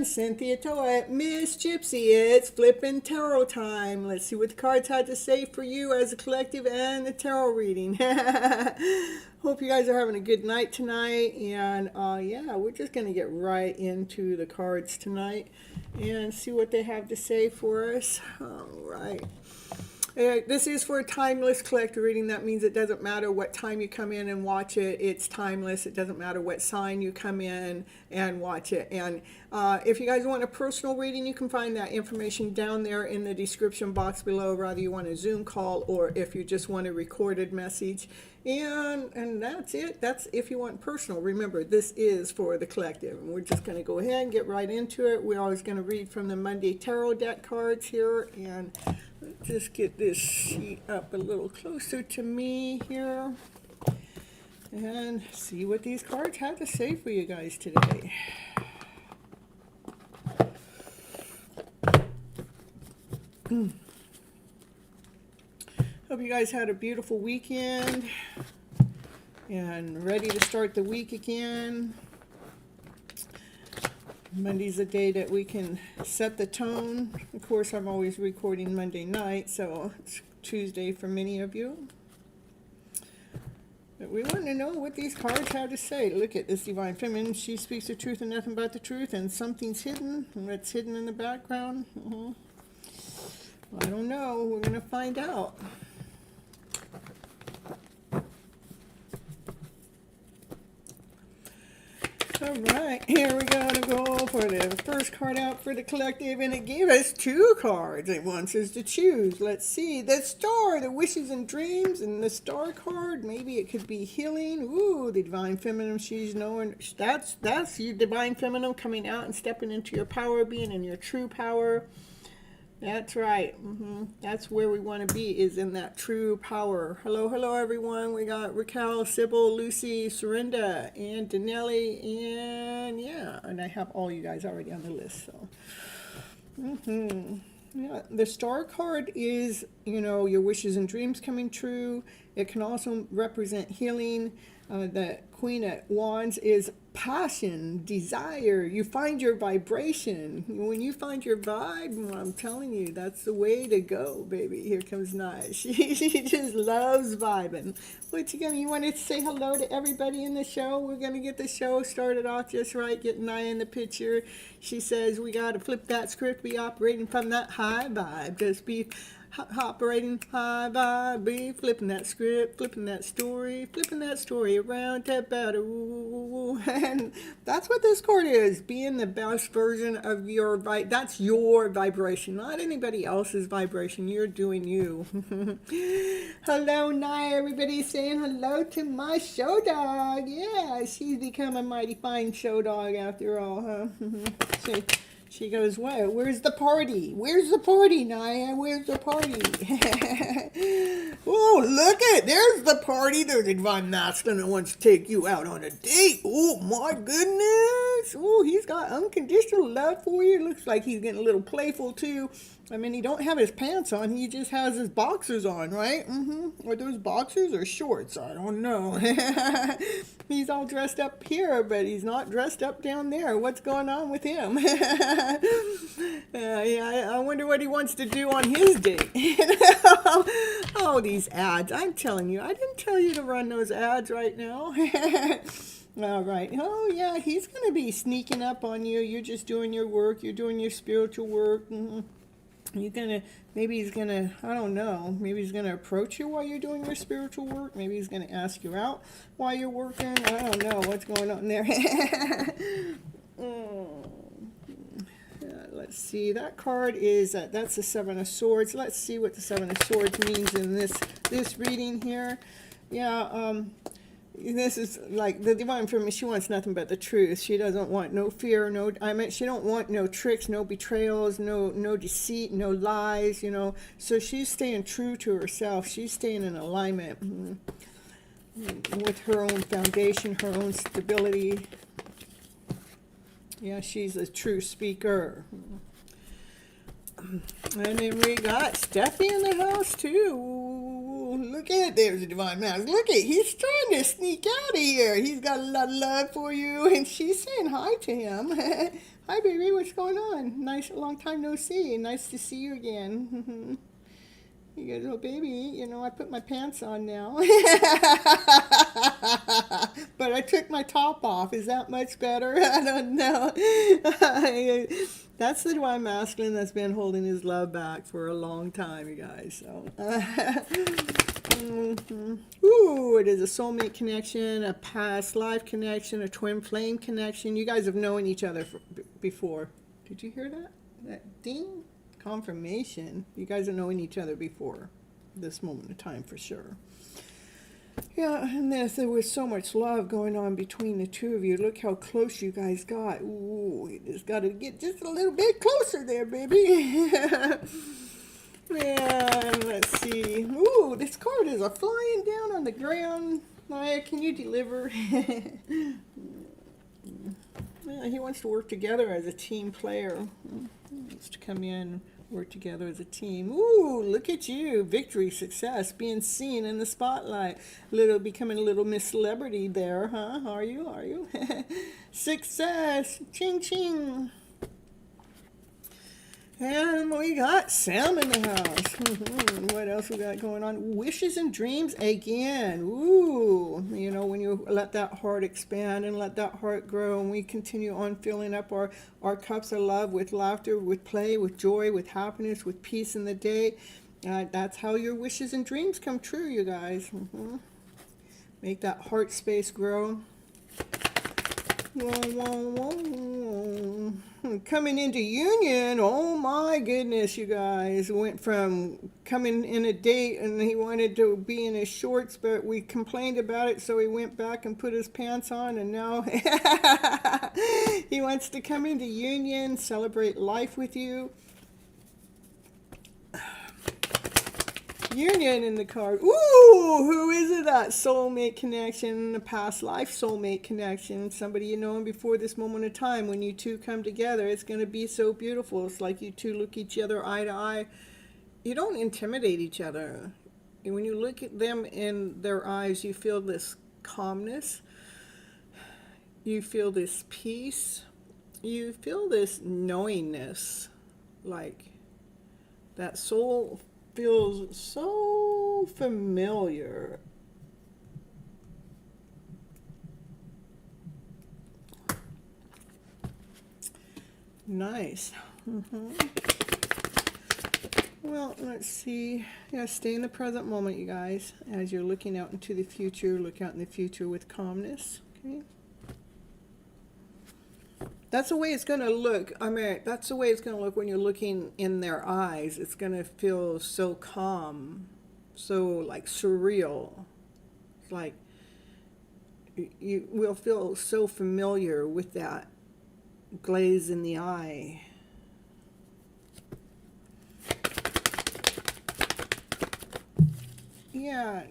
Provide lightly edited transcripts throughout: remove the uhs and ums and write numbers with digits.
Cynthia, Toet, Miss Gypsy. It's FlipN Tarot time. Let's see what the cards had to say for you as a collective and the tarot reading. Hope you guys are having a good night tonight. And yeah, we're just going to get right into the cards tonight and see what they have to say for us. All right. This is for a timeless collector reading. That means it doesn't matter what time you come in and watch it. It's timeless. It doesn't matter what sign you come in and watch it. And if you guys want a personal reading, you can find that information down there in the description box below, whether you want a Zoom call or if you just want a recorded message. And that's it. That's if you want personal. Remember, this is for the collective. And we're just going to go ahead and get right into it. We're always going to read from the Monday Tarot deck cards here. And let's just get this sheet up a little closer to me here and see what these cards have to say for you guys today. Hope you guys had a beautiful weekend and ready to start the week again. Monday's a day that we can set the tone. Of course, I'm always recording Monday night, so it's Tuesday for many of you. But we want to know what these cards have to say. Look at this Divine Feminine. She speaks the truth and nothing but the truth, and something's hidden. What's hidden in the background? I don't know. We're going to find out. All right, here we go for the first card out for the collective, and it gave us two cards. It wants us to choose. Let's see, the Star, the wishes and dreams, and the Star card. Maybe it could be healing. Ooh, the Divine Feminine. She's knowing that's your Divine Feminine coming out and stepping into your power, being in your true power. That's right. That's where we want to be, is in that true power. Hello, everyone. We got Raquel, Sybil, Lucy, Serinda, and Danelli, and yeah, and I have all you guys already on the list. So, yeah, the Star card is, your wishes and dreams coming true. It can also represent healing. The Queen of Wands is passion, desire. You find your vibration. When you find your vibe, I'm telling you, that's the way to go, baby. Here comes Nye. She just loves vibing. You want to say hello to everybody in the show? We're going to get the show started off just right, get Nye in the picture. She says we got to flip that script, be operating from that high vibe. Just be operating high vibe, be flipping that script, flipping that story around that battle. And that's what this card is, being the best version of your that's your vibration, not anybody else's vibration. You're doing you. Hello, Nye. Everybody saying hello to my show dog. Yeah, she's become a mighty fine show dog after all, huh? She goes, what? Where's the party? Where's the party, Naya? Where's the party? Oh, look at, there's the party. There's a divine masculine that wants to take you out on a date. Oh, my goodness. Oh, he's got unconditional love for you. Looks like he's getting a little playful, too. I mean, he don't have his pants on. He just has his boxers on, right? Are those boxers or shorts? I don't know. He's all dressed up here, but he's not dressed up down there. What's going on with him? Yeah, I wonder what he wants to do on his date. Oh, these ads. I'm telling you, I didn't tell you to run those ads right now. All right. Oh, yeah, he's going to be sneaking up on you. You're just doing your work. You're doing your spiritual work. Maybe he's gonna, I don't know, maybe he's gonna approach you while you're doing your spiritual work. Maybe he's gonna ask you out while you're working. I don't know what's going on there. Let's see, that card is, that's the Seven of Swords. Let's see what the Seven of Swords means in this reading here. Yeah, this is like the divine feminine. She wants nothing but the truth. She doesn't want no fear, she don't want no tricks, no betrayals, no deceit, no lies, So she's staying true to herself. She's staying in alignment with her own foundation, her own stability. Yeah, she's a true speaker. And then we got Steffi in the house too. Look at, there's a divine mask. Look at, he's trying to sneak out of here. He's got a lot of love for you, and she's saying hi to him. Hi, baby, what's going on? Nice, long time no see. Nice to see you again. He goes, oh, baby, I put my pants on now. But I took my top off. Is that much better? I don't know. That's the divine masculine that's been holding his love back for a long time, you guys. So, Ooh, it is a soulmate connection, a past life connection, a twin flame connection. You guys have known each other before. Did you hear that? That ding? Confirmation. You guys are knowing each other before this moment of time for sure. Yeah, and there was so much love going on between the two of you. Look how close you guys got. Ooh, you just got to get just a little bit closer there, baby. Yeah, let's see. Ooh, this card is flying down on the ground. Maya, can you deliver? Yeah, he wants to work together as a team player. He wants to come in, work together as a team. Ooh, look at you. Victory, success, being seen in the spotlight. Becoming a little Miss Celebrity there, huh? Are you? Success. Ching, ching. And we got Sam in the house. What else we got going on? Wishes and dreams again. Ooh, when you let that heart expand and let that heart grow, and we continue on filling up our cups of love with laughter, with play, with joy, with happiness, with peace in the day. That's how your wishes and dreams come true, you guys. Make that heart space grow. Coming into union, oh my goodness, you guys. Went from coming in a date and he wanted to be in his shorts, but we complained about it, so he went back and put his pants on, and now he wants to come into union, celebrate life with you. Union in the card. Ooh, who is it? That soulmate connection, a past life soulmate connection. Somebody you know before this moment of time. When you two come together, it's going to be so beautiful. It's like you two look each other eye to eye. You don't intimidate each other. And when you look at them in their eyes, you feel this calmness. You feel this peace. You feel this knowingness. Like that soul feels so familiar. Nice. Well, let's see. Yeah, stay in the present moment, you guys. As you're looking out into the future, look out in the future with calmness. Okay. That's the way it's going to look. That's the way it's going to look when you're looking in their eyes. It's going to feel so calm, so like surreal. It's like you will feel so familiar with that glaze in the eye. Yeah,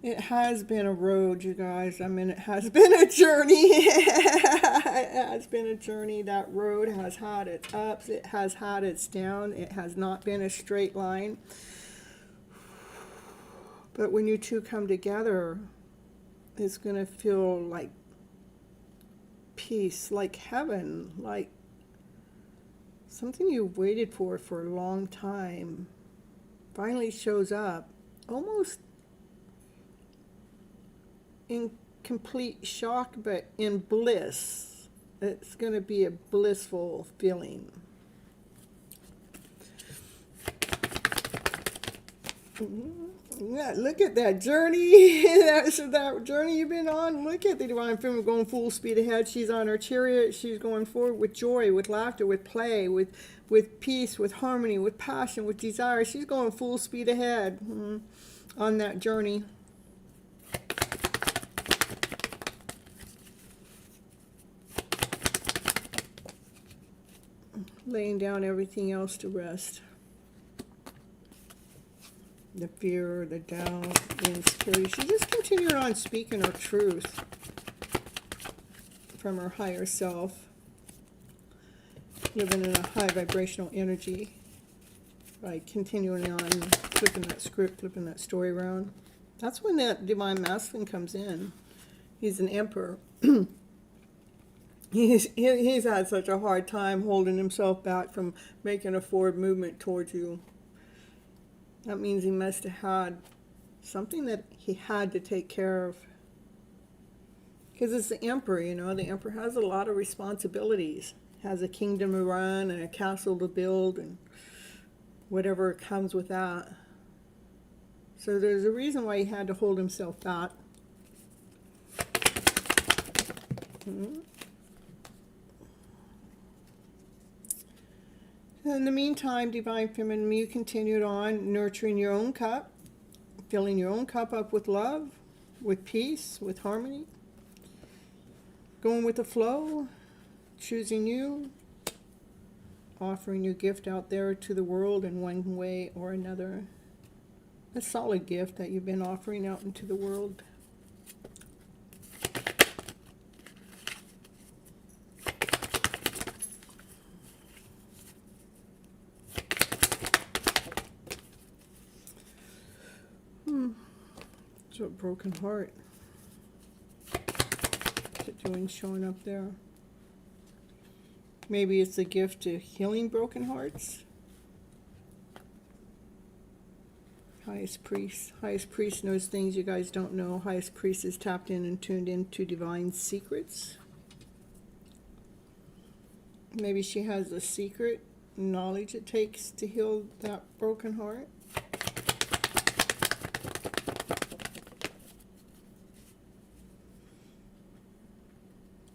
it has been a road, you guys. I mean, it has been a journey. It has been a journey. That road has had its ups, it has had its downs. It has not been a straight line. But when you two come together, it's going to feel like peace, like heaven, like something you waited for a long time finally shows up, almost in complete shock, but in bliss. It's going to be a blissful feeling. Yeah, look at that journey. That journey you've been on. Look at the divine feminine going full speed ahead. She's on her chariot. She's going forward with joy, with laughter, with play, with peace, with harmony, with passion, with desire. She's going full speed ahead on that journey. Laying down everything else to rest. The fear, the doubt, the insecurity. She just continued on speaking her truth from her higher self, living in a high vibrational energy by continuing on flipping that script, flipping that story around. That's when that divine masculine comes in. He's an emperor. He's had such a hard time holding himself back from making a forward movement towards you. That means he must have had something that he had to take care of. Because it's the emperor, you know. The emperor has a lot of responsibilities. Has a kingdom to run and a castle to build and whatever comes with that. So there's a reason why he had to hold himself back. In the meantime, Divine Feminine, you continued on nurturing your own cup, filling your own cup up with love, with peace, with harmony, going with the flow, choosing you, offering your gift out there to the world in one way or another. A solid gift that you've been offering out into the world. So a broken heart. What's it doing showing up there? Maybe it's a gift to healing broken hearts. Highest Priest. Highest Priest knows things you guys don't know. Highest Priest is tapped in and tuned into divine secrets. Maybe she has a secret knowledge it takes to heal that broken heart.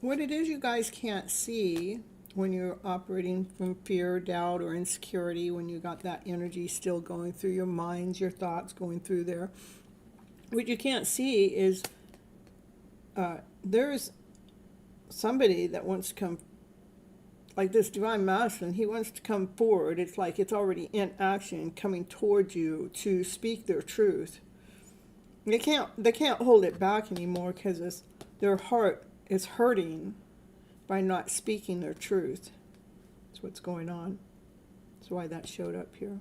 What it is you guys can't see when you're operating from fear, doubt, or insecurity, when you got that energy still going through your minds, your thoughts going through there. What you can't see is there's somebody that wants to come, like this divine masculine, he wants to come forward. It's like it's already in action, coming towards you to speak their truth. They can't hold it back anymore because their heart is hurting by not speaking their truth. That's what's going on. That's why that showed up here.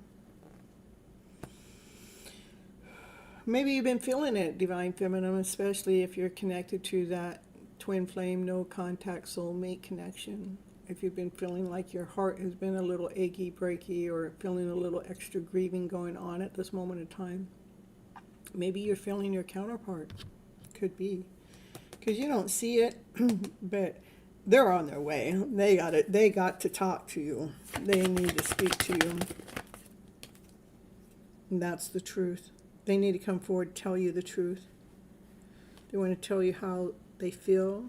Maybe you've been feeling it, Divine Feminine, especially if you're connected to that twin flame, no contact, soulmate connection. If you've been feeling like your heart has been a little achy, breaky, or feeling a little extra grieving going on at this moment in time. Maybe you're feeling your counterpart. Could be. Because you don't see it, but they're on their way. They got it. They got to talk to you. They need to speak to you. And that's the truth. They need to come forward and tell you the truth. They want to tell you how they feel.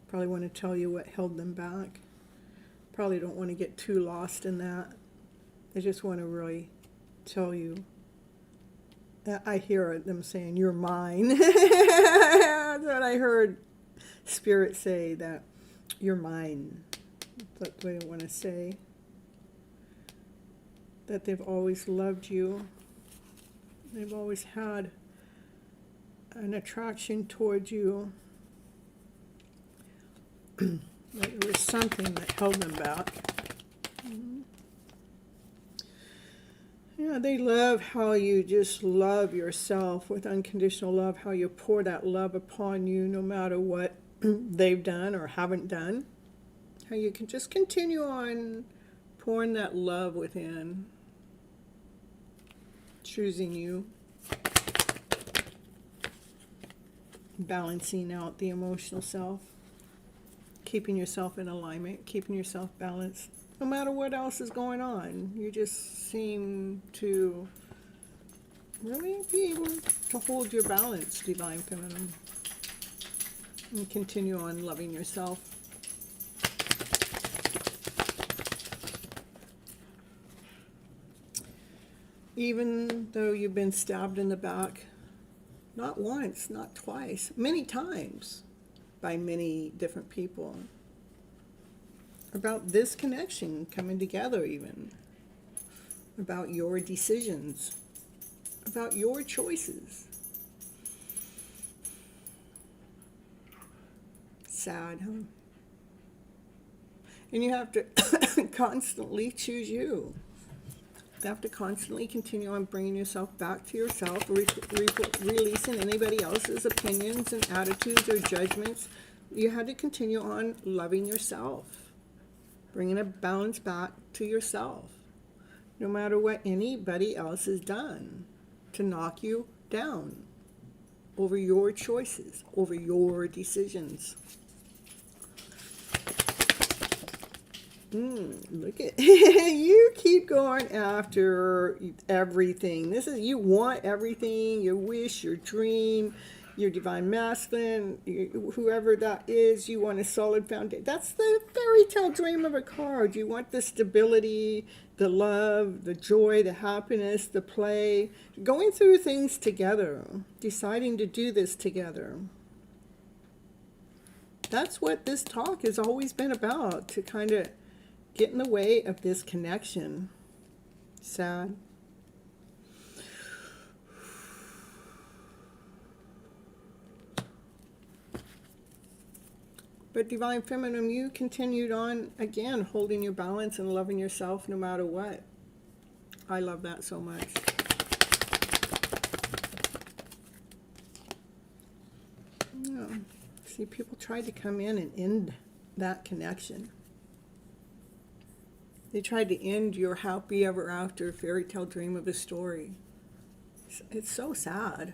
Probably want to tell you what held them back. Probably don't want to get too lost in that. They just want to really tell you. I hear them saying, "You're mine." That's what I heard Spirit say, that you're mine. That's what they want to say. That they've always loved you. They've always had an attraction towards you. There was something that held them back. Yeah, they love how you just love yourself with unconditional love, how you pour that love upon you no matter what they've done or haven't done. How you can just continue on pouring that love within, choosing you, balancing out the emotional self, keeping yourself in alignment, keeping yourself balanced. No matter what else is going on, you just seem to really be able to hold your balance, Divine Feminine, and continue on loving yourself. Even though you've been stabbed in the back, not once, not twice, many times by many different people, about this connection coming together even, about your decisions, about your choices. Sad, huh? And you have to constantly choose you. You have to constantly continue on bringing yourself back to yourself, releasing anybody else's opinions and attitudes or judgments. You had to continue on loving yourself, bringing a balance back to yourself, no matter what anybody else has done to knock you down over your choices, over your decisions. Look at you keep going after everything. This is, you want everything, your wish, your dream, your divine masculine, whoever that is, you want a solid foundation. That's the fairy tale dream of a card. You want the stability, the love, the joy, the happiness, the play, going through things together, deciding to do this together. That's what this talk has always been about, to kind of get in the way of this connection. Sad. But Divine Feminine, you continued on, again, holding your balance and loving yourself no matter what. I love that so much. Yeah. See, people tried to come in and end that connection. They tried to end your happy ever after fairy tale dream of a story. It's so sad.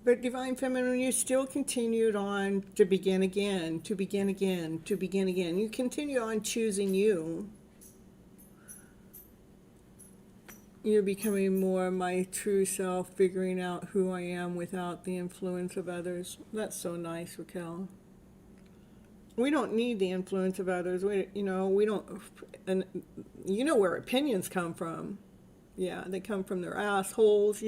But Divine Feminine, you still continued on to begin again, to begin again, to begin again. You continue on choosing you. You're becoming more my true self, figuring out who I am without the influence of others. That's so nice, Raquel. We don't need the influence of others. We don't, and you know where opinions come from. Yeah, they come from their assholes,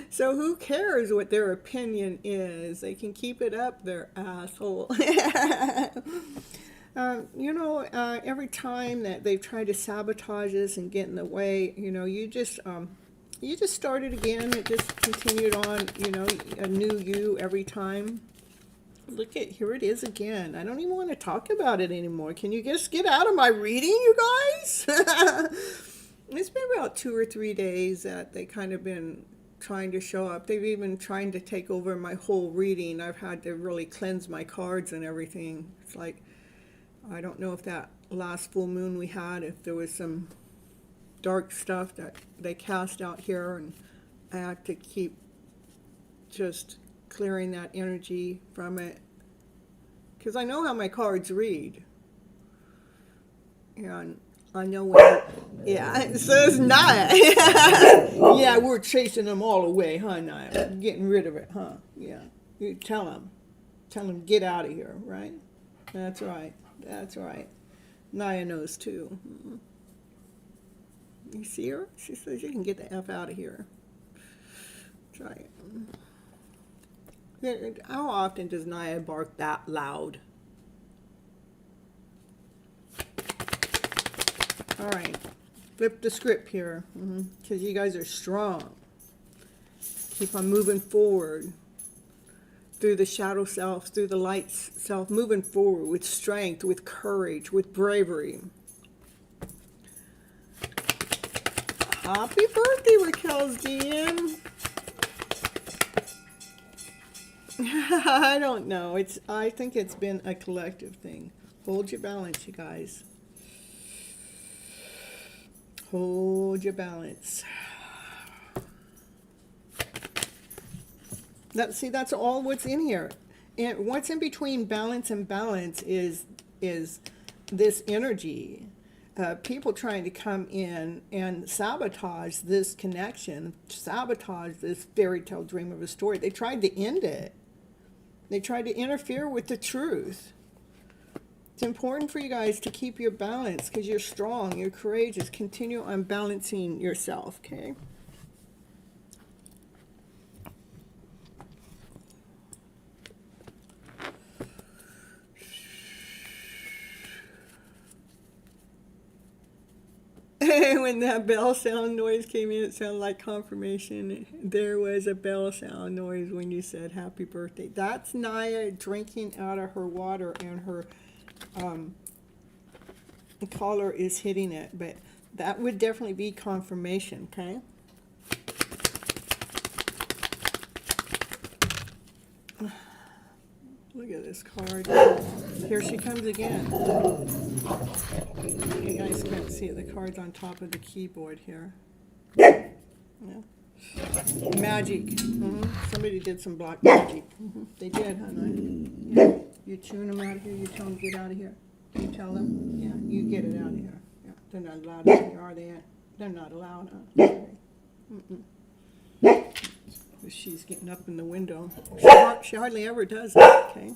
So who cares what their opinion is? They can keep it up their asshole. Every time that they've tried to sabotage us and get in the way, you just started again. It just continued on, a new you every time. Look at, here it is again. I don't even want to talk about it anymore. Can you just get out of my reading, you guys? It's been about 2 or 3 days that they kind of been trying to show up. They've even trying to take over my whole reading. I've had to really cleanse my cards and everything. It's like, I don't know if that last full moon we had, if there was some dark stuff that they cast out here, and I had to keep just clearing that energy from it, because I know how my cards read, and I know when, yeah, so it's not, yeah, we're chasing them all away, huh, Naya, getting rid of it, huh, yeah, you tell them, get out of here, right, that's right, Naya knows too. You see her? She says you can get the F out of here. Try it. How often does Naya bark that loud? All right. Flip the script here. Because you guys are strong. Keep on moving forward. Through the shadow self, through the light self, moving forward with strength, with courage, with bravery. Happy birthday, Raquel's DM. I don't know. I think it's been a collective thing. Hold your balance, you guys. Hold your balance. See, that's all what's in here. And what's in between balance and balance is this energy. People trying to come in and sabotage this connection, sabotage this fairy tale dream of a story. They tried to end it. They tried to interfere with the truth. It's important for you guys to keep your balance because you're strong, you're courageous. Continue on balancing yourself, okay? When that bell sound noise came in, it sounded like confirmation. There was a bell sound noise when you said happy birthday. That's Naya drinking out of her water and her collar is hitting it. But that would definitely be confirmation, okay? Look at this card. Here she comes again. You guys can't see it. The card's on top of the keyboard here. Yeah. Magic. Somebody did some black magic. They did, honey. Yeah. You tune them out of here. You tell them to get out of here. You tell them, yeah, you get it out of here. Yeah. They're not allowed out here, are they? They're not allowed. Okay. She's getting up in the window. She hardly ever does that, okay?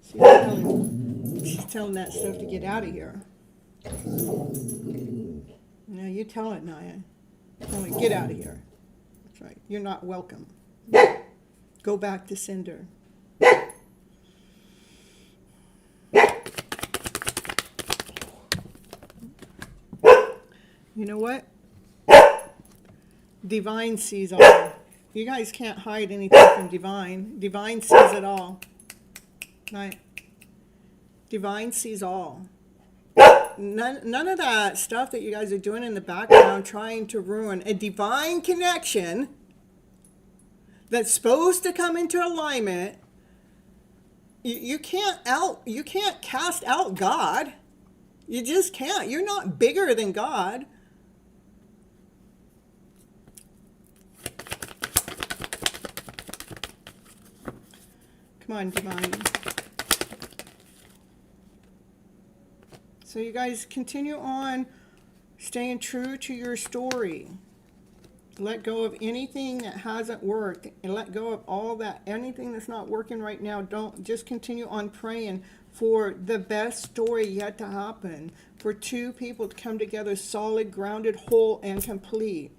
She's telling that stuff to get out of here. Now you tell it, Naya. Tell it, get out of here. That's right. You're not welcome. Go back to sender. You know what? Divine sees all. You guys can't hide anything from Divine. Divine sees it all. Right? Divine sees all. None of that stuff that you guys are doing in the background trying to ruin a divine connection that's supposed to come into alignment. You can't cast out God. You just can't. You're not bigger than God. Come on, Divine. So you guys continue on staying true to your story. Let go of anything that hasn't worked and let go of all that, anything that's not working right now. Don't just continue on praying for the best story yet to happen, for two people to come together solid, grounded, whole, and complete.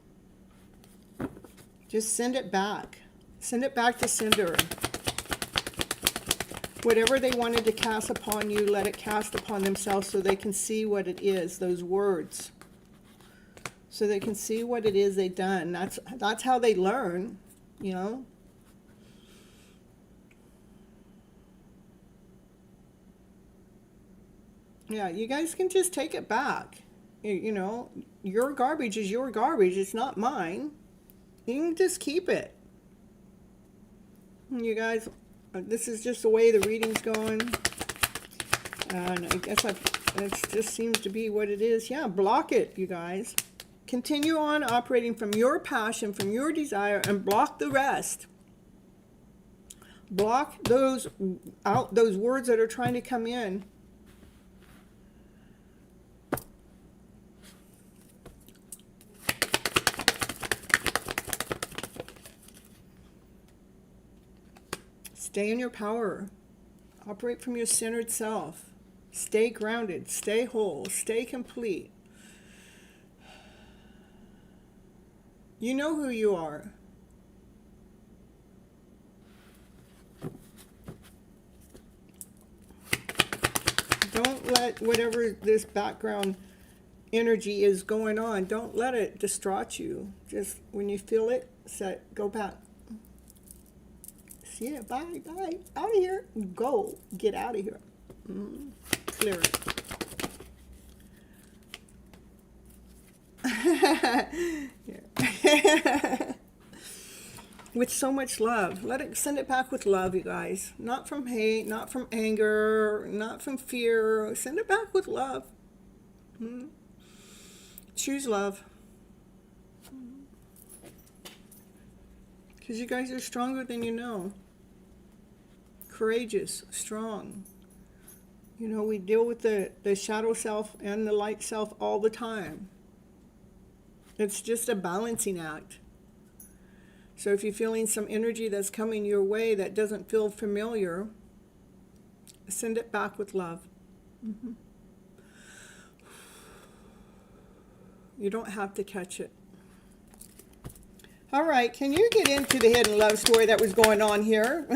Just send it back. Send it back to sender. Whatever they wanted to cast upon you, let it cast upon themselves so they can see what it is, those words. So they can see what it is they've done. That's how they learn, you know. Yeah, you guys can just take it back. You know, your garbage is your garbage. It's not mine. You can just keep it. You guys... This is just the way the reading's going. And I guess it just seems to be what it is. Yeah, block it, you guys. Continue on operating from your passion, from your desire, and block the rest. Block those out, those words that are trying to come in. Stay in your power. Operate from your centered self. Stay grounded. Stay whole. Stay complete. You know who you are. Don't let whatever this background energy is going on. Don't let it distract you. Just when you feel it, set, go back. See ya, bye, bye. Out of here. Go. Get out of here. Clear it. Yeah. With so much love. Let it, send it back with love, you guys. Not from hate, not from anger, not from fear. Send it back with love. Choose love. Because you guys are stronger than you know. Courageous, strong. You know, we deal with the shadow self and the light self all the time. It's just a balancing act. So if you're feeling some energy that's coming your way that doesn't feel familiar, send it back with love. You don't have to catch it. All right, can you get into the hidden love story that was going on here?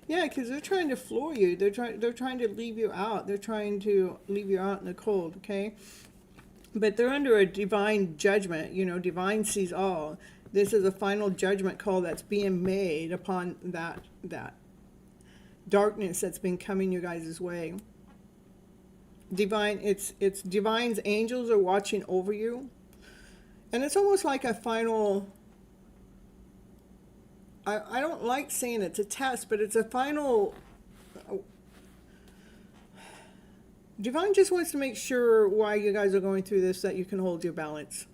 Yeah, because they're trying to floor you. They're trying to leave you out. They're trying to leave you out in the cold, okay? But they're under a divine judgment. You know, divine sees all. This is a final judgment call that's being made upon that darkness that's been coming you guys' way. Divine, it's divine's angels are watching over you. And it's almost like a final, I don't like saying it's a test, but it's a final, divine just wants to make sure while you guys are going through this that you can hold your balance.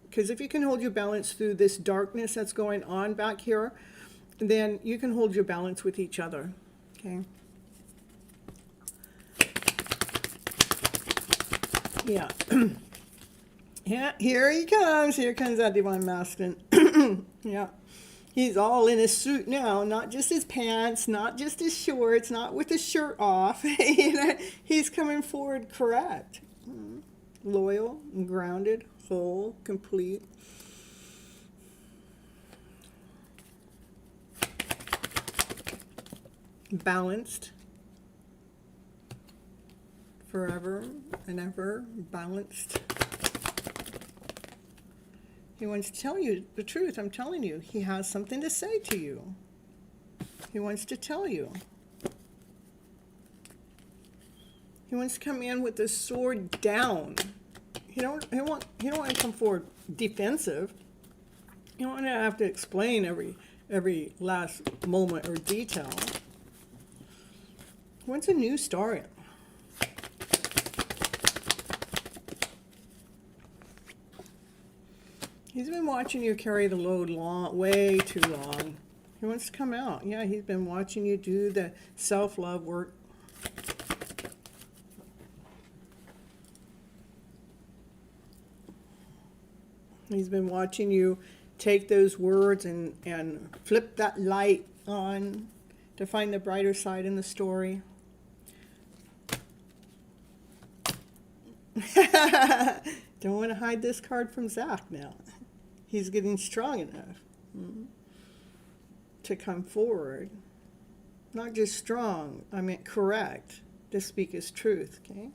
Because if you can hold your balance through this darkness that's going on back here, then you can hold your balance with each other, okay? Yeah. Yeah, here he comes. Here comes that divine masculine. Yeah. He's all in his suit now, not just his pants, not just his shorts, not with his shirt off. You know, he's coming forward correct. Loyal, grounded, whole, complete. Balanced. Forever and ever balanced. He wants to tell you the truth. I'm telling you. He has something to say to you. He wants to tell you. He wants to come in with the sword down. He don't want to come forward defensive. You don't want to have to explain every last moment or detail. He wants a new start. He's been watching you carry the load way too long. He wants to come out. Yeah, he's been watching you do the self-love work. He's been watching you take those words and flip that light on to find the brighter side in the story. Don't want to hide this card from Zach now. He's getting strong enough to come forward. Not just strong, I meant correct, to speak his truth, okay?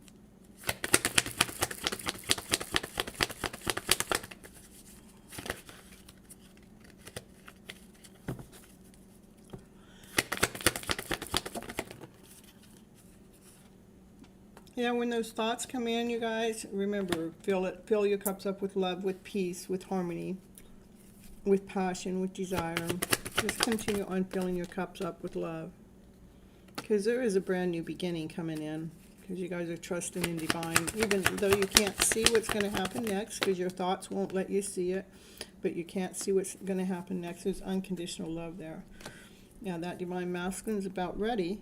Yeah, when those thoughts come in, you guys, remember, fill your cups up with love, with peace, with harmony, with passion, with desire. Just continue on filling your cups up with love. Because there is a brand new beginning coming in. Because you guys are trusting in divine. Even though you can't see what's going to happen next, because your thoughts won't let you see it. But you can't see what's going to happen next. There's unconditional love there. Now that divine masculine is about ready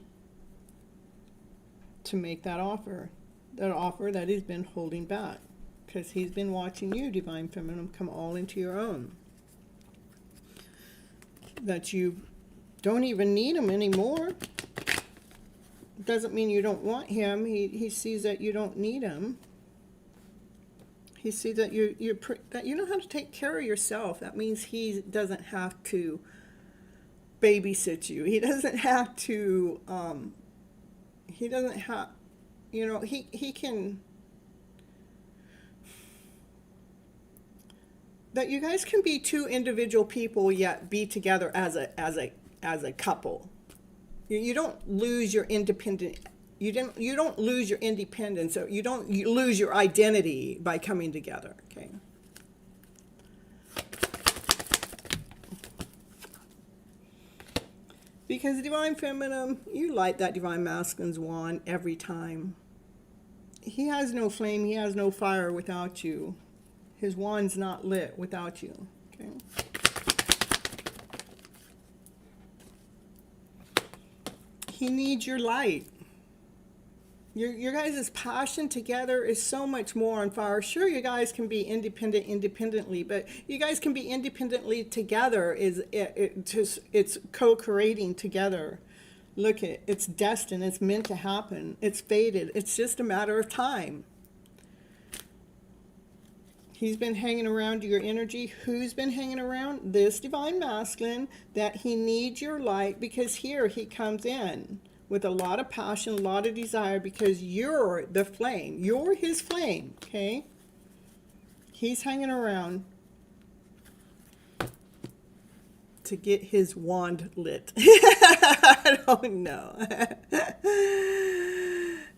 to make that offer that he's been holding back, because he's been watching you, divine feminine, come all into your own, that you don't even need him anymore. Doesn't mean you don't want him. He sees that you don't need him. He sees that that you know how to take care of yourself. That means he doesn't have to babysit you. He doesn't have to he can that you guys can be two individual people yet be together as a couple. You don't lose your independent. You don't lose your independence. So you lose your identity by coming together. Okay. Because Divine Feminine, you light that Divine Masculine's wand every time. He has no flame, he has no fire without you. His wand's not lit without you. Okay. He needs your light. Your guys' passion together is so much more on fire. Sure, you guys can be independently, but you guys can be independently together. It's co-creating together. Look, it's destined. It's meant to happen. It's fated. It's just a matter of time. He's been hanging around your energy. Who's been hanging around? This Divine Masculine, that he needs your light, because here he comes in with a lot of passion, a lot of desire, because you're the flame. You're his flame, okay? He's hanging around to get his wand lit. I don't know.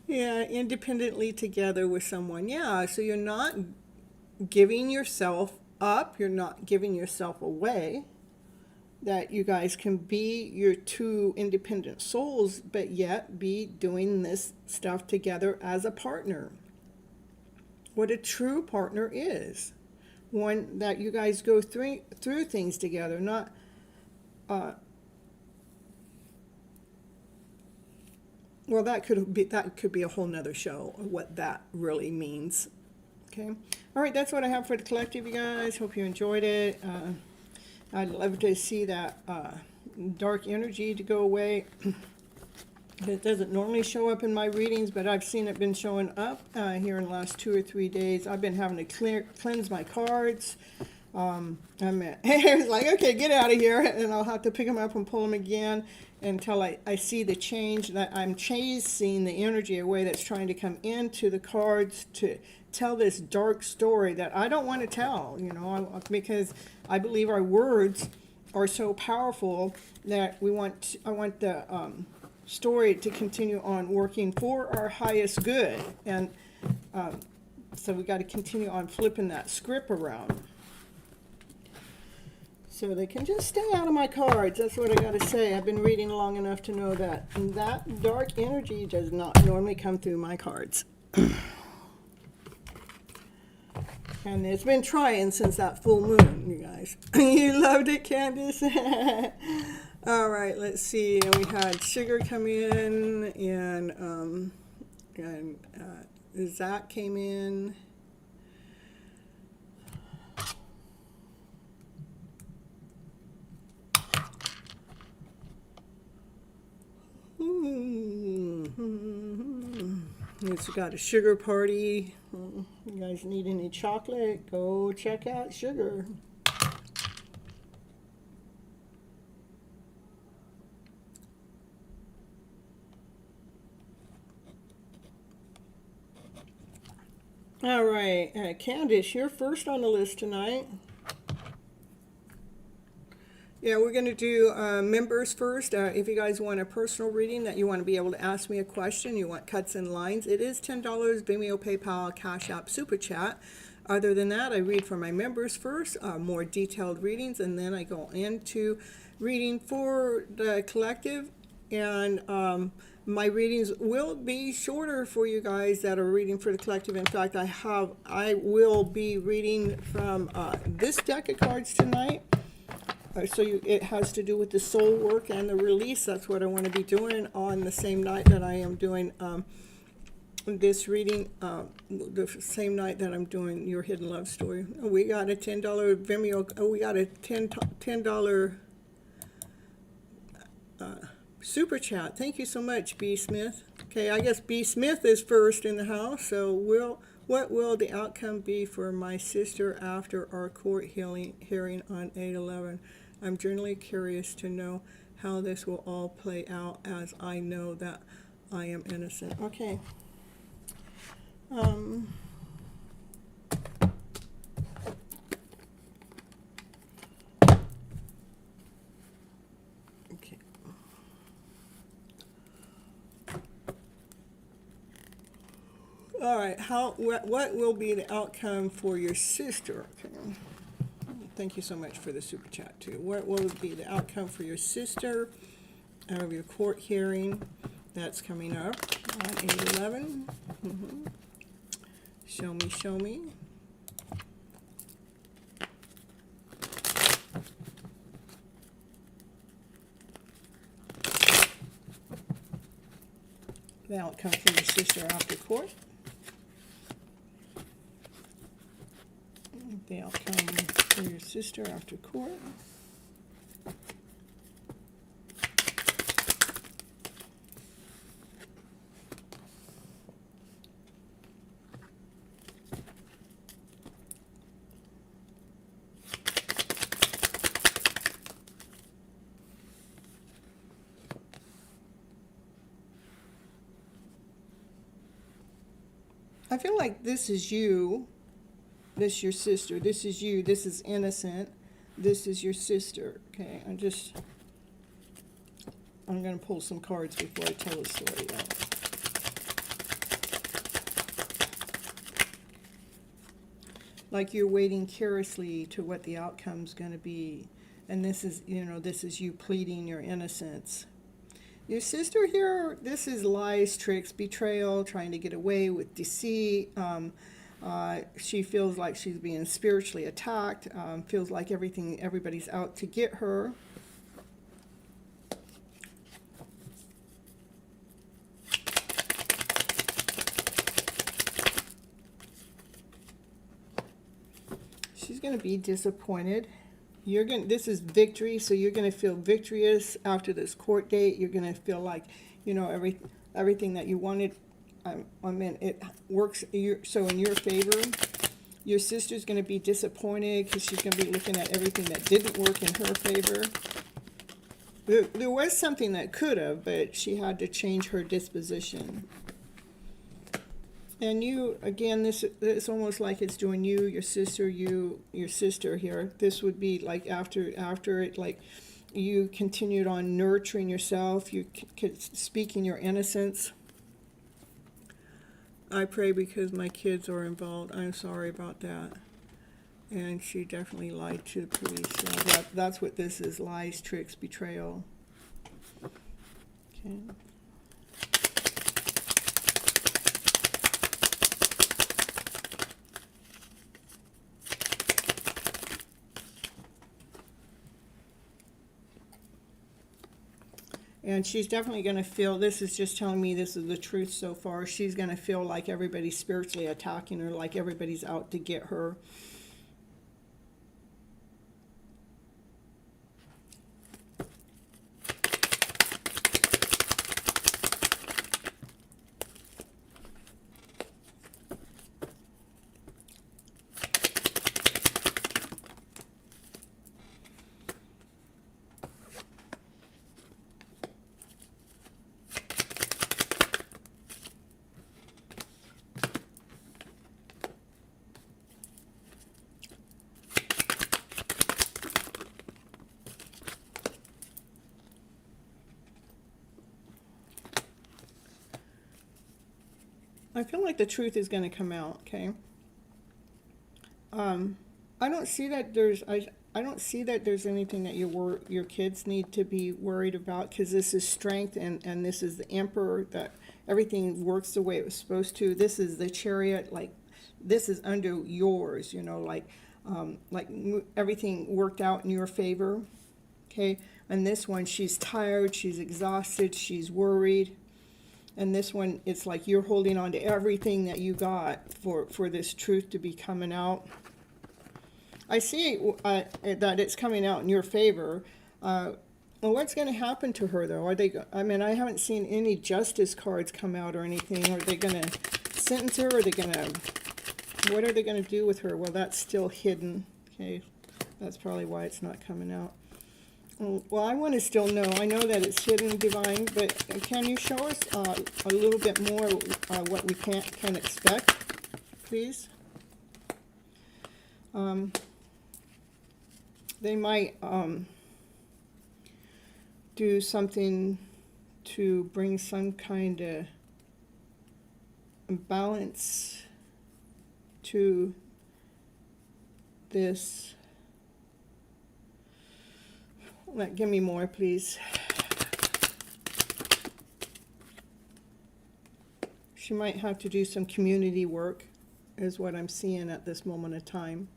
Yeah, independently together with someone. Yeah, so you're not giving yourself up. You're not giving yourself away. That you guys can be your two independent souls, but yet be doing this stuff together as a partner. What a true partner is. One that you guys go through things together, not well, that could be a whole nother show, what that really means. Okay. All right, that's what I have for the collective, you guys. Hope you enjoyed it. I'd love to see that dark energy to go away. It doesn't normally show up in my readings, but I've seen it been showing up here in the last 2 or 3 days. I've been having to cleanse my cards. It was like, okay, get out of here, and I'll have to pick them up and pull them again until I see the change, that I'm chasing the energy away that's trying to come into the cards to tell this dark story that I don't want to tell, because I believe our words are so powerful that I want the story to continue on working for our highest good. And so we got to continue on flipping that script around. So they can just stay out of my cards. That's what I got to say. I've been reading long enough to know that dark energy does not normally come through my cards. And it's been trying since that full moon, you guys. You loved it, Candace? All right, let's see. And we had Sugar come in, and Zach came in. It's got a sugar party. You guys need any chocolate? Go check out Sugar. All right, Candace, you're first on the list tonight. Yeah, we're going to do members first. If you guys want a personal reading that you want to be able to ask me a question, you want cuts and lines, it is $10, Vimeo, PayPal, Cash App, Super Chat. Other than that, I read for my members first, more detailed readings, and then I go into reading for the collective. And my readings will be shorter for you guys that are reading for the collective. In fact, I will be reading from this deck of cards tonight. It has to do with the soul work and the release. That's what I want to be doing on the same night that I am doing this reading, the same night that I'm doing your hidden love story. We got a $10 Vimeo. We got a $10 super chat. Thank you so much, B. Smith. Okay, I guess B. Smith is first in the house. So what will the outcome be for my sister after our court hearing on 8/11? I'm generally curious to know how this will all play out, as I know that I am innocent. Okay. All right, what will be the outcome for your sister? Okay. Thank you so much for the super chat too. What will be the outcome for your sister out of your court hearing that's coming up on 8/11? Show me, show me. The outcome for your sister after court. The outcome for your sister after court. I feel like this is you. This is your sister. This is you. This is innocent. This is your sister. Okay, I'm going to pull some cards before I tell the story out. Like you're waiting curiously to what the outcome's going to be. And this is, this is you pleading your innocence. Your sister here, this is lies, tricks, betrayal, trying to get away with deceit. She feels like she's being spiritually attacked, feels like everybody's out to get her. She's going to be disappointed. This is victory, so you're going to feel victorious after this court date. You're going to feel like, everything that you wanted. It works so in your favor. Your sister's going to be disappointed because she's going to be looking at everything that didn't work in her favor. There was something that could have, but she had to change her disposition. And you, again, it's almost like it's doing you, your sister here. This would be like after it, like you continued on nurturing yourself, you speaking your innocence. I pray because my kids are involved. I'm sorry about that. And she definitely lied to the police. That's what this is, lies, tricks, betrayal. Okay. And she's definitely going to feel, this is just telling me this is the truth so far, she's going to feel like everybody's spiritually attacking her, like everybody's out to get her. I feel like the truth is going to come out, okay? I don't see that there's I don't see that there's anything that your kids need to be worried about, because this is strength, and this is the Emperor, that everything works the way it was supposed to. This is the Chariot, like this is under yours, like everything worked out in your favor, okay? And this one, she's tired, she's exhausted, she's worried. And this one, it's like you're holding on to everything that you got for this truth to be coming out. I see that it's coming out in your favor. Well, what's going to happen to her, though? I haven't seen any justice cards come out or anything. Are they going to sentence her? Or what are they going to do with her? Well, that's still hidden. Okay, that's probably why it's not coming out. Well, I want to still know. I know that it's hidden, Divine, but can you show us a little bit more what we can expect, please? They might do something to bring some kind of balance to this. Give me more, please. She might have to do some community work, is what I'm seeing at this moment of time.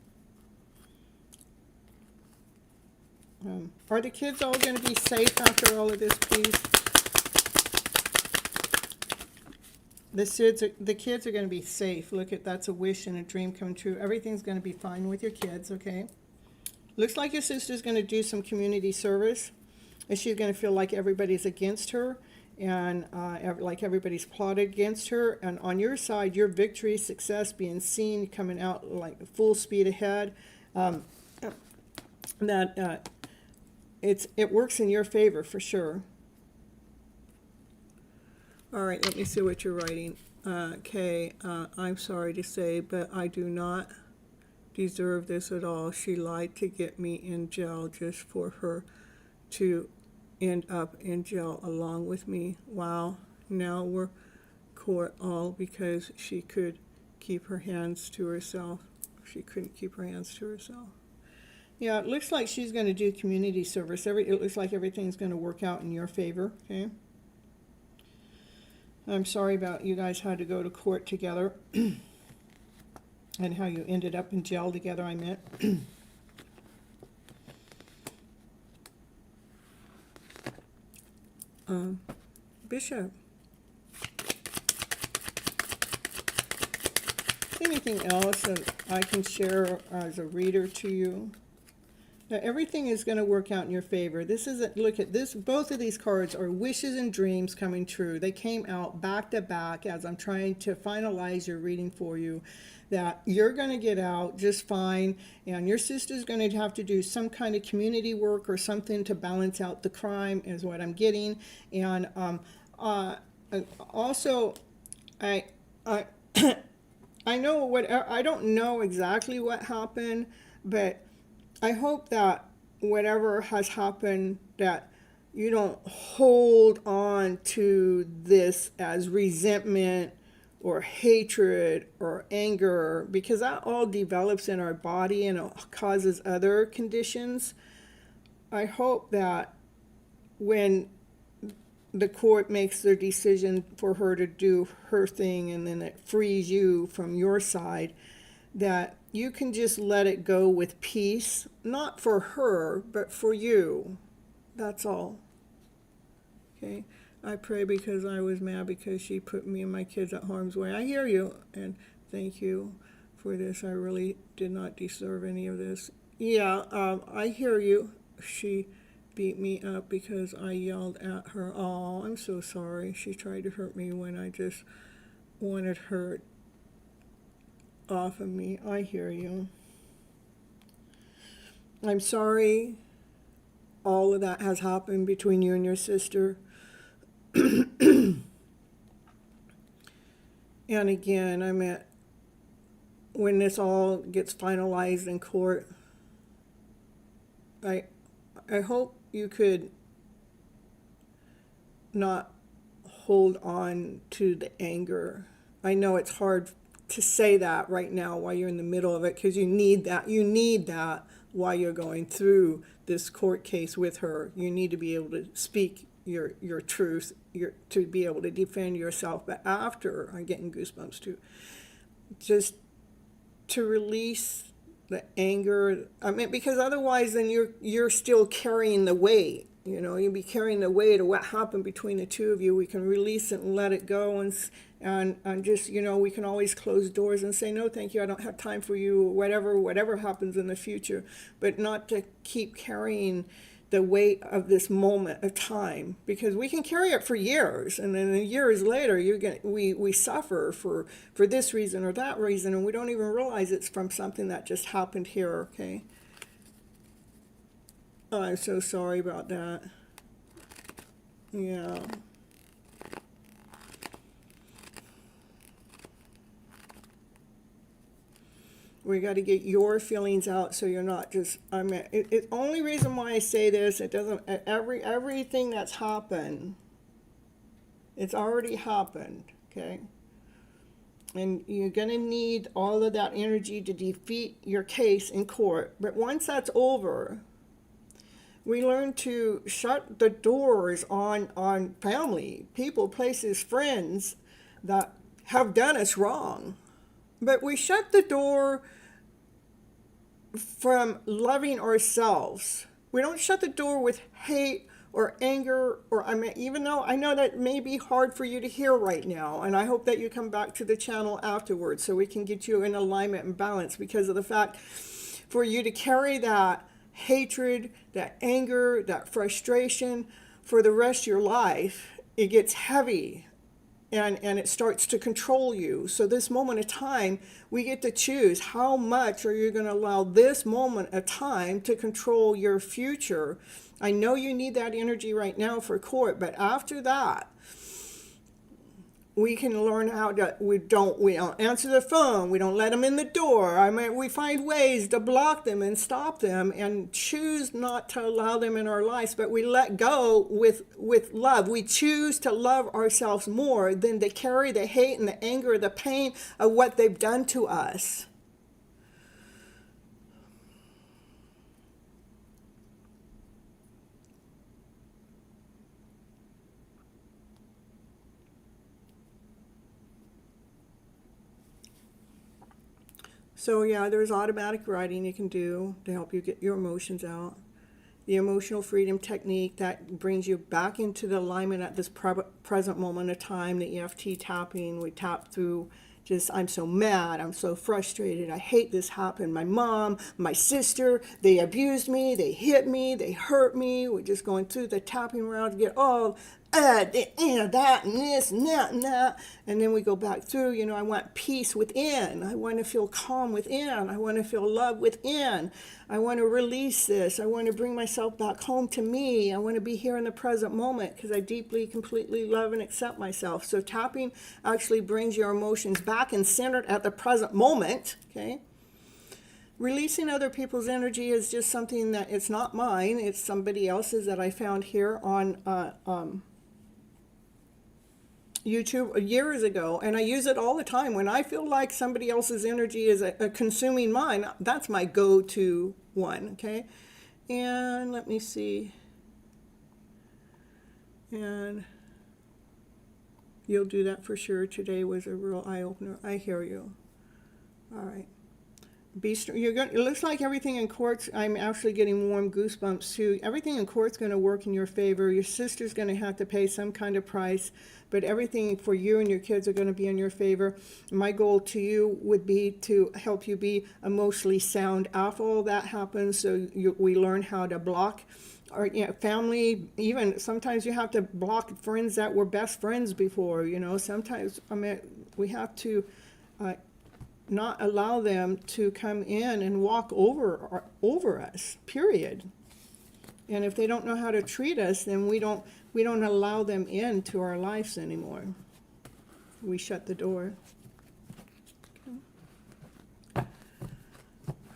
Are the kids all going to be safe after all of this, please? The kids are going to be safe. Look at, that's a wish and a dream come true. Everything's going to be fine with your kids, okay? Looks like your sister's going to do some community service, and she's going to feel like everybody's against her, and like everybody's plotted against her. And on your side, your victory, success, being seen, coming out like full speed ahead, it works in your favor for sure. All right, let me see what you're writing. Okay, I'm sorry to say, but I do not deserve this at all. She lied to get me in jail just for her to end up in jail along with me. Wow, now we're court all because she could keep her hands to herself. She couldn't keep her hands to herself. Yeah, it looks like she's going to do community service. It looks like everything's going to work out in your favor, okay? I'm sorry about you guys had to go to court together and how you ended up in jail together, I meant. Bishop. Anything else that I can share as a reader to you? Now, everything is going to work out in your favor. This is look at this. Both of these cards are wishes and dreams coming true. They came out back to back as I'm trying to finalize your reading for you. That you're going to get out just fine, and your sister's going to have to do some kind of community work or something to balance out the crime, is what I'm getting. And also, I know what I don't know exactly what happened, but I hope that whatever has happened, that you don't hold on to this as resentment or hatred or anger, because that all develops in our body and it causes other conditions. I hope that when the court makes their decision for her to do her thing and then it frees you from your side, that you can just let it go with peace, not for her, but for you. That's all. Okay? I pray because I was mad because she put me and my kids at harm's way. I hear you, and thank you for this. I really did not deserve any of this. Yeah, I hear you. She beat me up because I yelled at her. Oh, I'm so sorry. She tried to hurt me when I just wanted her off of me. I hear you. I'm sorry all of that has happened between you and your sister. And again, I meant when this all gets finalized in court, I hope you could not hold on to the anger. I know it's hard to say that right now while you're in the middle of it, because you need that. You need that while you're going through this court case with her. You need to be able to speak your truth, to be able to defend yourself. But after, I'm getting goosebumps too, just to release the anger. I mean, because otherwise then you're still carrying the weight. You know, you'll be carrying the weight of what happened between the two of you. We can release it and let it go, and just, you know, we can always close doors and say, no, thank you, I don't have time for you, whatever happens in the future, but not to keep carrying the weight of this moment of time, because we can carry it for years, and then years later we suffer for this reason or that reason, and we don't even realize it's from something that just happened here. Okay, I'm so sorry about that. Yeah. We got to get your feelings out, so you're not just. I mean, it only reason why I say this, it doesn't. Everything that's happened, it's already happened. Okay. And you're going to need all of that energy to defeat your case in court. But once that's over, we learn to shut the doors on family, people, places, friends that have done us wrong. But we shut the door from loving ourselves. We don't shut the door with hate or anger, or I mean, even though I know that may be hard for you to hear right now, and I hope that you come back to the channel afterwards so we can get you in alignment and balance, because of the fact for you to carry that hatred, that anger, that frustration for the rest of your life, it gets heavy. And it starts to control you. So this moment of time, we get to choose how much are you going to allow this moment of time to control your future. I know you need that energy right now for court, but after that, we can learn how to, we don't answer the phone, we don't let them in the door. I mean, we find ways to block them and stop them and choose not to allow them in our lives, but we let go with love. We choose to love ourselves more than to carry the hate and the anger, the pain of what they've done to us. So yeah, there's automatic writing you can do to help you get your emotions out. The emotional freedom technique that brings you back into the alignment at this present moment of time. The EFT tapping, we tap through just, I'm so mad, I'm so frustrated, I hate this happened. My mom, my sister, they abused me, they hit me, they hurt me. We're just going through the tapping around to get all that and this and that and that. And then we go back through, I want peace within. I want to feel calm within. I want to feel love within. I want to release this. I want to bring myself back home to me. I want to be here in the present moment because I deeply, completely love and accept myself. So tapping actually brings your emotions back and centered at the present moment, okay? Releasing other people's energy is just something that it's not mine. It's somebody else's that I found here on YouTube years ago, and I use it all the time. When I feel like somebody else's energy is consuming mine, that's my go-to one, okay? And let me see. And you'll do that for sure. Today was a real eye-opener. I hear you. All right. It looks like everything in court's, I'm actually getting warm goosebumps too. Everything in court's going to work in your favor. Your sister's going to have to pay some kind of price, but everything for you and your kids are going to be in your favor. My goal to you would be to help you be emotionally sound after all that happens, so we learn how to block our family. Even sometimes you have to block friends that were best friends before. Sometimes we have to not allow them to come in and walk over us, period. And if they don't know how to treat us, then we don't allow them into our lives anymore. We shut the door. Okay.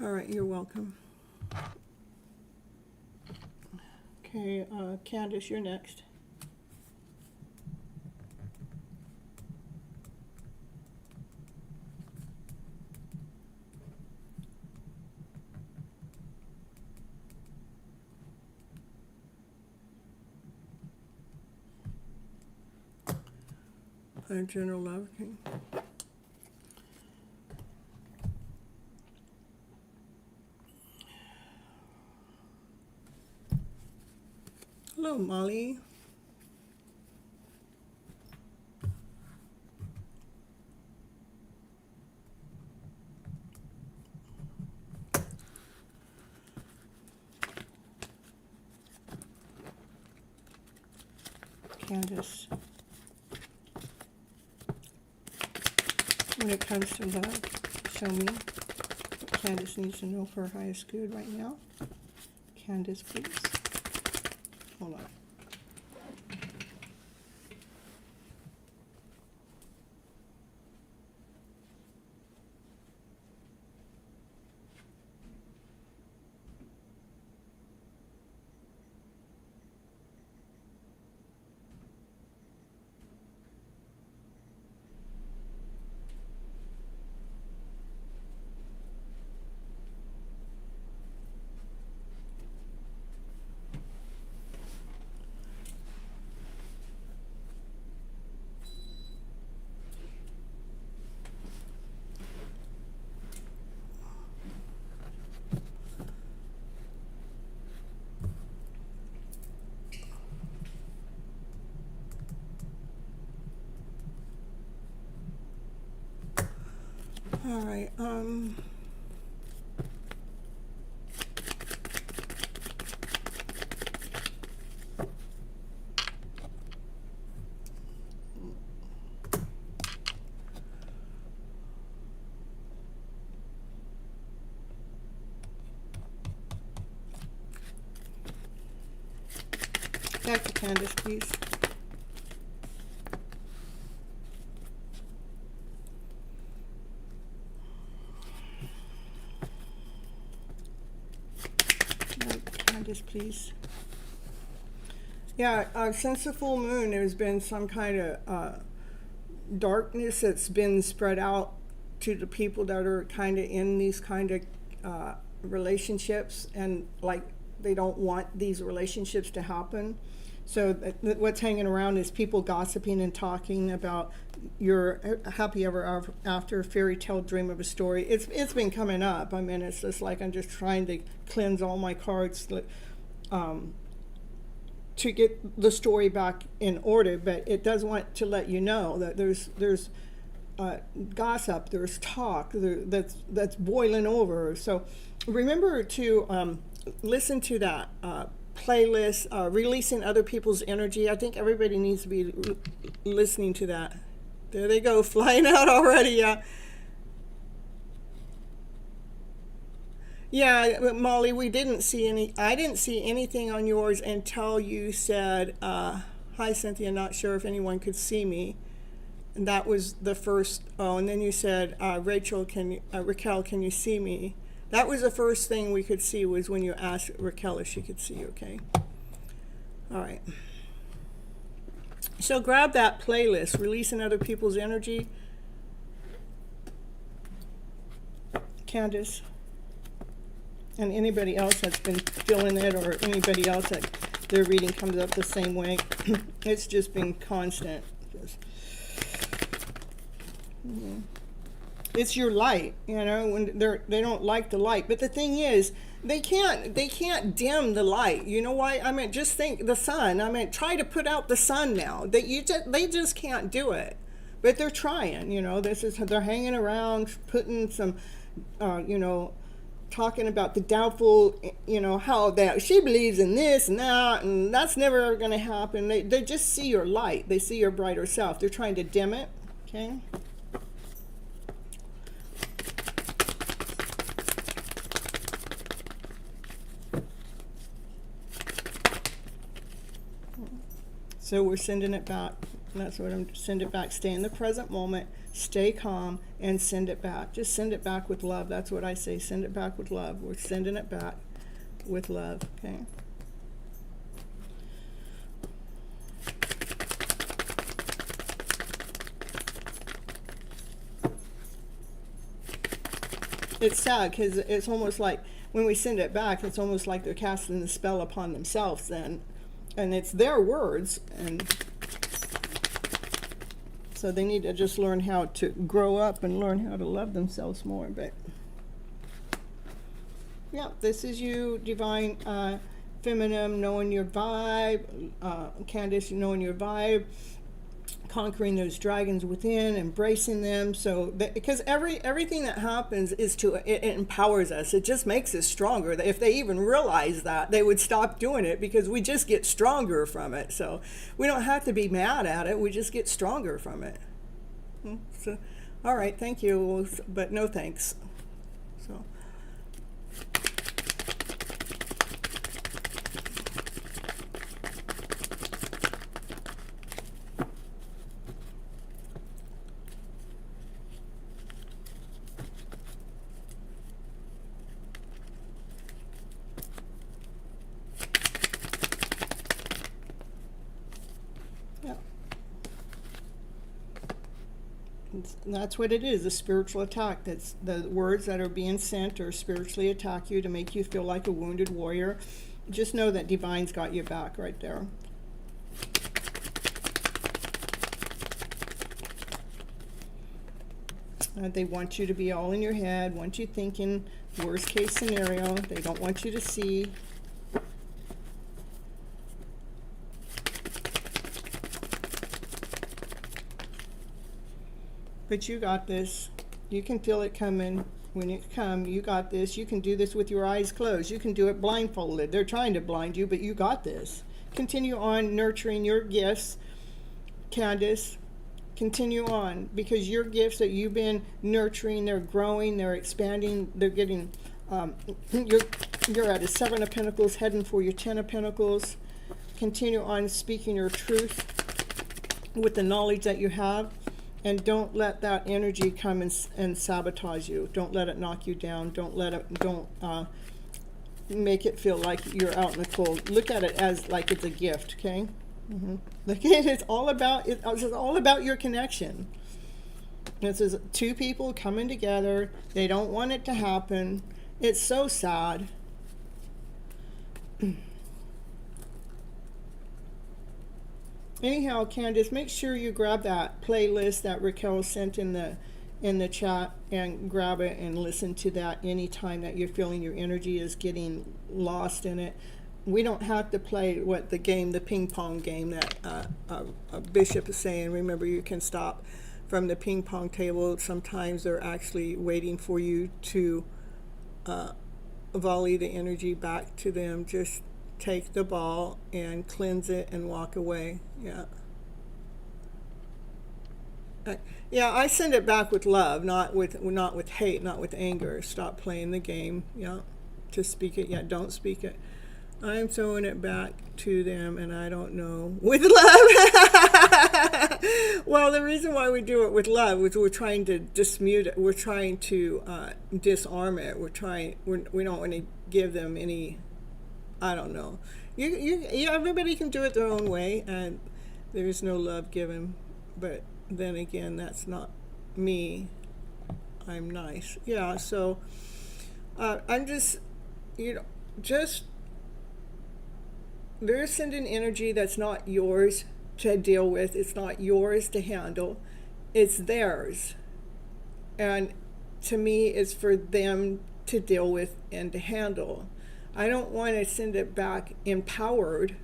All right, you're welcome. Okay, Candace, you're next. General love. Okay. Hello, Molly. Candace. When it comes to love, show me what Candace needs to know for her highest good right now. Candace, please. Hold on. All right. Back to Candace, please. Candace, please. Yeah, since the full moon, there's been some kind of darkness that's been spread out to the people that are kind of in these kind of relationships, and like they don't want these relationships to happen. So what's hanging around is people gossiping and talking about your happy ever after fairy tale dream of a story. It's been coming up. I mean, it's just like I'm just trying to cleanse all my cards to get the story back in order. But it does want to let you know that there's gossip, there's talk that's boiling over. So remember to listen to that playlist, releasing other people's energy. I think everybody needs to be listening to that. There they go, flying out already. Yeah, Molly, we didn't see any. I didn't see anything on yours until you said, "Hi, Cynthia. Not sure if anyone could see me." And that was the first. Oh, and then you said, "Raquel, can you see me?" That was the first thing we could see, was when you asked Raquel if she could see you, okay? All right. So grab that playlist, Releasing Other People's Energy. Candace. And anybody else that's been feeling it, or anybody else that their reading comes up the same way. It's just been constant. It's your light, you know, when they don't like the light. But the thing is, they can't dim the light. You know why? I mean, just think the sun. I mean, try to put out the sun now. They just can't do it. But they're trying, you know. They're hanging around, putting some, you know, talking about the doubtful, you know, how that she believes in this and that, and that's never ever going to happen. They just see your light. They see your brighter self. They're trying to dim it, okay? So we're sending it back. That's what I'm send it back. Stay in the present moment. Stay calm and send it back. Just send it back with love. That's what I say. Send it back with love. We're sending it back with love. Okay. It's sad because it's almost like when we send it back, it's almost like they're casting the spell upon themselves then. And it's their words, and so they need to just learn how to grow up and learn how to love themselves more. But yeah, this is you, divine feminine, knowing your vibe, Candace, knowing your vibe, conquering those dragons within, embracing them. So because everything that happens is it empowers us. It just makes us stronger. If they even realize that, they would stop doing it, because we just get stronger from it. So we don't have to be mad at it. We just get stronger from it. So, all right, thank you, but no thanks. So. That's what it is, a spiritual attack. That's the words that are being sent or spiritually attack you to make you feel like a wounded warrior. Just know that Divine's got your back right there. They want you to be all in your head, want you thinking worst case scenario. They don't want you to see. But you got this. You can feel it coming. When it comes, you got this. You can do this with your eyes closed. You can do it blindfolded. They're trying to blind you, but you got this. Continue on nurturing your gifts, Candace. Continue on, because your gifts that you've been nurturing, they're growing, they're expanding, they're getting, you're at a 7 of Pentacles, heading for your 10 of Pentacles. Continue on speaking your truth with the knowledge that you have. And don't let that energy come and sabotage you. Don't let it knock you down. Don't make it feel like you're out in the cold. Look at it as like it's a gift, okay? Look at it. It's all about your connection. This is two people coming together. They don't want it to happen. It's so sad. Anyhow, Candace, make sure you grab that playlist that Raquel sent in the chat and grab it and listen to that anytime that you're feeling your energy is getting lost in it. We don't have to play the ping pong game that Bishop is saying. Remember, you can stop from the ping pong table. Sometimes they're actually waiting for you to volley the energy back to them. Just take the ball and cleanse it and walk away. Yeah, I send it back with love, not with hate, not with anger. Stop playing the game. To speak it. Don't speak it. I'm throwing it back to them, and I don't know, with love. Well, the reason why we do it with love is we're trying to dismute it. We're trying to disarm it. We don't want to give them any. I don't know. Everybody can do it their own way, and there is no love given. But then again, that's not me. I'm nice. So I'm just, they're sending energy that's not yours to deal with. It's not yours to handle. It's theirs. And to me, it's for them to deal with and to handle. I don't want to send it back empowered.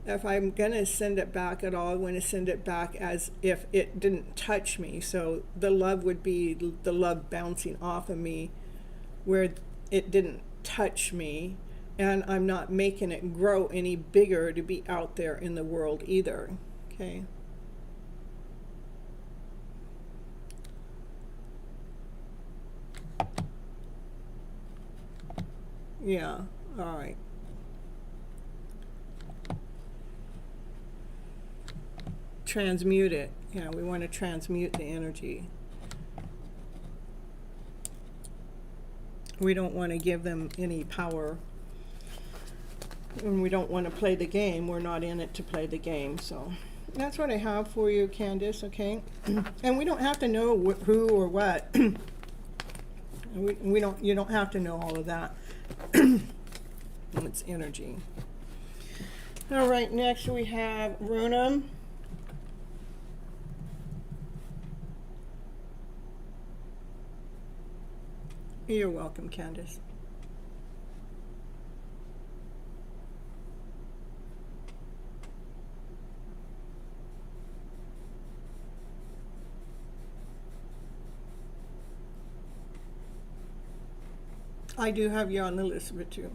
If I'm going to send it back at all, I want to send it back as if it didn't touch me. So the love would be the love bouncing off of me where it didn't touch me. And I'm not making it grow any bigger to be out there in the world either. Okay? Yeah, all right. Transmute it. We want to transmute the energy. We don't want to give them any power. And we don't want to play the game. We're not in it to play the game. So that's what I have for you, Candace, okay? And we don't have to know who or what. You don't have to know all of that. It's energy. All right, next we have Runam. You're welcome, Candace. I do have you on the list of it too.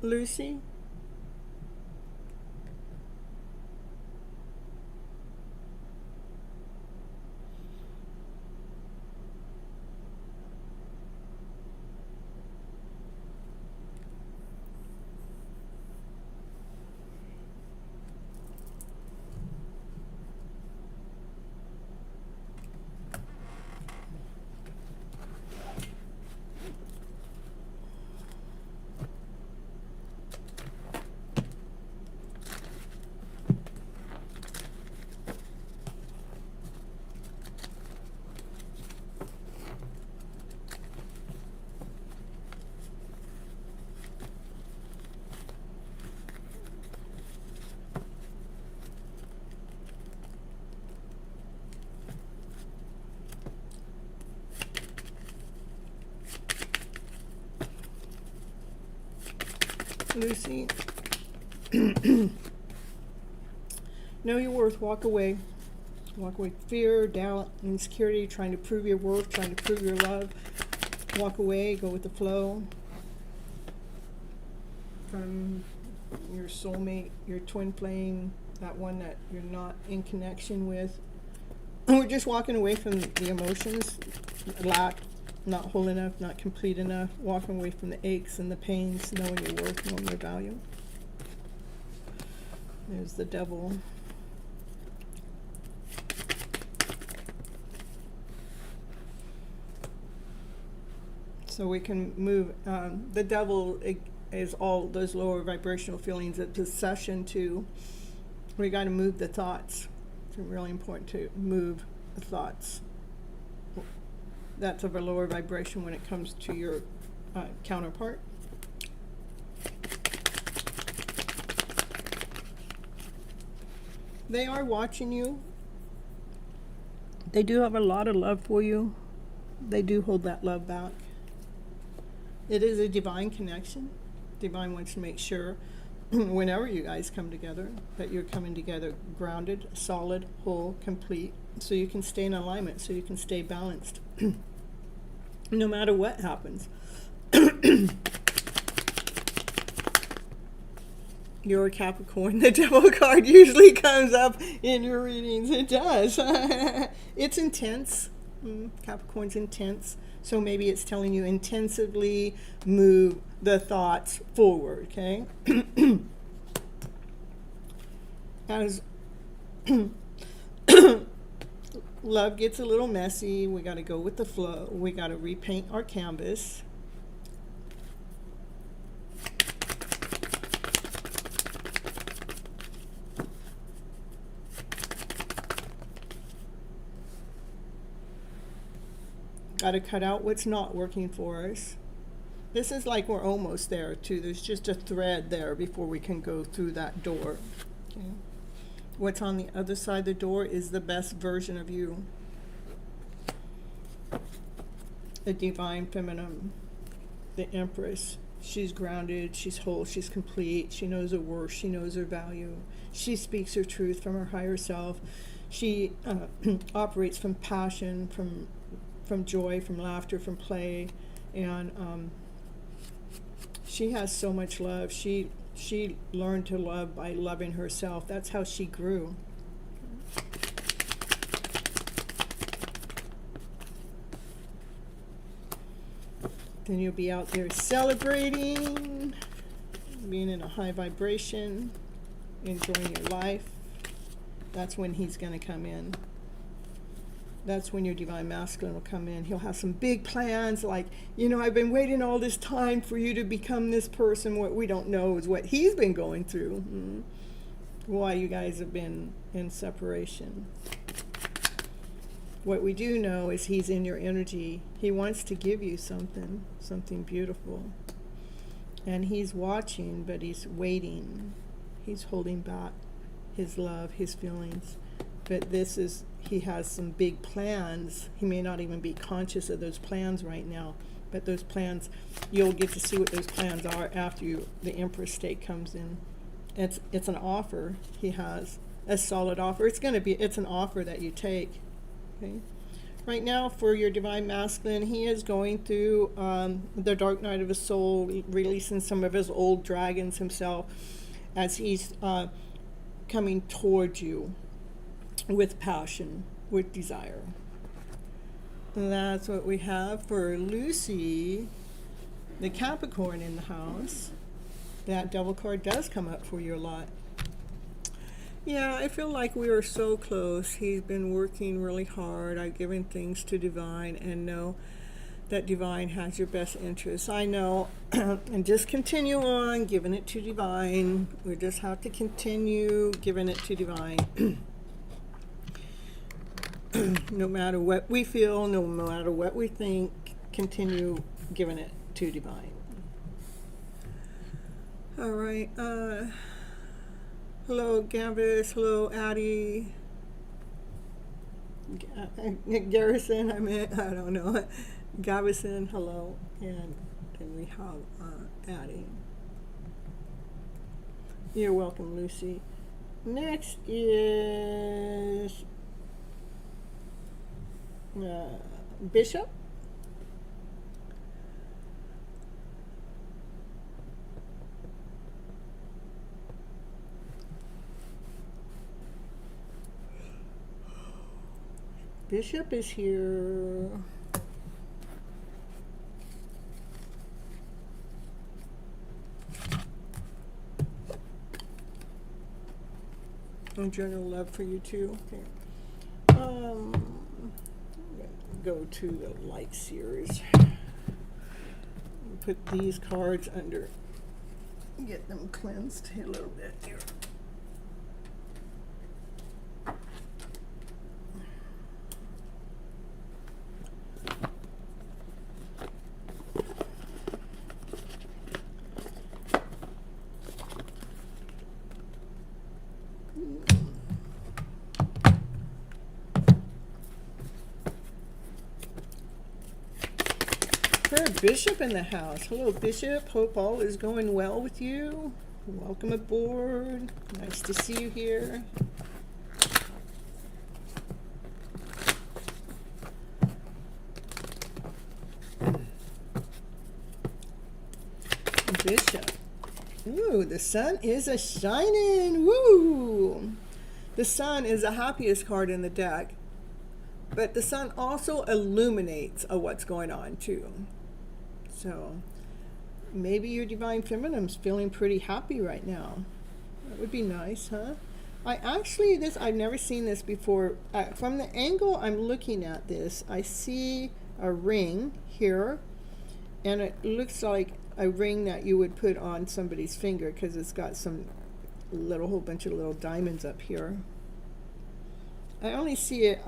Lucy? Lucy. Know your worth. Walk away. Walk away. Fear, doubt, insecurity, trying to prove your worth, trying to prove your love. Walk away. Go with the flow. From your soulmate, your twin flame, that one that you're not in connection with. We're just walking away from the emotions, lack, not whole enough, not complete enough, walking away from the aches and the pains, knowing your worth, knowing your value. There's the devil. So we can move, the devil is all those lower vibrational feelings of possession too. We got to move the thoughts. It's really important to move the thoughts. That's of a lower vibration when it comes to your counterpart. They are watching you. They do have a lot of love for you. They do hold that love back. It is a divine connection. Divine wants to make sure whenever you guys come together that you're coming together grounded, solid, whole, complete, so you can stay in alignment, so you can stay balanced no matter what happens. You're a Capricorn. The devil card usually comes up in your readings. It does. It's intense. Capricorn's intense. So maybe it's telling you intensively move the thoughts forward, okay? As love gets a little messy, we got to go with the flow. We got to repaint our canvas. Got to cut out what's not working for us. This is like we're almost there too. There's just a thread there before we can go through that door. Okay. What's on the other side of the door is the best version of you. The divine feminine, the Empress. She's grounded, she's whole, she's complete, she knows her worth, she knows her value. She speaks her truth from her higher self. She operates from passion, from joy, from laughter, from play, and she has so much love. She learned to love by loving herself. That's how she grew. Then you'll be out there celebrating, being in a high vibration, enjoying your life. That's when he's going to come in. That's when your divine masculine will come in. He'll have some big plans like, I've been waiting all this time for you to become this person. What we don't know is what he's been going through. Why you guys have been in separation. What we do know is he's in your energy. He wants to give you something beautiful. And he's watching, but he's waiting. He's holding back his love, his feelings. But he has some big plans. He may not even be conscious of those plans right now, but those plans, you'll get to see what those plans are after the Empress state comes in. It's an offer he has, a solid offer. It's an offer that you take. Okay. Right now, for your divine masculine, he is going through the dark night of his soul, releasing some of his old dragons himself, as he's coming towards you with passion, with desire. And that's what we have for Lucy, the Capricorn in the house. That devil card does come up for you a lot. Yeah, I feel like we are so close. He's been working really hard at giving things to divine, and know that divine has your best interests. I know. And just continue on giving it to divine. We just have to continue giving it to divine. No matter what we feel, no matter what we think, continue giving it to divine. All right. Hello, Gambus. Hello, Addie. Garrison, I don't know. Gavison, hello. And then we have Addie. You're welcome, Lucy. Next is Bishop. Bishop is here. And general love for you too. Okay. Go to the light series. Put these cards under. Get them cleansed a little bit here. Bishop in the house. Hello, Bishop. Hope all is going well with you. Welcome aboard. Nice to see you here. Bishop. Ooh, the sun is a shining. Woo! The sun is the happiest card in the deck. But the sun also illuminates what's going on too. So maybe your divine feminine's feeling pretty happy right now. That would be nice, huh? I've never seen this before. From the angle I'm looking at this, I see a ring here, and it looks like a ring that you would put on somebody's finger because it's got some whole bunch of little diamonds up here. I only see it,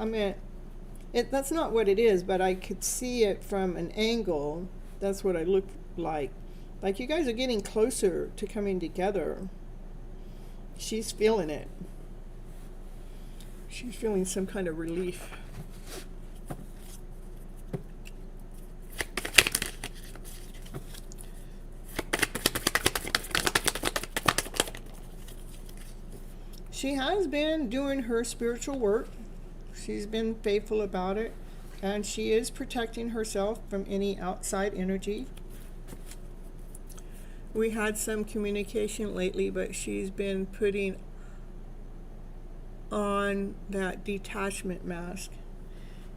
that's not what it is, but I could see it from an angle. That's what I look like. Like you guys are getting closer to coming together. She's feeling it. She's feeling some kind of relief. She has been doing her spiritual work. She's been faithful about it. And she is protecting herself from any outside energy. We had some communication lately, but she's been putting on that detachment mask.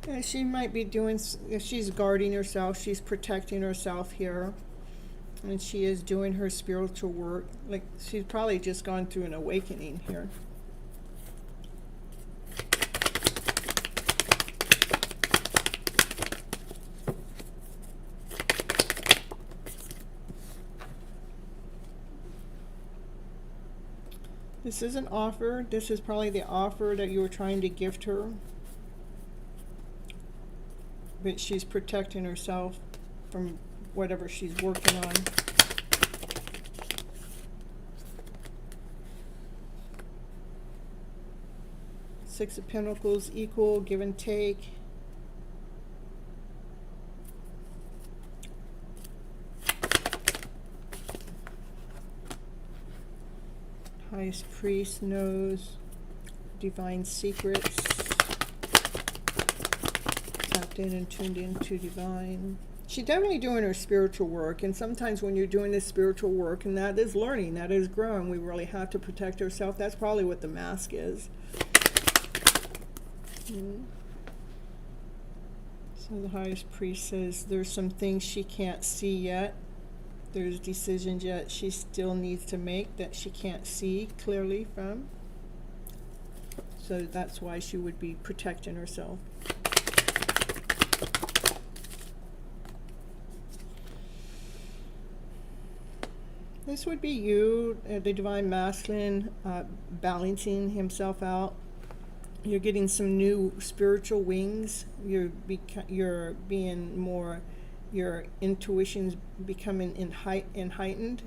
And she might be doing, she's guarding herself, she's protecting herself here. And she is doing her spiritual work. Like she's probably just gone through an awakening here. This is an offer. This is probably the offer that you were trying to gift her. But she's protecting herself from whatever she's working on. Six of Pentacles, equal, give and take. Highest Priest knows divine secrets. Tapped in and tuned into divine. She's definitely doing her spiritual work, and sometimes when you're doing this spiritual work, and that is learning, that is growing, we really have to protect ourselves. That's probably what the mask is. So the Highest Priest says there's some things she can't see yet. There's decisions yet she still needs to make that she can't see clearly from. So that's why she would be protecting herself. This would be you, the Divine Masculine, balancing himself out. You're getting some new spiritual wings. You're being more, your intuition's becoming heightened.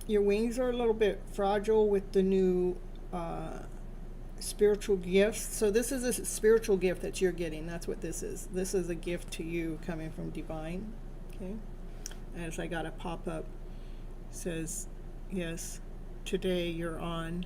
Your wings are a little bit fragile with the new spiritual gifts. So this is a spiritual gift that you're getting. That's what this is. This is a gift to you coming from Divine. Okay. As I got a pop-up, says, yes, today you're on.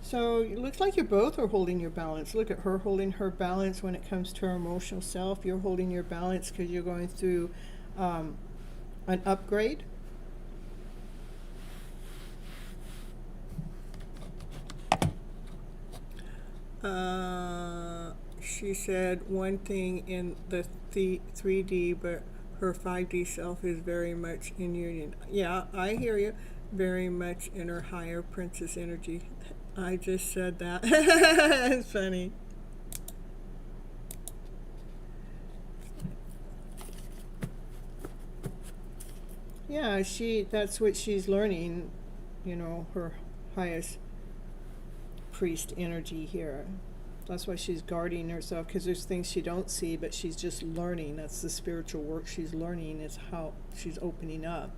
So it looks like you both are holding your balance. Look at her holding her balance when it comes to her emotional self. You're holding your balance because you're going through an upgrade. She said one thing in the 3D, but her 5D self is very much in union. Yeah, I hear you. Very much in her higher princess energy. I just said that. It's funny. Yeah, that's what she's learning, you know, her highest priest energy here. That's why she's guarding herself, because there's things she don't see, but she's just learning. That's the spiritual work she's learning, is how she's opening up.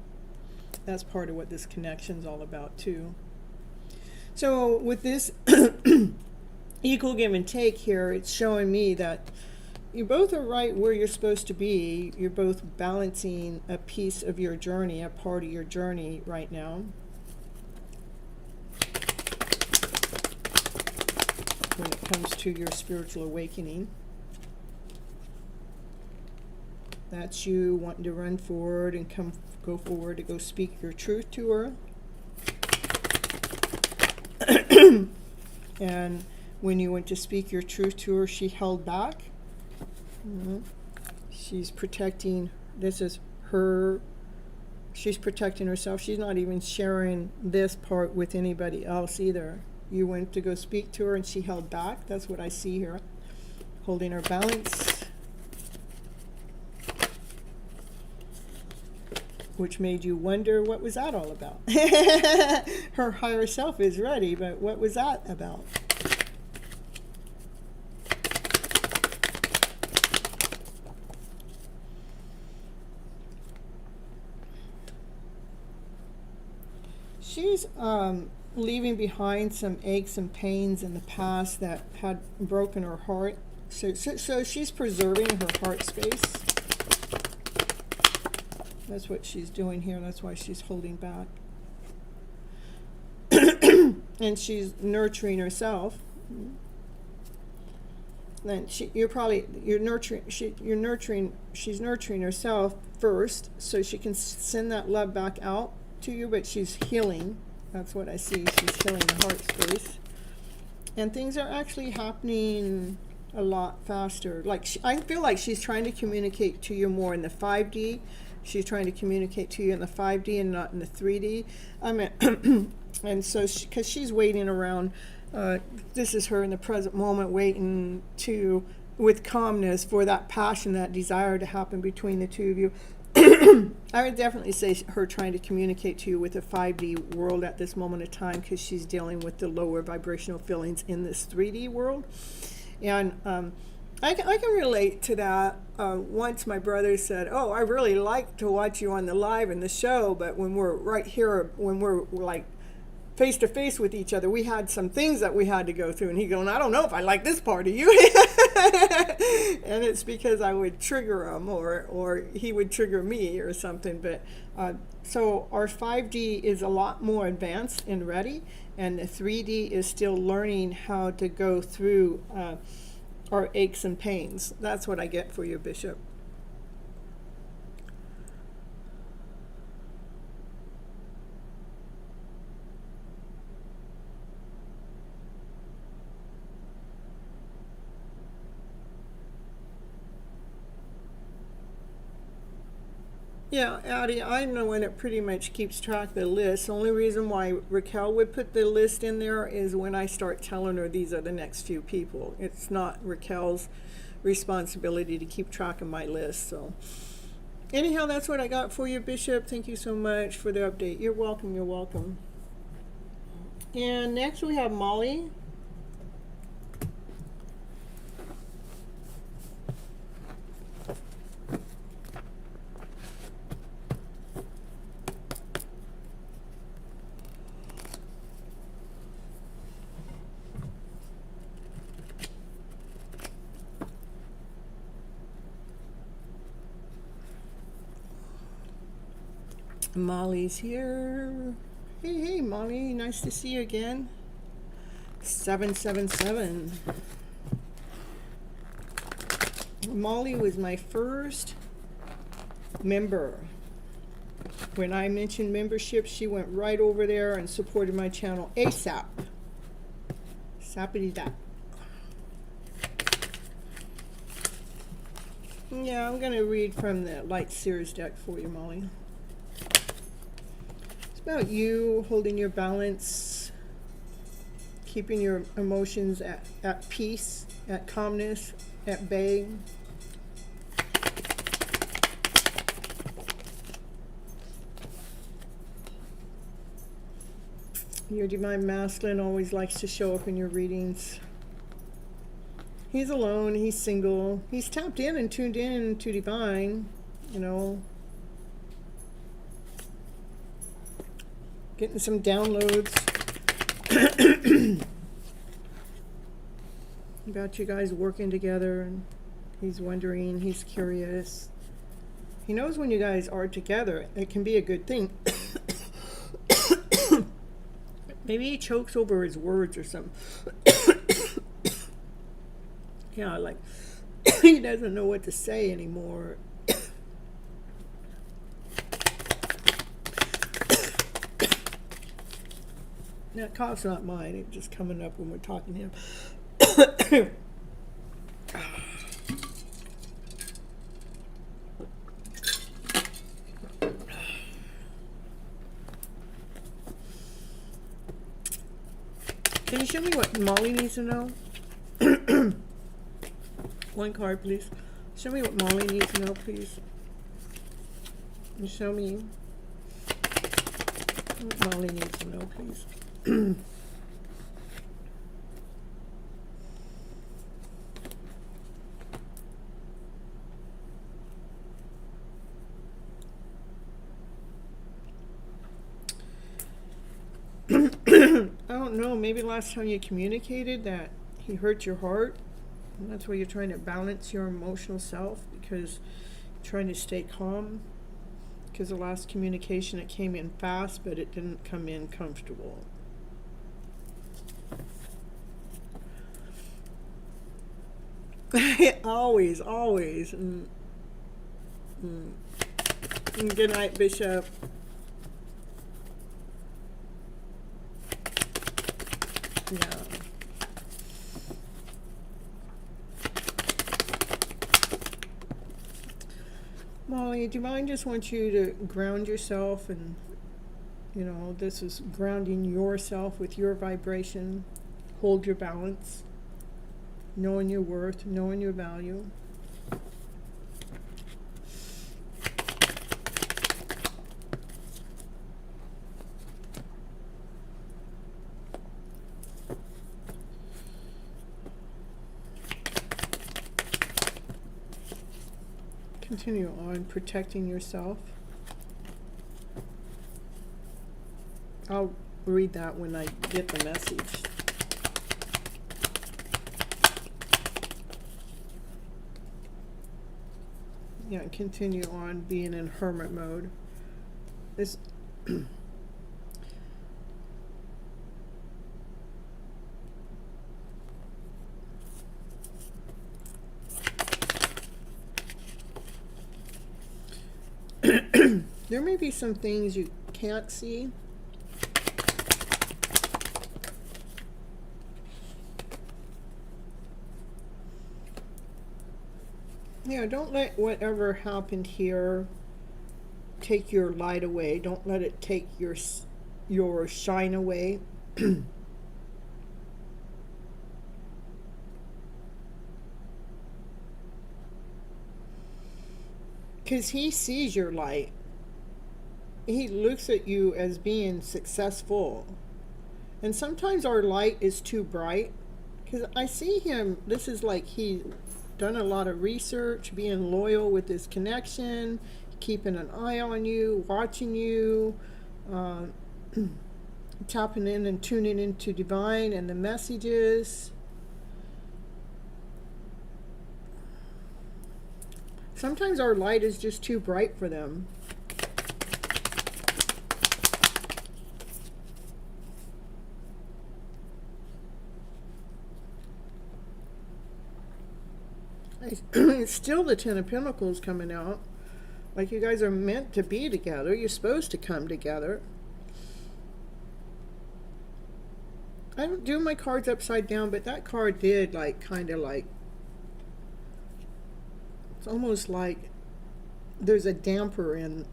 That's part of what this connection's all about too. So with this equal give and take here, it's showing me that you both are right where you're supposed to be. You're both balancing a piece of your journey, a part of your journey right now. When it comes to your spiritual awakening. That's you wanting to run forward and go forward to go speak your truth to her. And when you went to speak your truth to her, she held back. She's protecting, this is her, she's protecting herself. She's not even sharing this part with anybody else either. You went to go speak to her and she held back. That's what I see here. Holding her balance. Which made you wonder, what was that all about? Her higher self is ready, but what was that about? She's leaving behind some aches and pains in the past that had broken her heart. So she's preserving her heart space. That's what she's doing here. That's why she's holding back. And she's nurturing herself. Then she's nurturing herself first, so she can send that love back out to you, but she's healing. That's what I see. She's healing the heart space. And things are actually happening a lot faster. Like I feel like she's trying to communicate to you more in the 5D. She's trying to communicate to you in the 5D and not in the 3D. I mean, and so because she's waiting around, this is her in the present moment, waiting with calmness for that passion, that desire to happen between the two of you. I would definitely say her trying to communicate to you with a 5D world at this moment of time, because she's dealing with the lower vibrational feelings in this 3D world. And I can relate to that. Once my brother said, oh, I really like to watch you on the live and the show, but when we're right here, when we're like face to face with each other, we had some things that we had to go through. And he going, I don't know if I like this part of you. And it's because I would trigger him, or he would trigger me or something. But so our 5D is a lot more advanced and ready, and the 3D is still learning how to go through our aches and pains. That's what I get for you, Bishop. Yeah, Addie, I know when it pretty much keeps track of the list. The only reason why Raquel would put the list in there is when I start telling her these are the next few people. It's not Raquel's responsibility to keep track of my list. So anyhow, that's what I got for you, Bishop. Thank you so much for the update. You're welcome. You're welcome. And next we have Molly. Molly's here. Hey, Molly, nice to see you again. 777. Molly was my first member. When I mentioned membership, she went right over there and supported my channel ASAP. Sappity dap. Yeah, I'm going to read from the Light Series deck for you, Molly. It's about you holding your balance, keeping your emotions at peace, at calmness, at bay. Your divine masculine always likes to show up in your readings. He's alone, he's single, he's tapped in and tuned in to divine, you know, getting some downloads about you guys working together, and he's wondering, he's curious. He knows when you guys are together, it can be a good thing. Maybe he chokes over his words or something. Yeah, like he doesn't know what to say anymore. That cough's not mine. It's just coming up when we're talking to him. Can you show me what Molly needs to know? One card, please. Show me what Molly needs to know, please. And show me what Molly needs to know, please. I don't know, maybe last time you communicated that he hurt your heart, and that's why you're trying to balance your emotional self, because you're trying to stay calm, because the last communication, it came in fast, but it didn't come in comfortable. Always, always. Good night, Bishop. Yeah. Molly, Divine just wants you to ground yourself, and you know, this is grounding yourself with your vibration. Hold your balance, knowing your worth, knowing your value. Continue on protecting yourself. I'll read that when I get the message. Yeah, continue on being in hermit mode. This there may be some things you can't see. Yeah, don't let whatever happened here take your light away. Don't let it take your shine away. Because he sees your light. He looks at you as being successful. And sometimes our light is too bright. Because I see him, this is like he done a lot of research, being loyal with his connection, keeping an eye on you, watching you, tapping in and tuning into divine and the messages. Sometimes our light is just too bright for them. It's still the Ten of Pentacles coming out. Like you guys are meant to be together. You're supposed to come together. I don't do my cards upside down, but that card did like kind of like, it's almost like there's a damper in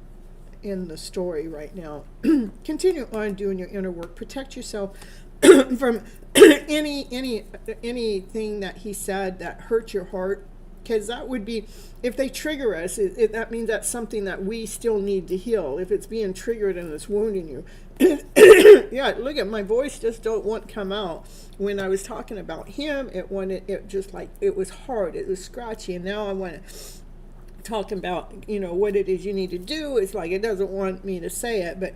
the story right now. Continue on doing your inner work. Protect yourself from anything that he said that hurt your heart, because that would be, if they trigger us, that means that's something that we still need to heal. If it's being triggered and it's wounding you. Yeah, look at my voice just don't want to come out. When I was talking about him, it just like, it was hard, it was scratchy, and now I want to talk about, you know, what it is you need to do. It's like it doesn't want me to say it, but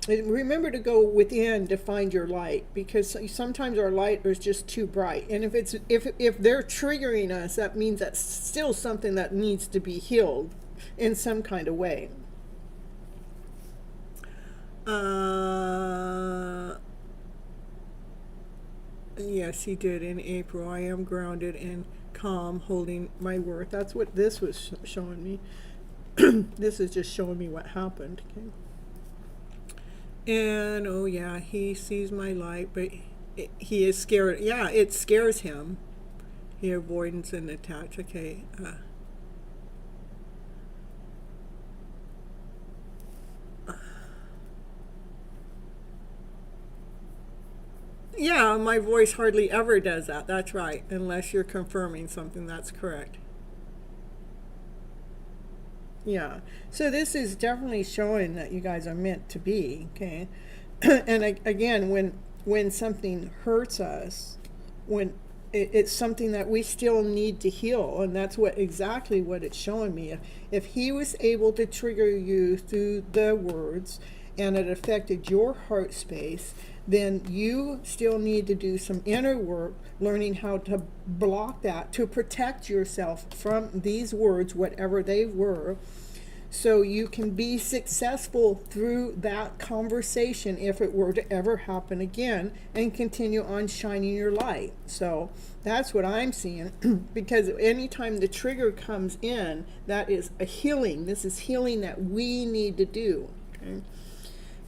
remember to go within to find your light, because sometimes our light is just too bright, and if they're triggering us, that means that's still something that needs to be healed in some kind of way. Yes, he did in April. I am grounded and calm, holding my worth. That's what this was showing me. This is just showing me what happened. Okay. And oh yeah, he sees my light, but he is scared. Yeah, it scares him. He avoidance and attach. Okay. Yeah, my voice hardly ever does that. That's right. Unless you're confirming something, that's correct. Yeah. So this is definitely showing that you guys are meant to be, okay? And again, when something hurts us, when it's something that we still need to heal, and that's exactly what it's showing me. If he was able to trigger you through the words and it affected your heart space, then you still need to do some inner work, learning how to block that, to protect yourself from these words, whatever they were, so you can be successful through that conversation if it were to ever happen again, and continue on shining your light. So that's what I'm seeing. Because anytime the trigger comes in, that is a healing. This is healing that we need to do. Okay?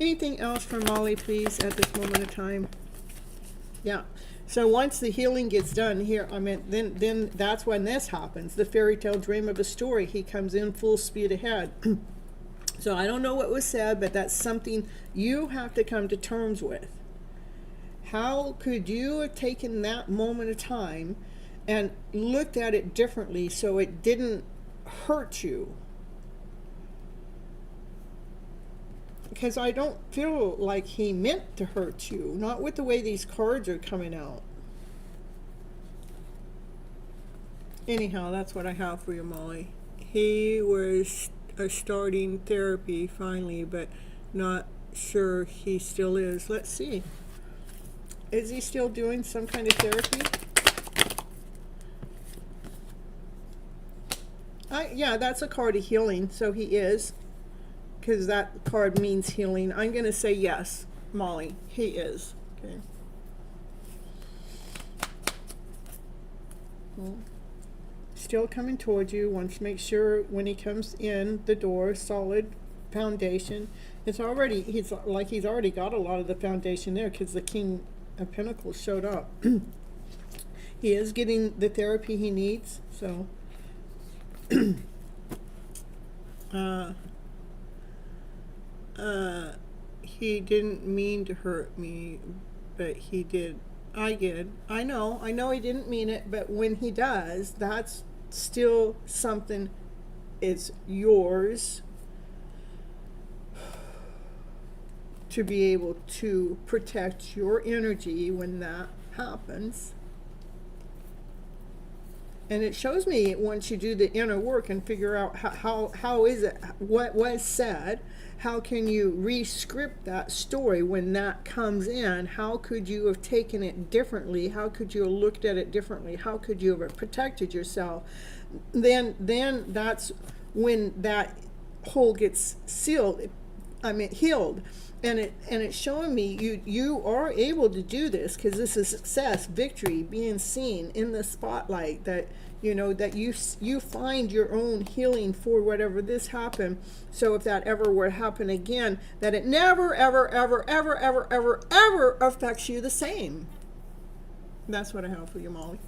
Anything else for Molly, please, at this moment of time? Yeah. So once the healing gets done here, I mean, then that's when this happens. The fairy tale dream of a story. He comes in full speed ahead. So I don't know what was said, but that's something you have to come to terms with. How could you have taken that moment of time and looked at it differently so it didn't hurt you? Because I don't feel like he meant to hurt you, not with the way these cards are coming out. Anyhow, that's what I have for you, Molly. He was starting therapy finally, but not sure he still is. Let's see. Is he still doing some kind of therapy? Yeah, that's a card of healing, so he is. Because that card means healing. I'm going to say yes, Molly. He is. Okay. Well, still coming towards you. Wants to make sure when he comes in the door, solid foundation. It's already, he's already got a lot of the foundation there, because the King of Pentacles showed up. He is getting the therapy he needs. So he didn't mean to hurt me, but he did. I did. I know he didn't mean it, but when he does, that's still something. It's yours to be able to protect your energy when that happens. And it shows me, once you do the inner work and figure out how is it, what was said, how can you re-script that story when that comes in? How could you have taken it differently? How could you have looked at it differently? How could you have protected yourself? Then that's when that hole gets healed. And it's showing me you are able to do this, because this is success, victory, being seen in the spotlight, that you know, that you find your own healing for whatever this happened. So if that ever were to happen again, that it never, ever, ever, ever, ever, ever, ever affects you the same. That's what I have for you, Molly.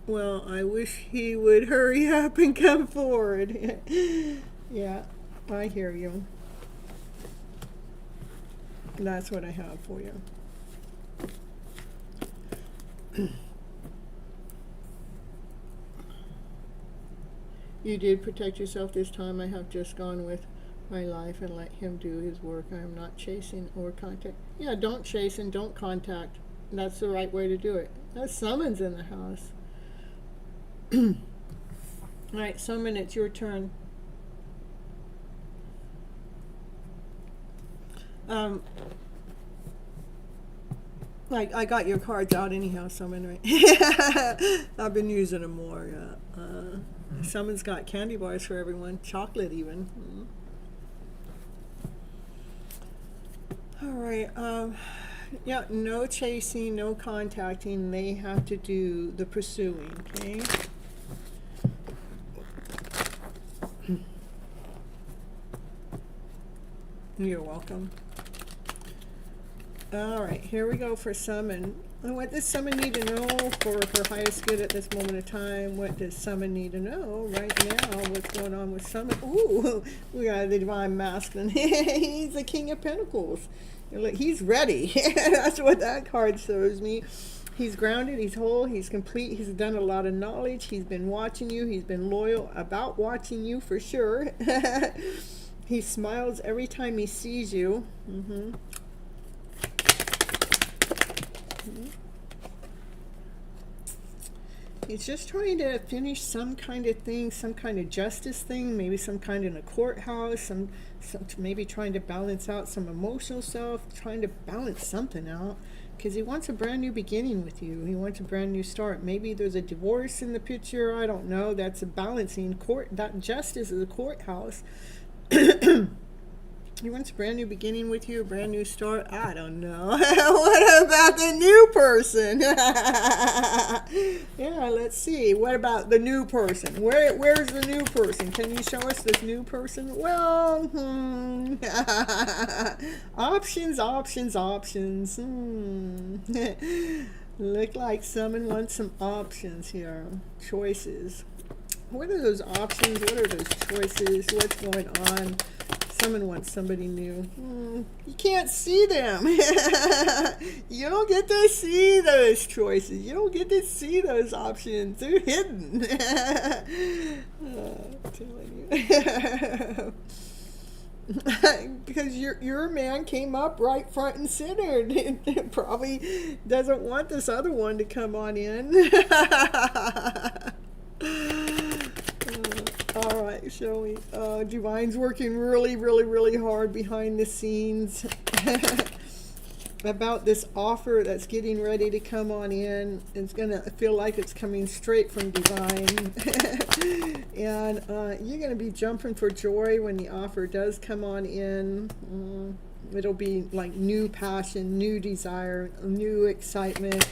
Well, I wish he would hurry up and come forward. Yeah, I hear you. That's what I have for you. You did protect yourself this time. I have just gone with my life and let him do his work. I am not chasing or contact. Yeah, don't chase and don't contact. That's the right way to do it. That summons in the house. All right, summon, it's your turn. I got your cards out anyhow, summon, right? I've been using them more. Summon's got candy bars for everyone, chocolate even. All right. Yeah, no chasing, no contacting. They have to do the pursuing, okay? You're welcome. All right, here we go for summon. And what does summon need to know for her highest good at this moment of time? What does summon need to know right now? What's going on with summon? Ooh, we got the divine masculine. He's the King of Pentacles. Look, he's ready. That's what that card shows me. He's grounded, he's whole, he's complete, he's done a lot of knowledge, he's been watching you, he's been loyal about watching you for sure. He smiles every time he sees you. He's just trying to finish some kind of thing, some kind of justice thing, maybe some kind in a courthouse, some maybe trying to balance out some emotional stuff, trying to balance something out, because he wants a brand new beginning with you. He wants a brand new start. Maybe there's a divorce in the picture. I don't know. That's a balancing court. That justice is a courthouse. He wants a brand new beginning with you, a brand new start. I don't know. What about the new person? Yeah, let's see. What about the new person? Where's the new person? Can you show us this new person? Well, options. Look like someone wants some options here. Choices. What are those options? What are those choices? What's going on? Someone wants somebody new. You can't see them. You don't get to see those choices. You don't get to see those options. They're hidden. I'm telling you. Because your man came up right front and center. And probably doesn't want this other one to come on in. All right, shall we? Divine's working really, really, really hard behind the scenes about this offer that's getting ready to come on in. It's going to feel like it's coming straight from Divine. And you're going to be jumping for joy when the offer does come on in. It'll be like new passion, new desire, new excitement.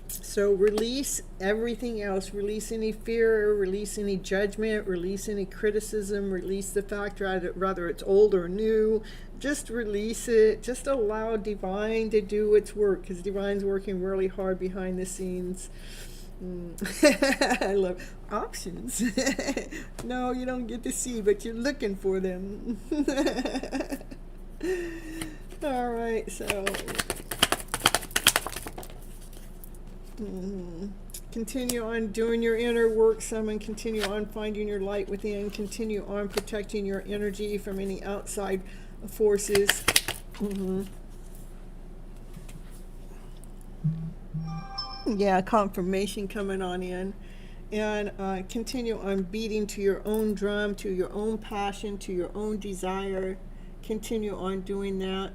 So release everything else. Release any fear, release any judgment, release any criticism, release the fact whether it's old or new. Just release it. Just allow Divine to do its work, because Divine's working really hard behind the scenes. I love options. No, you don't get to see, but you're looking for them. All right, so... Continue on doing your inner work, Someone continue on finding your light within. Continue on protecting your energy from any outside forces. Yeah, confirmation coming on in. And continue on beating to your own drum, to your own passion, to your own desire. Continue on doing that.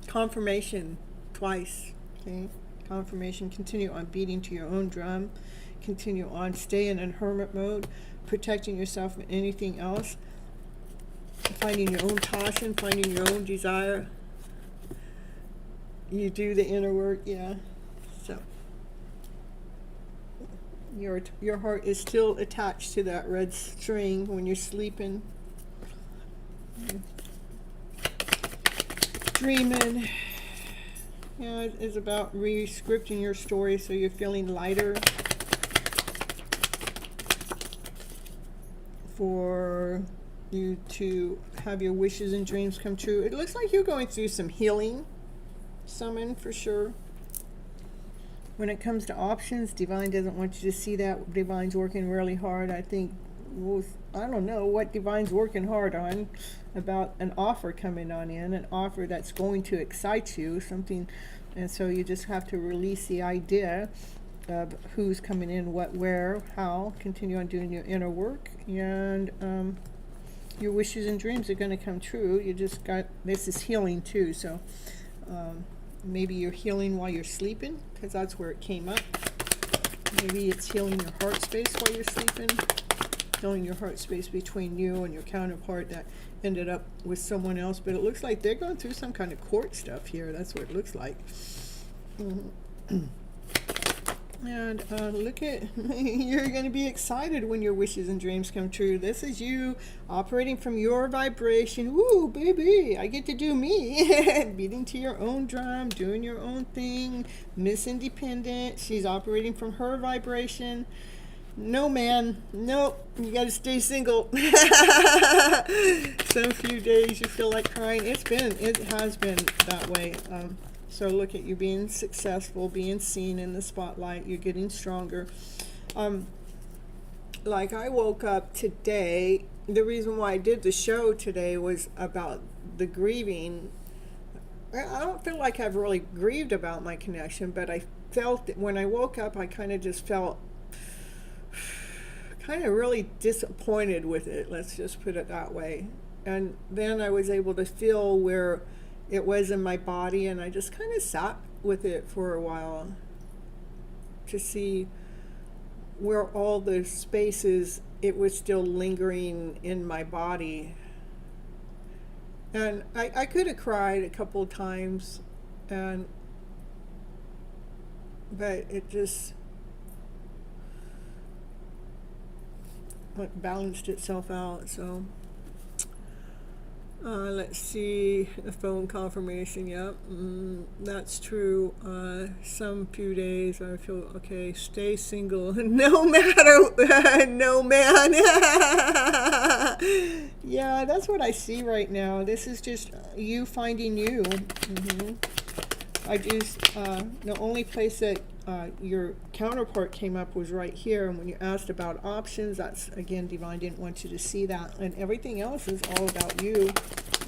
Confirmation twice. Okay, confirmation. Continue on beating to your own drum. continue on. Stay in a hermit mode, protecting yourself from anything else. Finding your own passion, finding your own desire. You do the inner work, yeah. So your heart is still attached to that red string when you're sleeping. Dreaming. Yeah, it's about re-scripting your story so you're feeling lighter. For you to have your wishes and dreams come true. It looks like you're going through some healing, summon for sure. When it comes to options, Divine doesn't want you to see that. Divine's working really hard. I think, well, I don't know what Divine's working hard on, about an offer coming on in, an offer that's going to excite you, something, and so you just have to release the idea of who's coming in, what, where, how. Continue on doing your inner work, and your wishes and dreams are going to come true. You just got, this is healing too, so maybe you're healing while you're sleeping, because that's where it came up. Maybe it's healing your heart space while you're sleeping, healing your heart space between you and your counterpart that ended up with someone else. But it looks like they're going through some kind of court stuff here. That's what it looks like. And look at, you're going to be excited when your wishes and dreams come true. This is you operating from your vibration. Woo, baby, I get to do me. Beating to your own drum, doing your own thing. Miss Independent, she's operating from her vibration. No, man, nope, you got to stay single. Some few days you feel like crying. It has been that way. So look at you being successful, being seen in the spotlight. You're getting stronger. Like I woke up today. The reason why I did the show today was about the grieving. I don't feel like I've really grieved about my connection, but I felt that when I woke up, I kind of just felt kind of really disappointed with it. Let's just put it that way. And then I was able to feel where it was in my body, and I just kind of sat with it for a while to see where all the spaces it was still lingering in my body. And I could have cried a couple of times, but it just balanced itself out. So let's see, the phone confirmation. Yep, that's true. Some few days I feel okay. Stay single, no matter, no man. Yeah, that's what I see right now. This is just you finding you. I just the only place that your counterpart came up was right here, and when you asked about options, that's again, Divine didn't want you to see that, and everything else is all about you,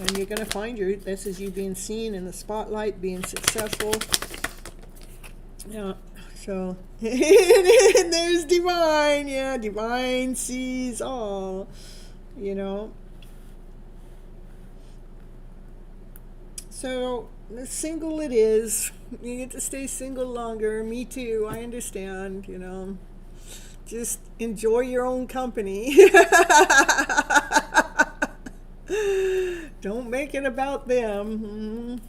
and you're going to find this is you being seen in the spotlight, being successful. Yeah, so and there's Divine. Yeah, Divine sees all, you know. So single it is. You get to stay single longer. Me too. I understand, you know. Just enjoy your own company. Don't make it about them.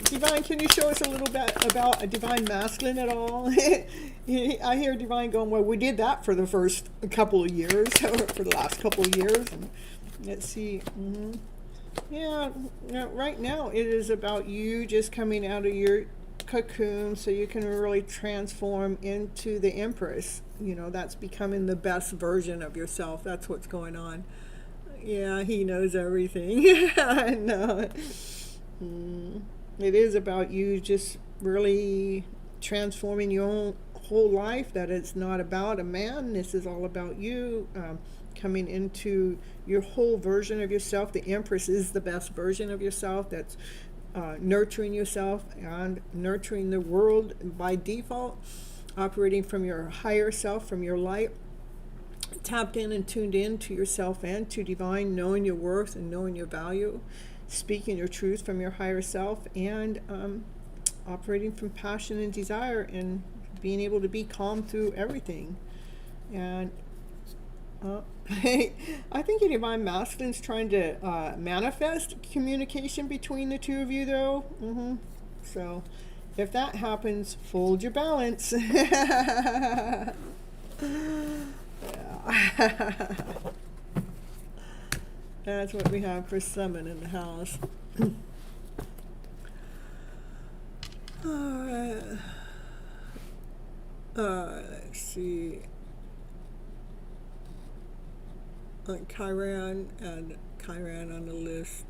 Divine, can you show us a little bit about a Divine Masculine at all? I hear Divine going, well, we did that for the first couple of years, or for the last couple of years. And let's see. Yeah, right now it is about you just coming out of your cocoon so you can really transform into the Empress. You know, that's becoming the best version of yourself. That's what's going on. Yeah, he knows everything. I know. It is about you just really transforming your own whole life, that it's not about a man. This is all about you coming into your whole version of yourself. The Empress is the best version of yourself, that's nurturing yourself and nurturing the world by default, operating from your higher self, from your light, tapped in and tuned in to yourself and to Divine, knowing your worth and knowing your value, speaking your truth from your higher self, and operating from passion and desire, and being able to be calm through everything. And I think your divine masculine's trying to manifest communication between the two of you, though. So, if that happens, hold your balance. Yeah. That's what we have for summon in the house. Alright. Let's see. Chiron, and Chiron on the list.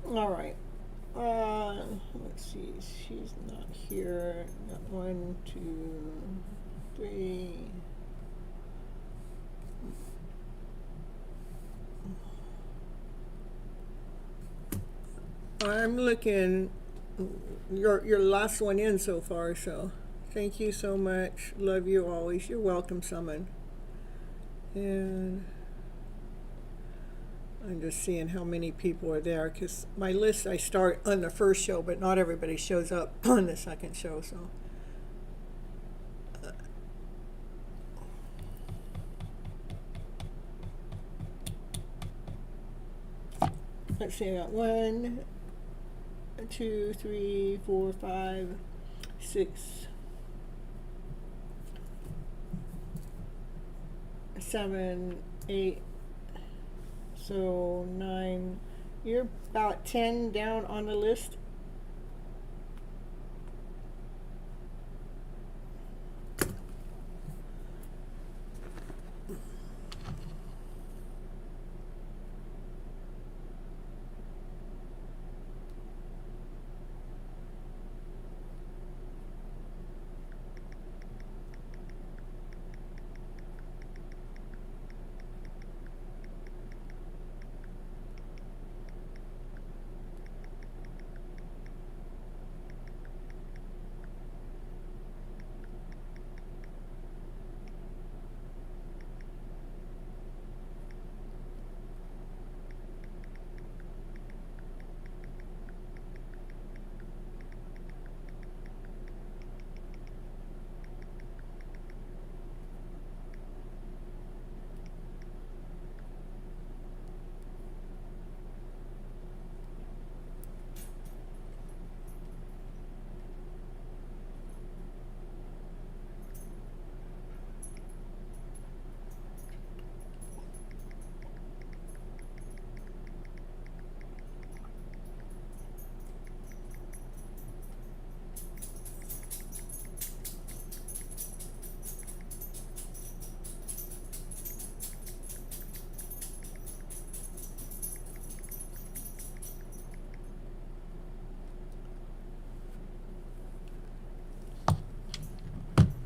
All right. Let's see. She's not here. Got 1, 2, 3. I'm looking. You're last one in so far, so thank you so much. Love you always. You're welcome, Summon. And I'm just seeing how many people are there, because my list, I start on the first show, but not everybody shows up on the second show, so. Let's see, I got 1, 2, 3, 4, 5, 6, 7, 8, so 9. You're about 10 down on the list.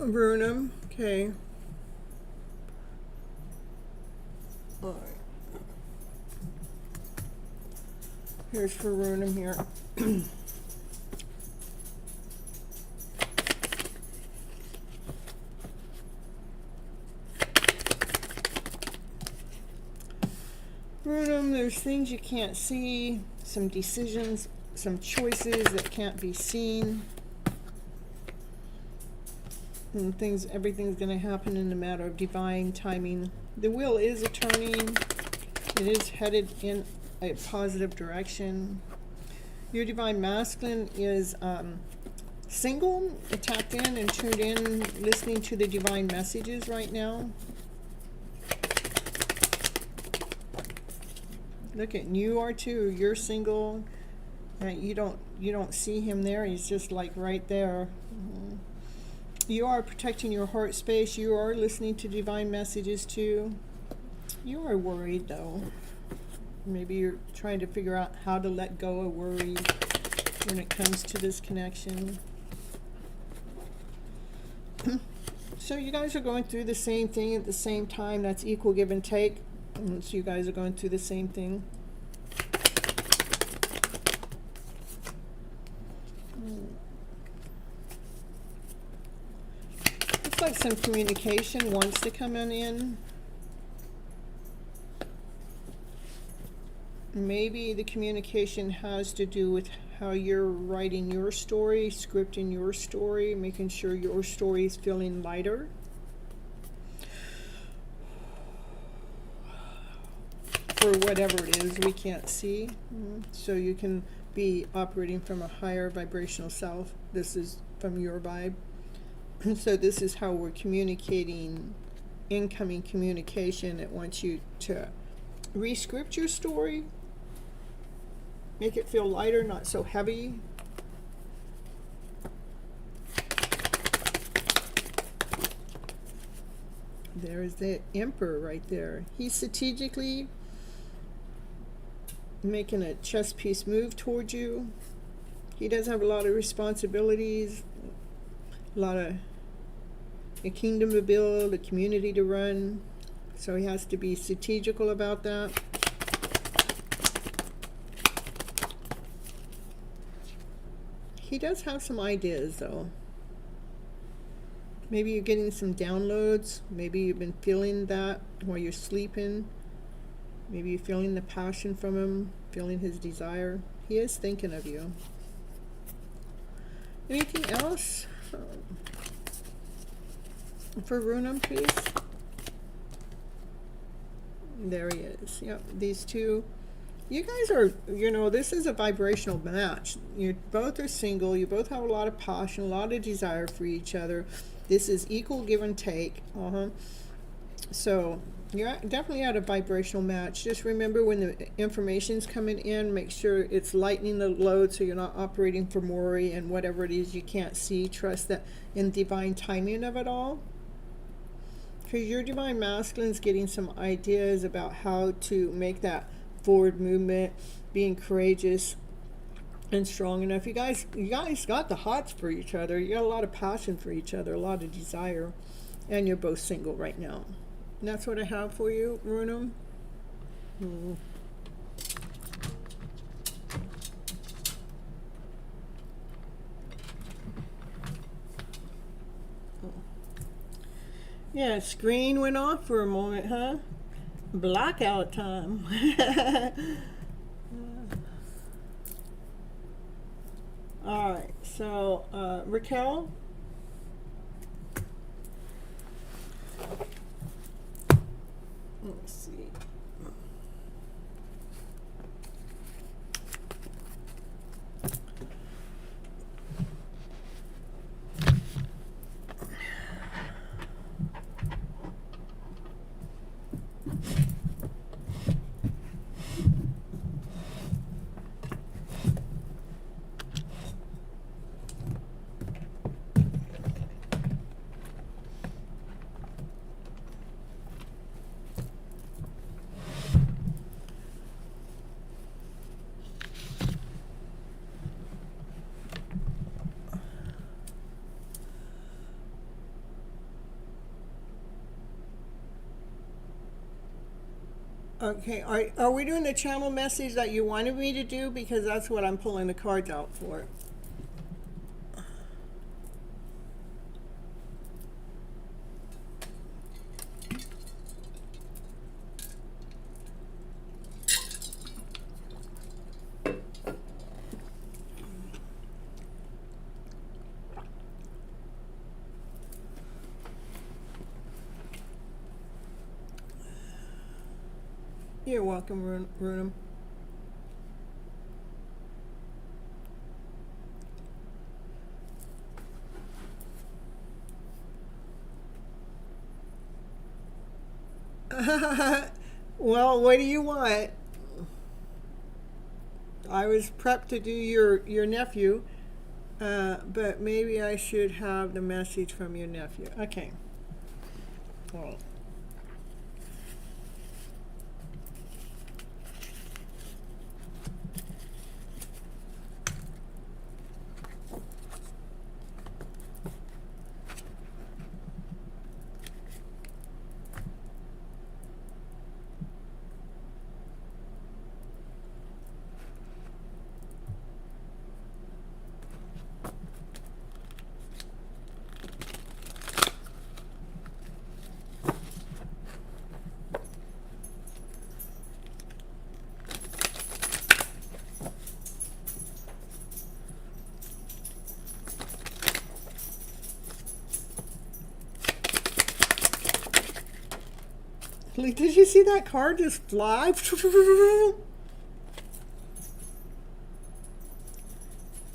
Brunum, okay. All right. Here's for Runum here. Runum, there's things you can't see, some decisions, some choices that can't be seen. And everything's going to happen in a matter of divine timing. The wheel is turning. It is headed in a positive direction. Your divine masculine is single, tapped in and tuned in, listening to the divine messages right now. Look at you are too. You're single. You don't see him there. He's just like right there. You are protecting your heart space. You are listening to divine messages too. You are worried though. Maybe you're trying to figure out how to let go of worry when it comes to this connection. So you guys are going through the same thing at the same time. That's equal give and take. So you guys are going through the same thing. Looks like some communication wants to come in. Maybe the communication has to do with how you're writing your story, scripting your story, making sure your story is feeling lighter. For whatever it is we can't see. So you can be operating from a higher vibrational self. This is from your vibe. So this is how we're communicating, incoming communication. It wants you to re-script your story, make it feel lighter, not so heavy. There's the Emperor right there. He's strategically making a chess piece move towards you. He does have a lot of responsibilities, a lot of a kingdom to build, a community to run. So he has to be strategical about that. He does have some ideas though. Maybe you're getting some downloads. Maybe you've been feeling that while you're sleeping. Maybe you're feeling the passion from him, feeling his desire. He is thinking of you. Anything else for Runum, please? There he is. Yep, these two. You guys are, you know, this is a vibrational match. You both are single. You both have a lot of passion, a lot of desire for each other. This is equal give and take. So you're definitely at a vibrational match. Just remember when the information's coming in, make sure it's lightening the load so you're not operating from worry and whatever it is you can't see. Trust that in divine timing of it all. Because your divine masculine's getting some ideas about how to make that forward movement, being courageous and strong enough. You guys got the hots for each other. You got a lot of passion for each other, a lot of desire, and you're both single right now. And that's what I have for you, Runum. Yeah, screen went off for a moment, huh? Blackout time. All right, so Raquel. Let's see. Okay, are we doing the channel message that you wanted me to do? Because that's what I'm pulling the cards out for. You're welcome, Runum. Well, what do you want? I was prepped to do your nephew, but maybe I should have the message from your nephew. Okay. Well. Look, did you see that car just fly?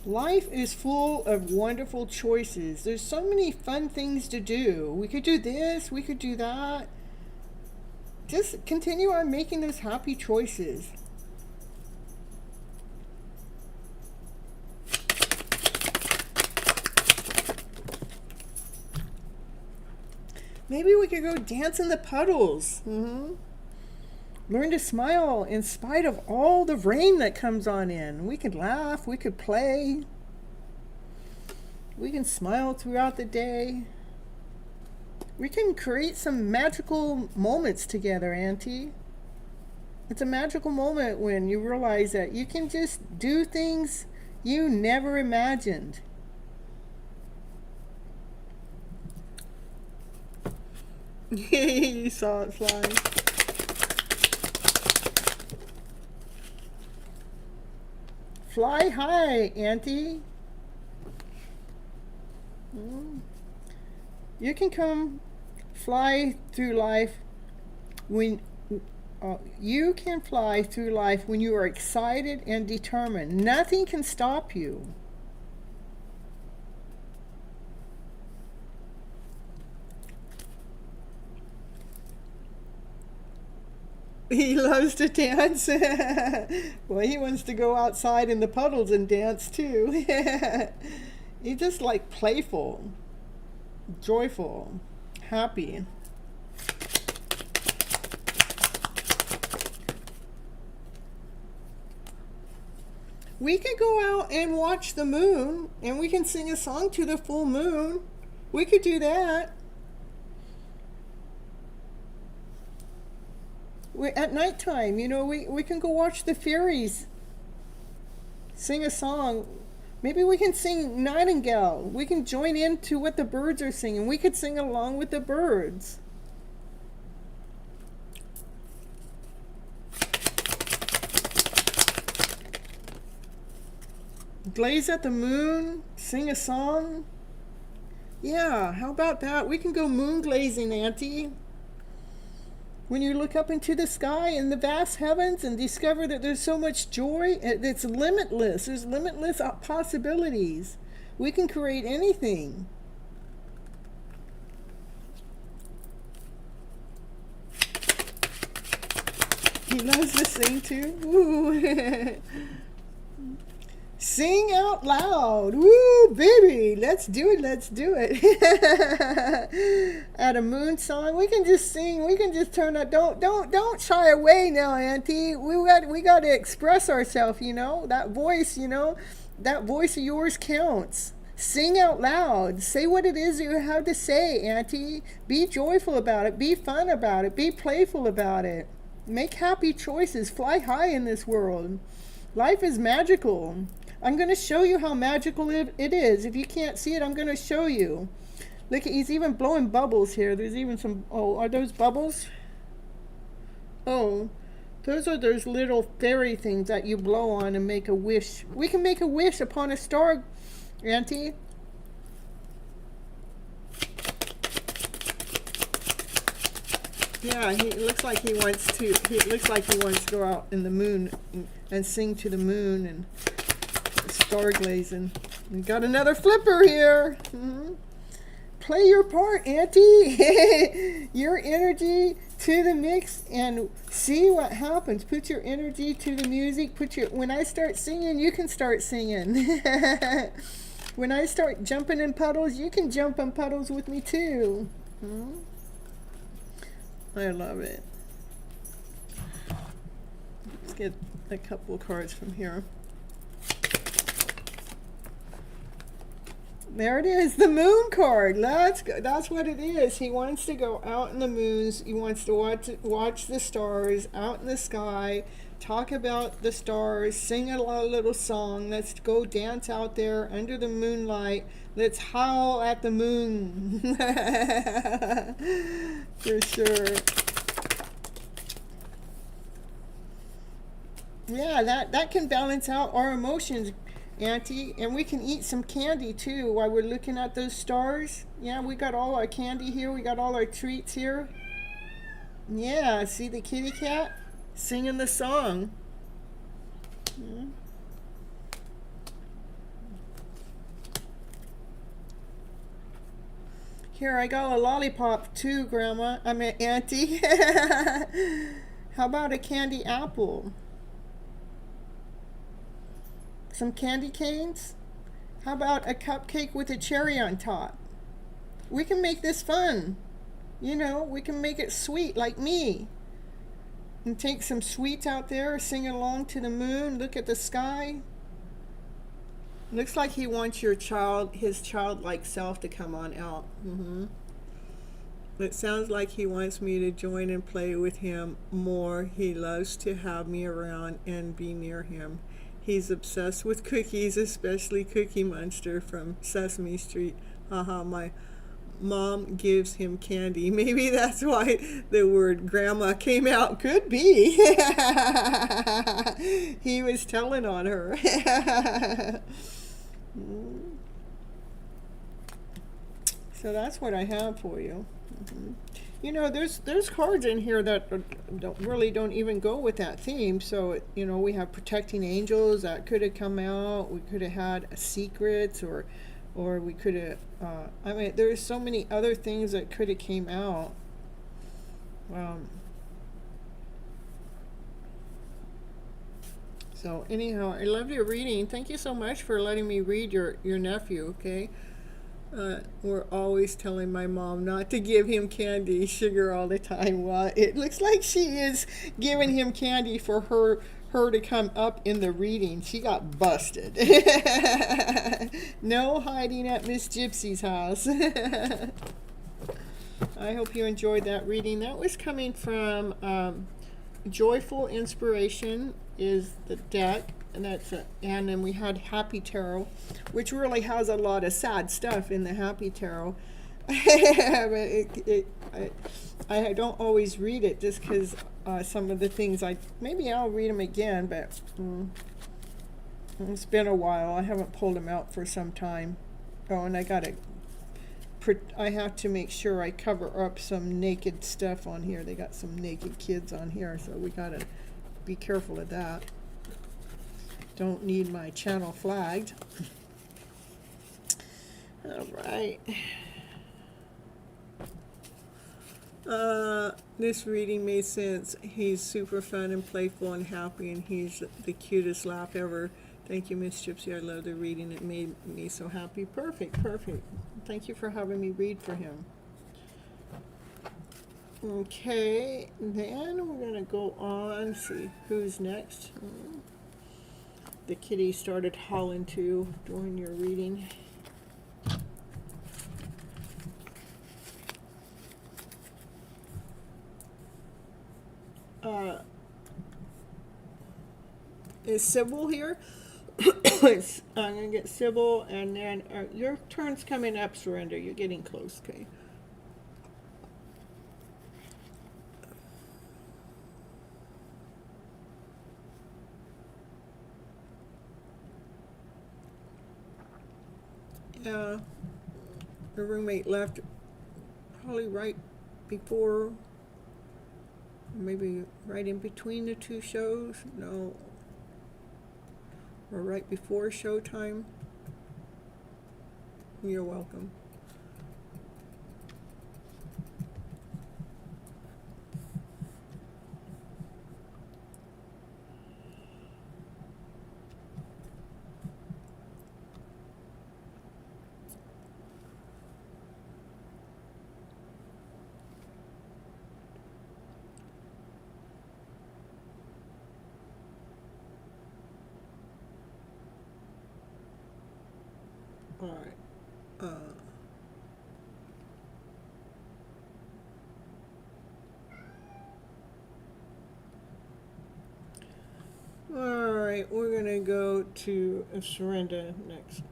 Life is full of wonderful choices. There's so many fun things to do. We could do this, we could do that. Just continue on making those happy choices. Maybe we could go dance in the puddles. Learn to smile in spite of all the rain that comes on in. We could laugh, we could play. We can smile throughout the day. We can create some magical moments together, Auntie. It's a magical moment when you realize that you can just do things you never imagined. You saw it fly. Fly high, Auntie. You can come fly through life when you can fly through life when you are excited and determined. Nothing can stop you. He loves to dance. Well, he wants to go outside in the puddles and dance too. He's just like playful, joyful, happy. We could go out and watch the moon, and we can sing a song to the full moon. We could do that. At nighttime, you know, we can go watch the fairies sing a song. Maybe we can sing Nightingale. We can join into what the birds are singing. We could sing along with the birds. Glaze at the moon, sing a song. Yeah, how about that? We can go moon glazing, Auntie. When you look up into the sky and the vast heavens and discover that there's so much joy, it's limitless. There's limitless possibilities. We can create anything. He loves to sing too. Ooh. Sing out loud. Woo, baby. Let's do it. Let's do it. At a moon song, we can just sing. We can just turn up. Don't shy away now, Auntie. We got to express ourselves, you know. That voice, you know, that voice of yours counts. Sing out loud. Say what it is you have to say, Auntie. Be joyful about it. Be fun about it. Be playful about it. Make happy choices. Fly high in this world. Life is magical. I'm going to show you how magical it is. If you can't see it, I'm going to show you. Look, he's even blowing bubbles here. There's even some, oh, are those bubbles? Oh, those are those little fairy things that you blow on and make a wish. We can make a wish upon a star, Auntie. Yeah, he looks like he wants to. He looks like he wants to go out in the moon and sing to the moon and star glazing. We got another flipper here. Play your part, Auntie. Your energy to the mix and see what happens. Put your energy to the music. When I start singing, you can start singing. When I start jumping in puddles, you can jump in puddles with me too. I love it. Let's get a couple of cards from here. There it is, the moon card. That's what it is. He wants to go out in the moons. He wants to watch the stars out in the sky, talk about the stars, sing a little song. Let's go dance out there under the moonlight. Let's howl at the moon. For sure. Yeah, that can balance out our emotions, Auntie. And we can eat some candy too while we're looking at those stars. Yeah, we got all our candy here. We got all our treats here. Yeah, see the kitty cat singing the song. Mm. Here, I got a lollipop too, Grandma. I mean, Auntie. How about a candy apple? Some candy canes? How about a cupcake with a cherry on top? We can make this fun. You know, we can make it sweet like me. And take some sweets out there, sing along to the moon, look at the sky. Looks like he wants his childlike self to come on out. It sounds like he wants me to join and play with him more. He loves to have me around and be near him. He's obsessed with cookies, especially Cookie Monster from Sesame Street. Haha, my mom gives him candy. Maybe that's why the word grandma came out. Could be. He was telling on her. So that's what I have for you. You know, there's cards in here that don't even go with that theme. So you know, we have protecting angels that could have come out. We could have had secrets, or we could have. I mean, there's so many other things that could have came out. So anyhow, I love your reading. Thank you so much for letting me read your nephew. Okay. We're always telling my mom not to give him candy, sugar all the time. Well, it looks like she is giving him candy for her to come up in the reading. She got busted. No hiding at Miss Gypsy's house. I hope you enjoyed that reading. That was coming from Joyful Inspiration is the deck. And and then we had Happy Tarot, which really has a lot of sad stuff in the Happy Tarot. I don't always read it just because some of the things maybe I'll read them again, but it's been a while. I haven't pulled them out for some time. Oh, and I have to make sure I cover up some naked stuff on here. They got some naked kids on here, so we gotta be careful of that. Don't need my channel flagged. All right. This reading made sense. He's super fun and playful and happy, and he's the cutest laugh ever. Thank you, Miss Gypsy. I love the reading. It made me so happy. Perfect. Thank you for having me read for him. Okay, then we're going to go on, see who's next. The kitty started howling too during your reading. Is Sybil here? I'm going to get Sybil, and then your turn's coming up, Surrender. You're getting close, okay? The roommate left probably right before, maybe right in between the two shows. No, or right before showtime. You're welcome. All right. All right, we're going to go to Surrender next.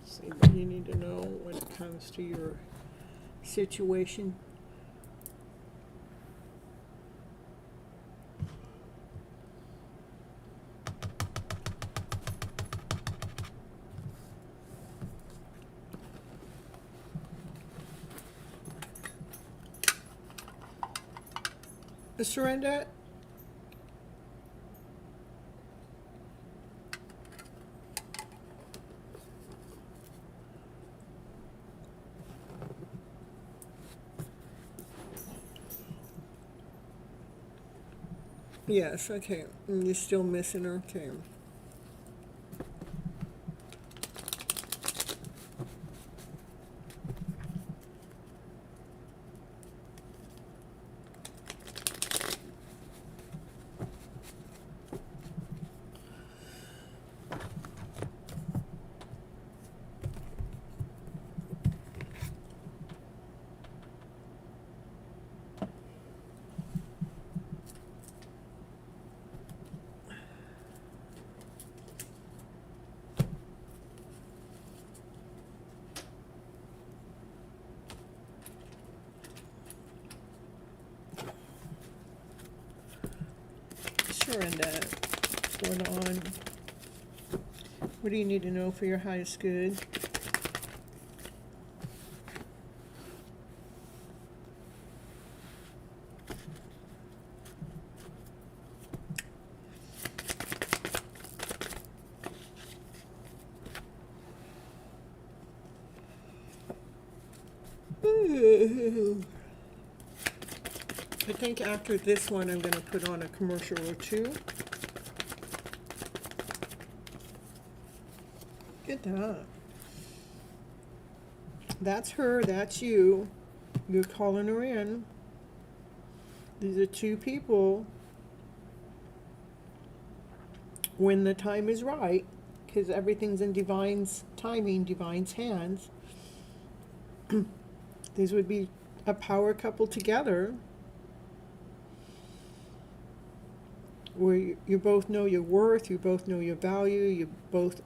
See what you need to know when it comes to your situation. Surrender. Yes, okay. You're still missing her. Okay. Surrender. What's going on? What do you need to know for your highest good? Ooh. I think after this one, I'm going to put on a commercial or two. Get that. That's her. That's you. You're calling her in. These are two people. When the time is right, because everything's in Divine's timing, Divine's hands. These would be a power couple together, where you both know your worth, you both know your value, you both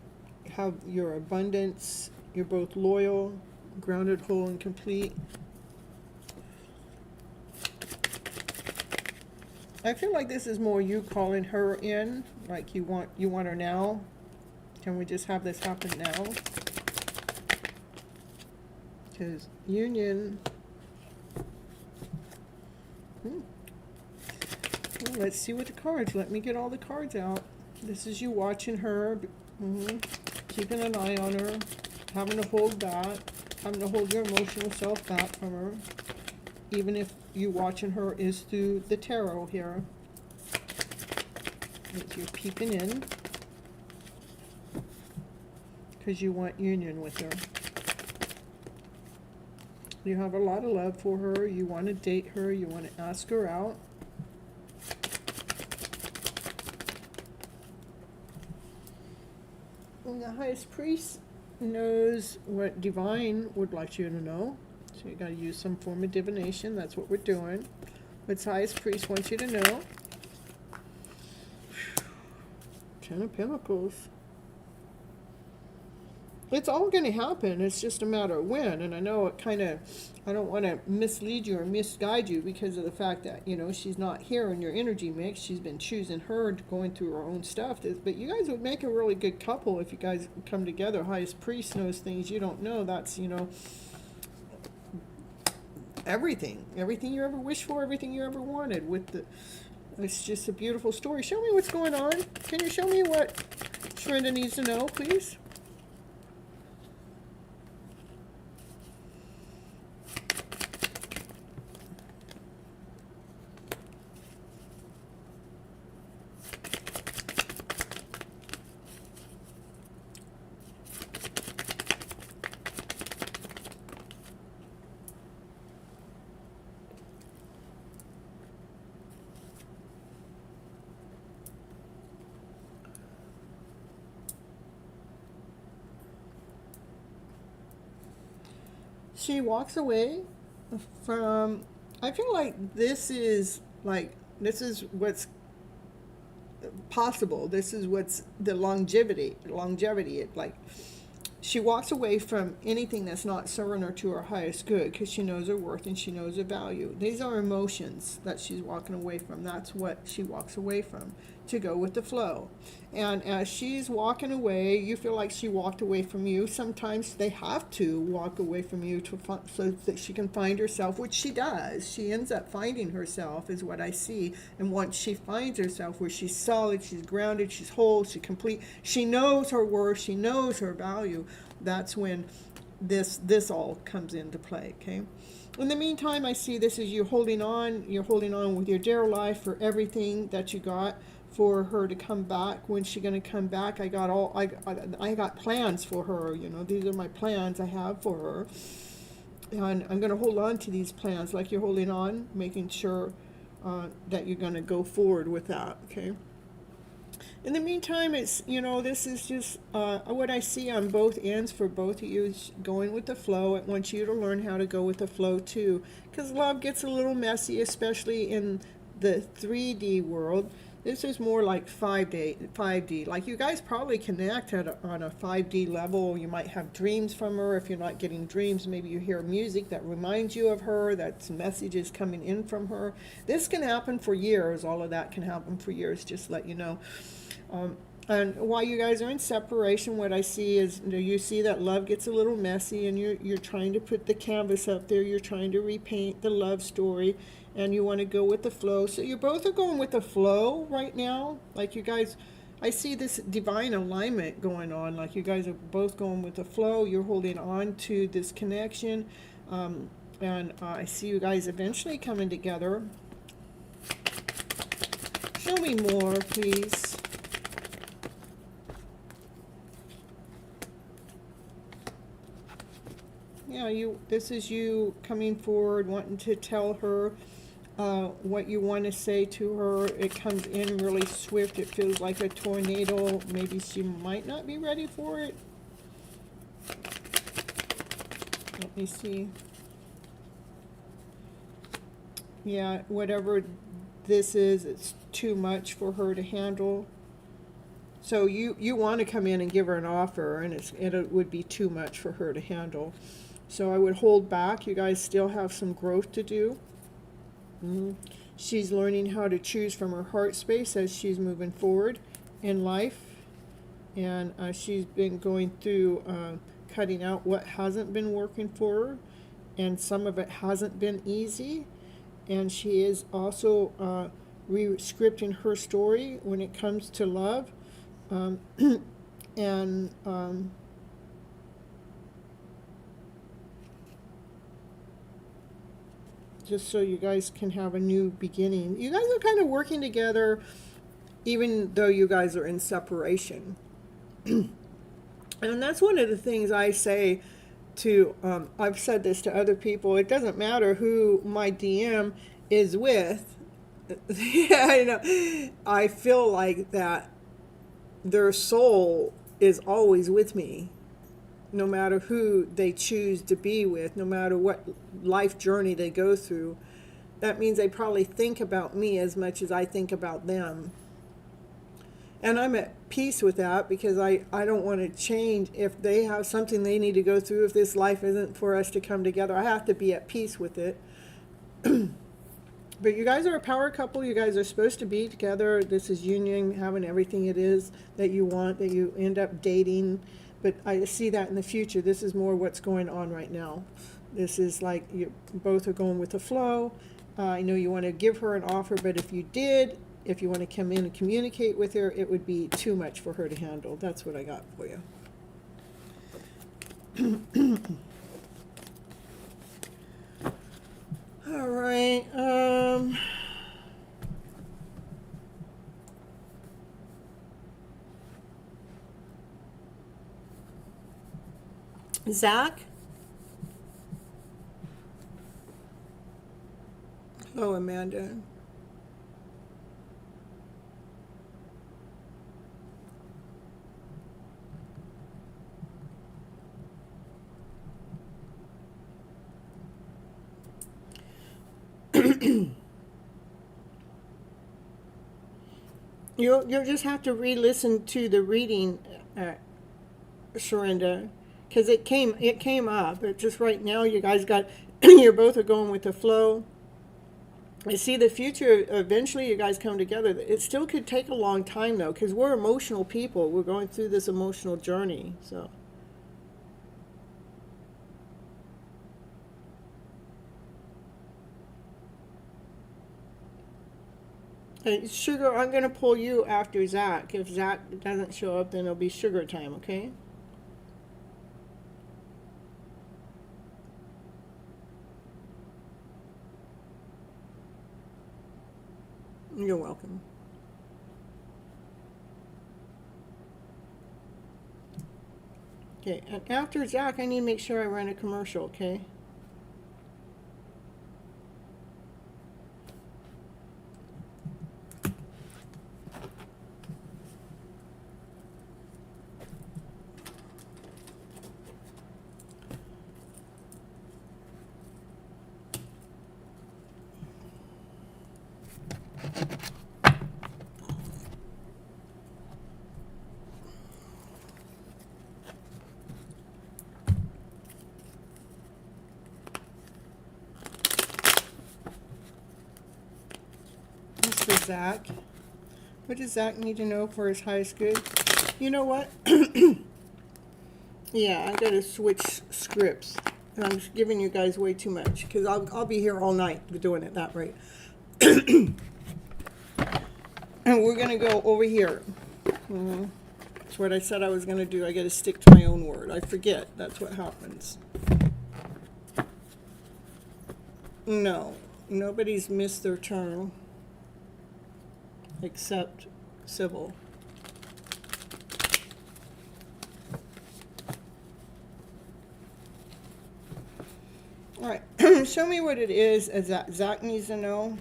have your abundance, you're both loyal, grounded, whole, and complete. I feel like this is more you calling her in, like you want her now. Can we just have this happen now? Because union. Well, let's see what the cards. Let me get all the cards out. This is you watching her, keeping an eye on her, having to hold back, having to hold your emotional self back from her. Even if you watching her is through the tarot here. You're peeping in. Because you want union with her. You have a lot of love for her. You want to date her. You want to ask her out. And the highest priest knows what Divine would like you to know. So you got to use some form of divination. That's what we're doing. What's highest priest wants you to know? Ten of Pentacles. It's all going to happen. It's just a matter of when. And I know it kind of, I don't want to mislead you or misguide you because of the fact that, you know, she's not here in your energy mix. She's been choosing her, going through her own stuff. But you guys would make a really good couple if you guys come together. Highest priest knows things you don't know. That's, you know, everything you ever wished for, everything you ever wanted. It's just a beautiful story. Show me what's going on. Can you show me what Shrenda needs to know, please? She walks away from, I feel like this is what's possible. This is what's the longevity. Like, she walks away from anything that's not serving her to her highest good because she knows her worth and she knows her value. These are emotions that she's walking away from. That's what she walks away from. to go with the flow. And as she's walking away, you feel like she walked away from you. Sometimes they have to walk away from you so that she can find herself, which she does. She ends up finding herself, is what I see. And once she finds herself, where she's solid, she's grounded, she's whole, she's complete, she knows her worth, she knows her value, that's when this all comes into play, okay? In the meantime, I see this as you holding on. You're holding on with your dear life for everything that you got, for her to come back. When's she going to come back? I got plans for her. You know, these are my plans I have for her, and I'm going to hold on to these plans like you're holding on, making sure that you're going to go forward with that. Okay. In the meantime, it's, you know, this is just what I see on both ends for both of you is going with the flow. I want you to learn how to go with the flow too, because love gets a little messy, especially in the 3D world. This is more like 5D. Like, you guys probably connect on a 5D level. You might have dreams from her. If you're not getting dreams, maybe you hear music that reminds you of her, that's messages coming in from her. This can happen for years. All of that can happen for years, just to let you know. And while you guys are in separation, what I see is, you see that love gets a little messy, and you're trying to put the canvas up there. You're trying to repaint the love story, and you want to go with the flow. So you both are going with the flow right now. Like, you guys, I see this divine alignment going on. Like, you guys are both going with the flow. You're holding on to this connection. And I see you guys eventually coming together. Show me more, please. Yeah, this is you coming forward, wanting to tell her what you want to say to her. It comes in really swift. It feels like a tornado. Maybe she might not be ready for it. Let me see. Yeah, whatever this is, it's too much for her to handle. So you want to come in and give her an offer, and it would be too much for her to handle. So I would hold back. You guys still have some growth to do. She's learning how to choose from her heart space as she's moving forward in life. And she's been going through cutting out what hasn't been working for her. And some of it hasn't been easy. And she is also re-scripting her story when it comes to love. Just so you guys can have a new beginning. You guys are kind of working together, even though you guys are in separation. And that's one of the things I say to, I've said this to other people, it doesn't matter who my DM is with. Yeah, I know. I feel like that their soul is always with me, no matter who they choose to be with, no matter what life journey they go through. That means they probably think about me as much as I think about them. And I'm at peace with that, because I don't want to change if they have something they need to go through. If this life isn't for us to come together, I have to be at peace with it. But you guys are a power couple. You guys are supposed to be together. This is union, having everything it is that you want, that you end up dating. But I see that in the future. This is more what's going on right now. This is like you both are going with the flow. I know you want to give her an offer, but if you want to come in and communicate with her, it would be too much for her to handle. That's what I got for you. All right. Zach? Hello, Amanda. You'll just have to re-listen to the reading, Sharinda, because it came up. But just right now, you guys got you're both are going with the flow. I see the future. Eventually, you guys come together. It still could take a long time though, because we're emotional people. We're going through this emotional journey. So, hey, Sugar, I'm gonna pull you after Zach. If Zach doesn't show up, then it'll be Sugar time. Okay? You're welcome. Okay, and after Zach, I need to make sure I run a commercial. Okay? This for Zach. What does Zach need to know for his highest good? You know what? Yeah, I gotta switch scripts. And I'm giving you guys way too much because I'll be here all night doing it that rate. And we're gonna go over here. That's what I said I was gonna do. I gotta stick to my own word. I forget. That's what happens. No, nobody's missed their turn except Sybil. All right, show me what it is as Zach needs to know.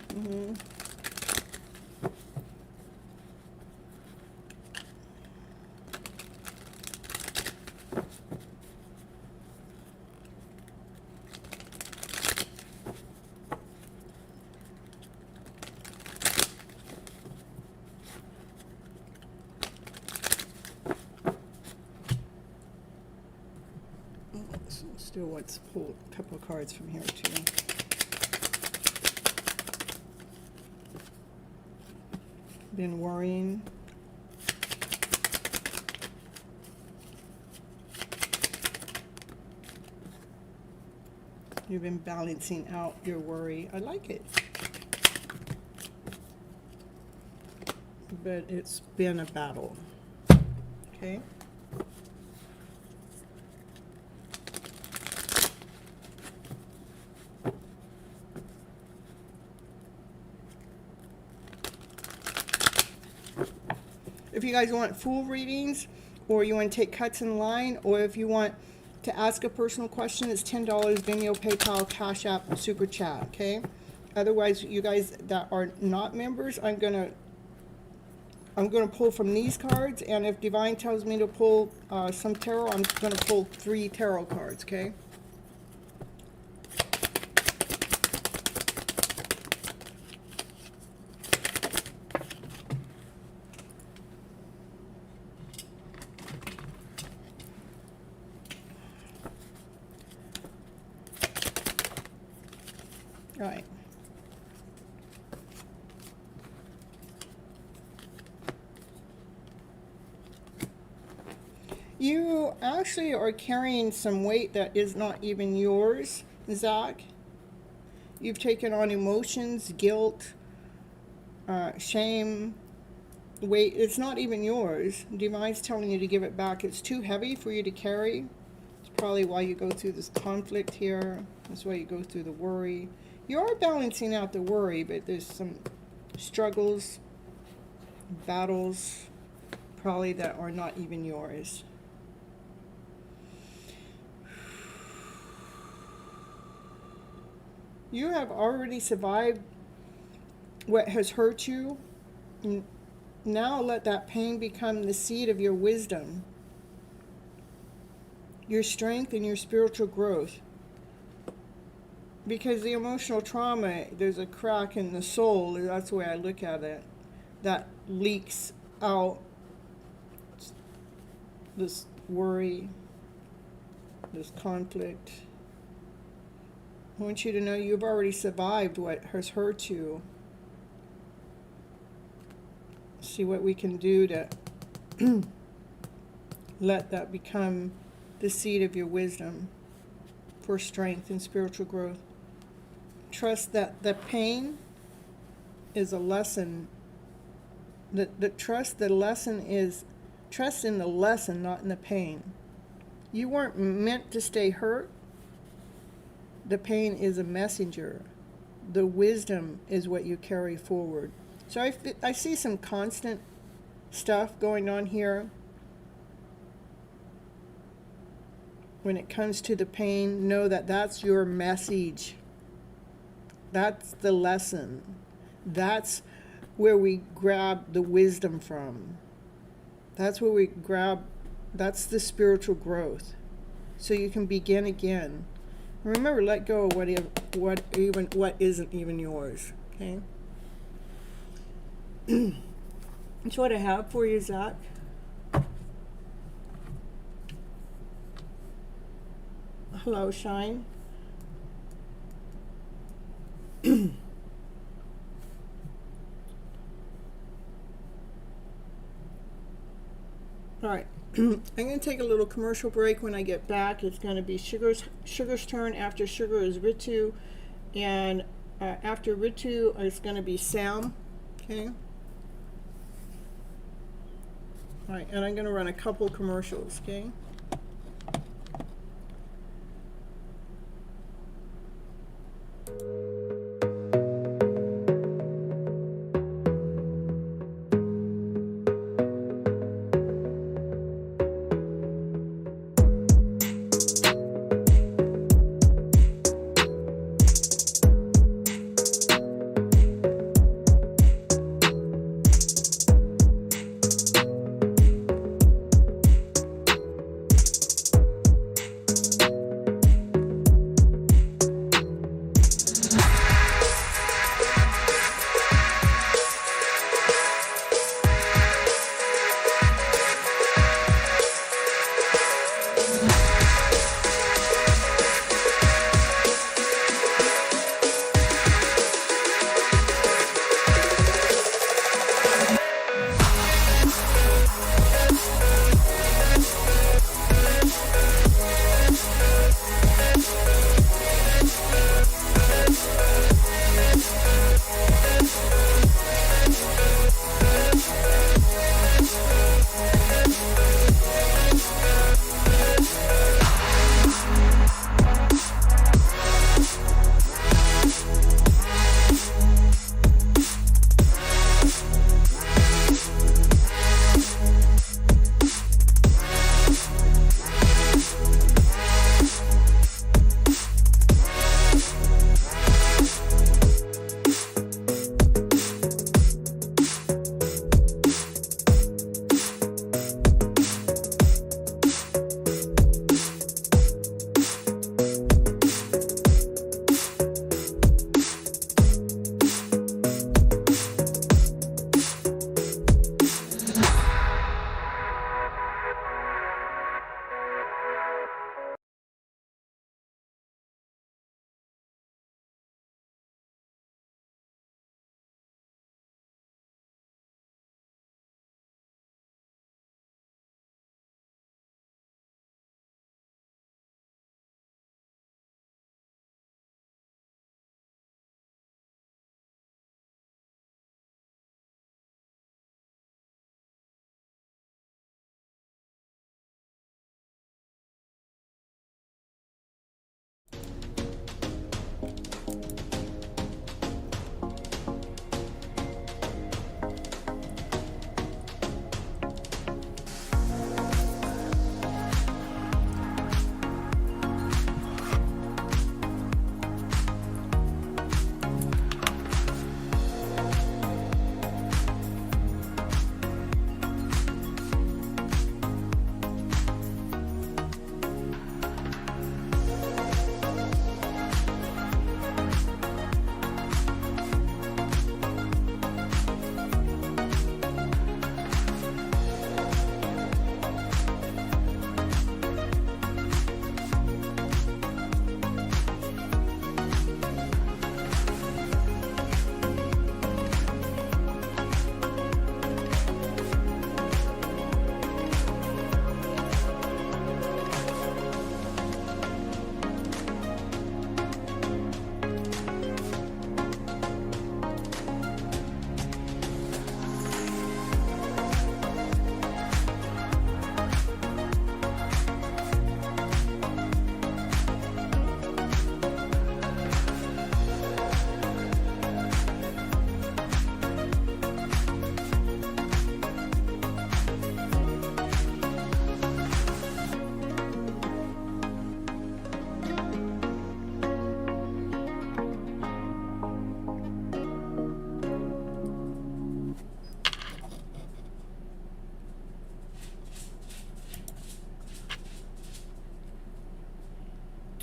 Still want to pull a couple of cards from here too. Been worrying. You've been balancing out your worry. I like it. But it's been a battle. Okay. If you guys want full readings, or you want to take cuts in line, or if you want to ask a personal question, it's $10, Vimeo, PayPal, Cash App, Super Chat, okay? Otherwise, you guys that are not members, I'm gonna pull from these cards, and if Divine tells me to pull some tarot, I'm gonna pull 3 tarot cards, okay? All right. You actually are carrying some weight that is not even yours, Zach. You've taken on emotions, guilt, shame, weight. It's not even yours. Divine's telling you to give it back. It's too heavy for you to carry. It's probably why you go through this conflict here. That's why you go through the worry. You are balancing out the worry, but there's some struggles, battles, probably that are not even yours. You have already survived what has hurt you. Now let that pain become the seed of your wisdom, your strength, and your spiritual growth. Because the emotional trauma, there's a crack in the soul, that's the way I look at it, that leaks out this worry, this conflict. I want you to know you've already survived what has hurt you. See what we can do to let that become the seed of your wisdom for strength and spiritual growth. Trust that the pain is a lesson. The lesson is trust in the lesson, not in the pain. You weren't meant to stay hurt. The pain is a messenger. The wisdom is what you carry forward. So I see some constant stuff going on here. When it comes to the pain, know that that's your message. That's the lesson. That's where we grab the wisdom from. That's where we grab, that's the spiritual growth. So you can begin again. Remember, let go of what isn't even yours. Okay? That's what I have for you, Zach. Hello, Shine. All right. I'm going to take a little commercial break. When I get back, it's going to be Sugar's turn. After Sugar is Ritu, and after Ritu, it's going to be Sam. Okay. All right, and I'm going to run a couple commercials. Okay.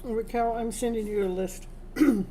Raquel, I'm sending you a list. Mhm.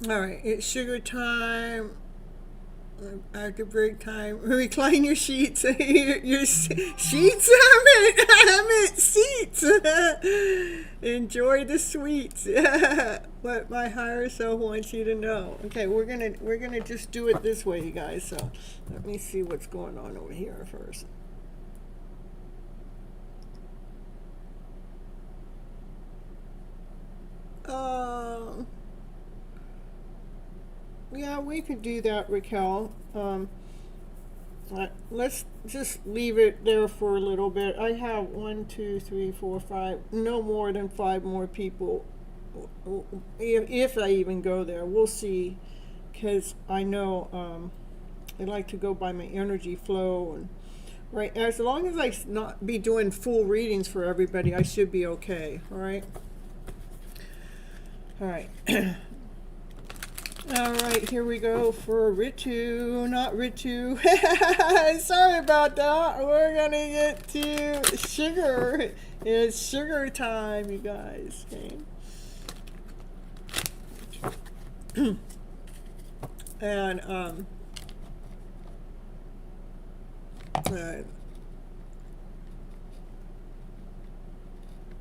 All right, it's sugar time. After break time, recline your sheets. your sheets, I meant seats. Enjoy the sweets. What my higher self wants you to know. Okay, we're gonna just do it this way, you guys. So let me see what's going on over here first. Um. Yeah, we could do that, Raquel. Let's just leave it there for a little bit. I have 1, 2, 3, 4, 5, no more than 5 more people. If I even go there, we'll see. Because I know I like to go by my energy flow. And right, as long as I not be doing full readings for everybody, I should be okay. All right. All right. All right, here we go for Ritu, not Ritu. Sorry about that. We're gonna get to sugar. It's sugar time, you guys. Okay. And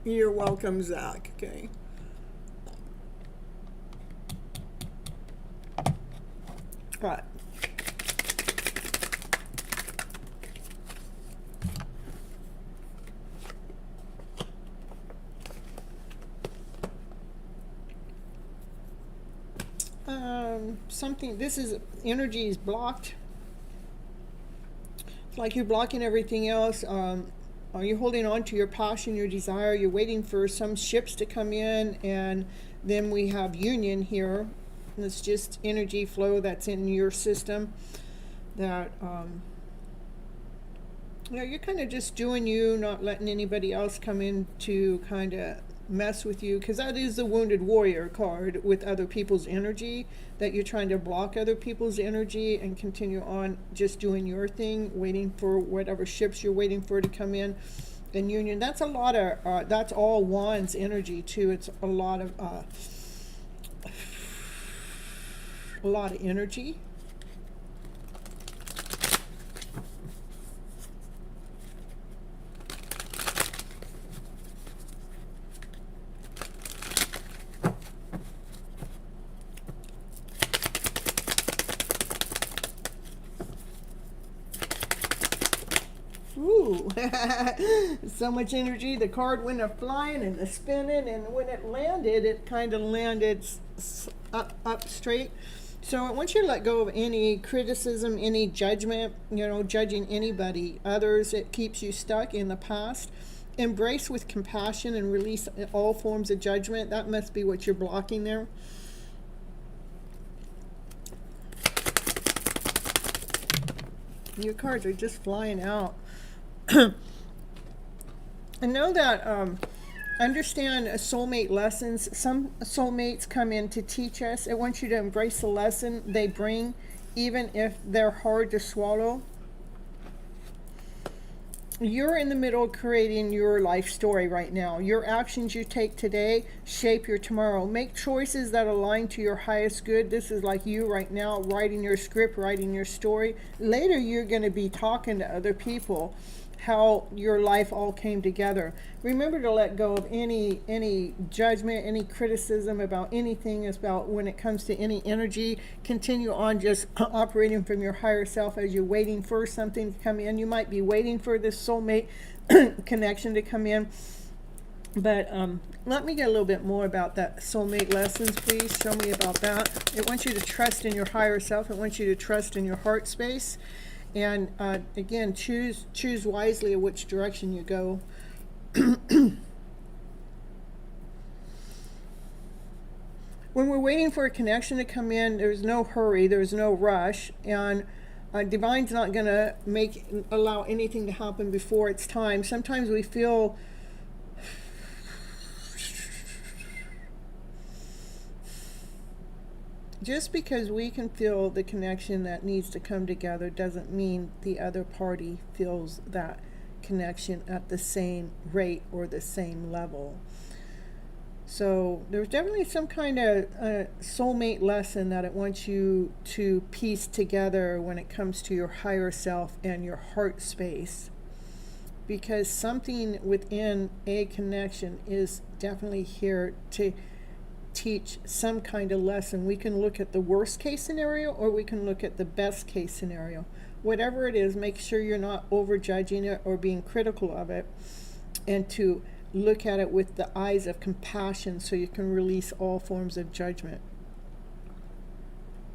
you're welcome, Zach. Okay. Right. Something, this is energy is blocked. It's like you're blocking everything else. Are you holding on to your passion, your desire? You're waiting for some ships to come in, and then we have union here. It's just energy flow that's in your system that you're kind of just doing you, not letting anybody else come in to kind of mess with you, because that is the wounded warrior card with other people's energy, that you're trying to block other people's energy and continue on just doing your thing, waiting for whatever ships you're waiting for to come in. And union, that's a lot of that's all wands energy too. It's a lot of energy. Ooh, so much energy. The card went flying and spinning, and when it landed, it kind of landed up straight. So I want you to let go of any criticism, any judgment, judging anybody, others. It keeps you stuck in the past. Embrace with compassion and release all forms of judgment. That must be what you're blocking there. Your cards are just flying out. I know that understand soulmate lessons. Some soulmates come in to teach us. I want you to embrace the lesson they bring, even if they're hard to swallow. You're in the middle of creating your life story right now. Your actions you take today shape your tomorrow. Make choices that align to your highest good. This is like you right now, writing your script, writing your story. Later, you're going to be talking to other people. how your life all came together. Remember to let go of any judgment, any criticism about anything, about when it comes to any energy. Continue on just operating from your higher self as you're waiting for something to come in. You might be waiting for this soulmate connection to come in. But let me get a little bit more about that soulmate lessons, please. Show me about that. It wants you to trust in your higher self. It wants you to trust in your heart space. And again, choose wisely which direction you go. When we're waiting for a connection to come in, there's no hurry, there's no rush, and Divine's not going to allow anything to happen before it's time. Sometimes we feel just because we can feel the connection that needs to come together doesn't mean the other party feels that connection at the same rate or the same level. So there's definitely some kind of soulmate lesson that it wants you to piece together when it comes to your higher self and your heart space. Because something within a connection is definitely here to teach some kind of lesson. We can look at the worst case scenario or we can look at the best case scenario. Whatever it is, make sure you're not overjudging it or being critical of it, and to look at it with the eyes of compassion so you can release all forms of judgment.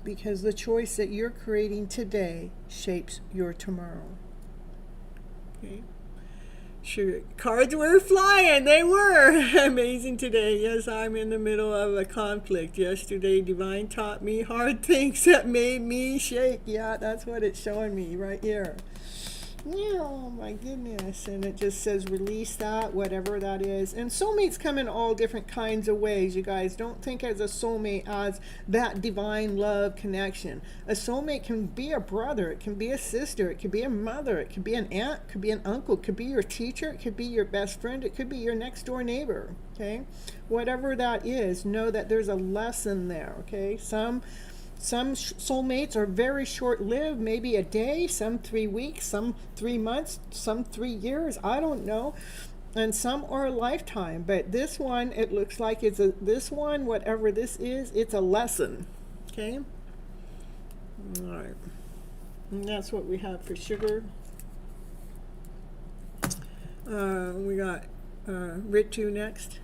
Because the choice that you're creating today shapes your tomorrow. Okay. Sure, cards were flying. They were amazing today. Yes, I'm in the middle of a conflict. Yesterday, Divine taught me hard things that made me shake. Yeah, that's what it's showing me right here. Oh my goodness. And it just says release that, whatever that is. And soulmates come in all different kinds of ways, you guys. Don't think as a soulmate as that divine love connection. A soulmate can be a brother, it can be a sister, it could be a mother, it could be an aunt, it could be an uncle, it could be your teacher, it could be your best friend, it could be your next door neighbor. Okay, whatever that is, know that there's a lesson there. Okay, some soulmates are very short-lived, maybe a day, some 3 weeks, some 3 months, some 3 years, I don't know. And some are a lifetime. But this one, it looks like this one, whatever this is, it's a lesson. Okay? All right. And that's what we have for sugar. We got Ritu next.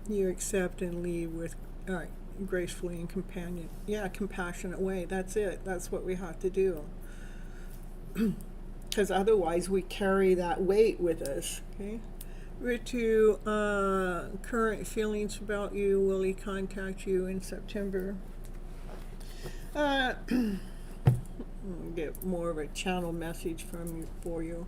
You accept and leave with gracefully and compassionate way. That's it. That's what we have to do. Because otherwise we carry that weight with us. Okay. Ritu, current feelings about you. Will he contact you in September? Get more of a channel message from you for you.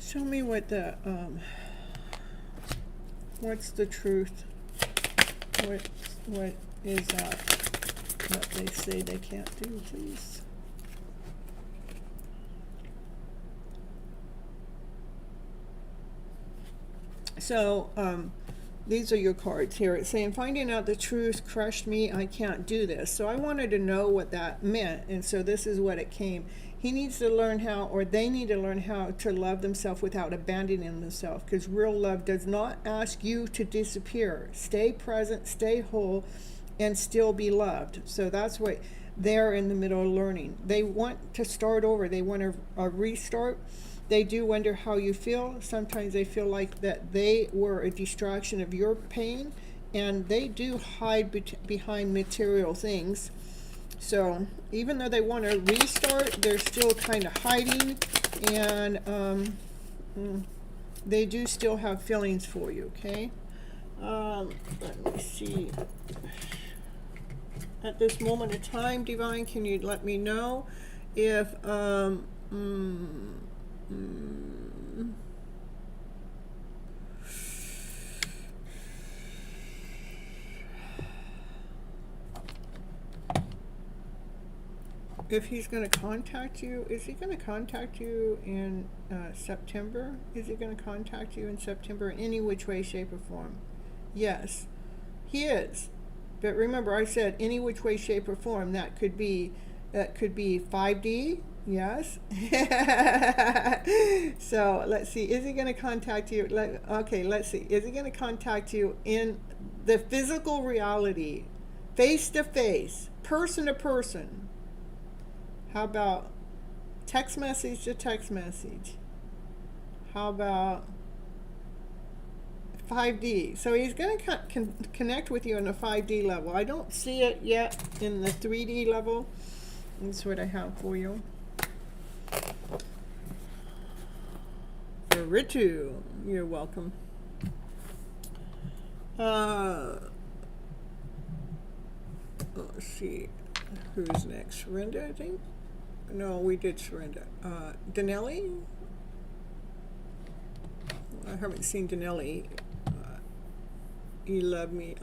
Show me what the what's the truth? What is that they say they can't do, please? So these are your cards here. It's saying, finding out the truth crushed me. I can't do this. So I wanted to know what that meant. And so this is what it came. he needs to learn how, or they need to learn how to love themselves without abandoning themselves, because real love does not ask you to disappear. Stay present, stay whole, and still be loved. So that's what they're in the middle of learning. They want to start over. They want a restart. They do wonder how you feel. Sometimes they feel like that they were a distraction of your pain, and they do hide behind material things. So even though they want to restart, they're still kind of hiding, and they do still have feelings for you, okay? Let me see. At this moment of time, Divine, can you let me know if if he's going to contact you? Is he going to contact you in September? Is he going to contact you in September in any which way, shape, or form? Yes, he is. But remember, I said any which way, shape, or form. That could be 5D. Yes. So let's see. Is he going to contact you? Okay, let's see. Is he going to contact you in the physical reality, face to face, person to person? How about text message to text message? How about 5D? So he's going to connect with you on a 5D level. I don't see it yet in the 3D level. That's what I have for you. For Ritu, you're welcome. Let's see. Who's next? Serinda, I think? No, we did Serinda. Danelli? I haven't seen Danelli. You love me.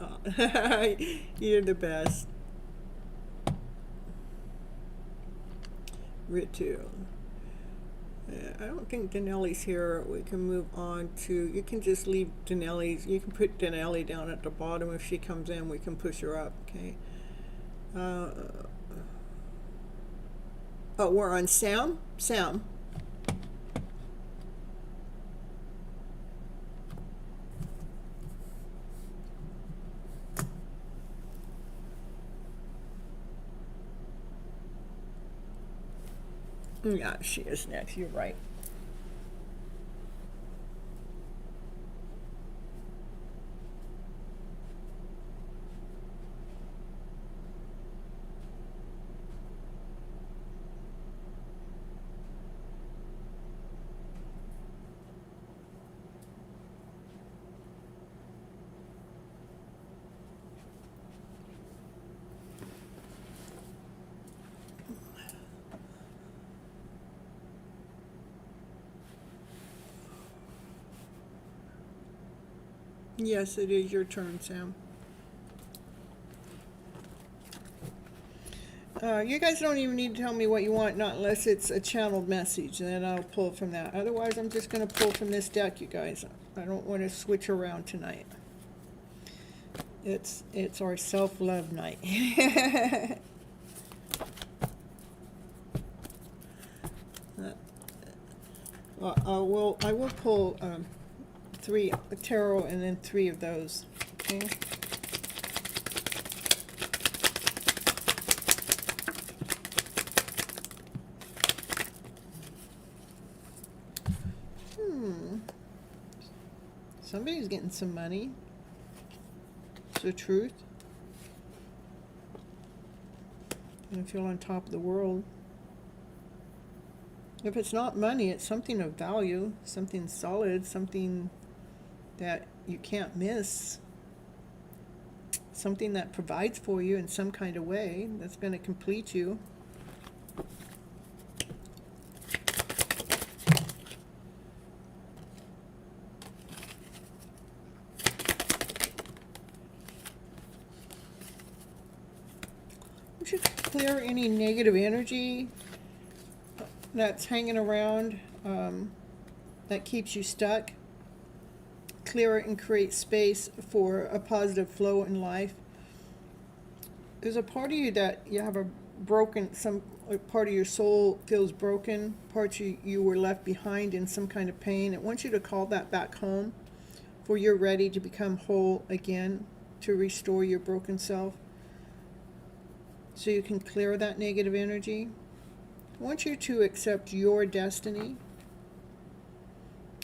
You're the best. Ritu. I don't think Danelli's here. We can move on to, you can just leave Danelli's, you can put Danelli down at the bottom. If she comes in, we can push her up, okay? Oh, we're on Sam? Sam. Yeah, she is next. You're right. Yes, it is your turn, Sam. You guys don't even need to tell me what you want, not unless it's a channeled message, and then I'll pull from that. Otherwise, I'm just going to pull from this deck, you guys. I don't want to switch around tonight. It's our self-love night. I will pull 3 tarot and then 3 of those. Okay. Somebody's getting some money. It's the truth. I feel on top of the world. If it's not money, it's something of value, something solid, something that you can't miss, something that provides for you in some kind of way, that's going to complete you. We should clear any negative energy that's hanging around, that keeps you stuck. Clear it and create space for a positive flow in life. There's a part of you that you have a broken, or part of your soul feels broken, parts you were left behind in some kind of pain. It wants you to call that back home, for you're ready to become whole again, to restore your broken self, so you can clear that negative energy. I want you to accept your destiny,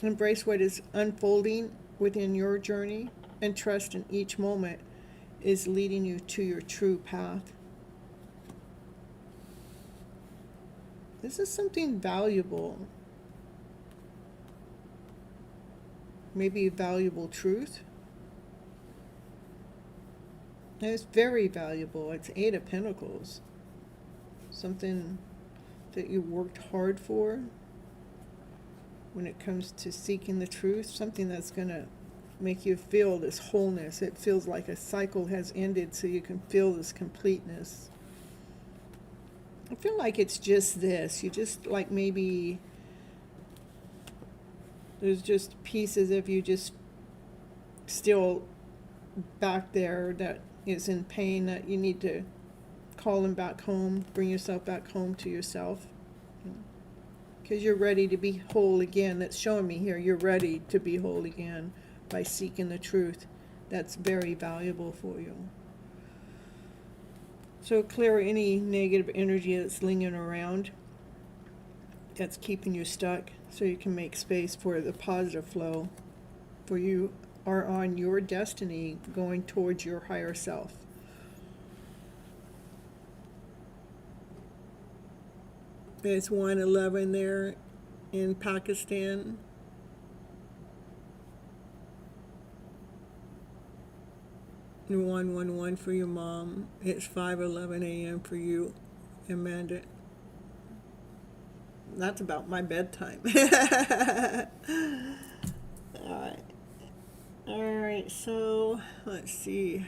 embrace what is unfolding within your journey, and trust in each moment is leading you to your true path. This is something valuable. Maybe a valuable truth. And it's very valuable. It's 8 of Pentacles. Something that you worked hard for when it comes to seeking the truth. Something that's going to make you feel this wholeness. It feels like a cycle has ended, so you can feel this completeness. I feel like it's just this. You just, like, maybe there's just pieces of you just still back there that is in pain, that you need to call them back home, bring yourself back home to yourself. Because you're ready to be whole again. That's showing me here. You're ready to be whole again by seeking the truth. That's very valuable for you. So clear any negative energy that's lingering around, that's keeping you stuck, so you can make space for the positive flow, for you are on your destiny going towards your higher self. There's 111 there in Pakistan. And 111 for your mom. It's 5:11 a.m. for you, Amanda. That's about my bedtime. All right, so let's see.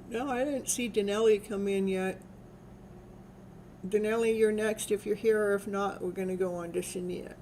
No, I didn't see Denelli come in yet. Denelli, you're next if you're here, or if not, we're going to go on to Shania.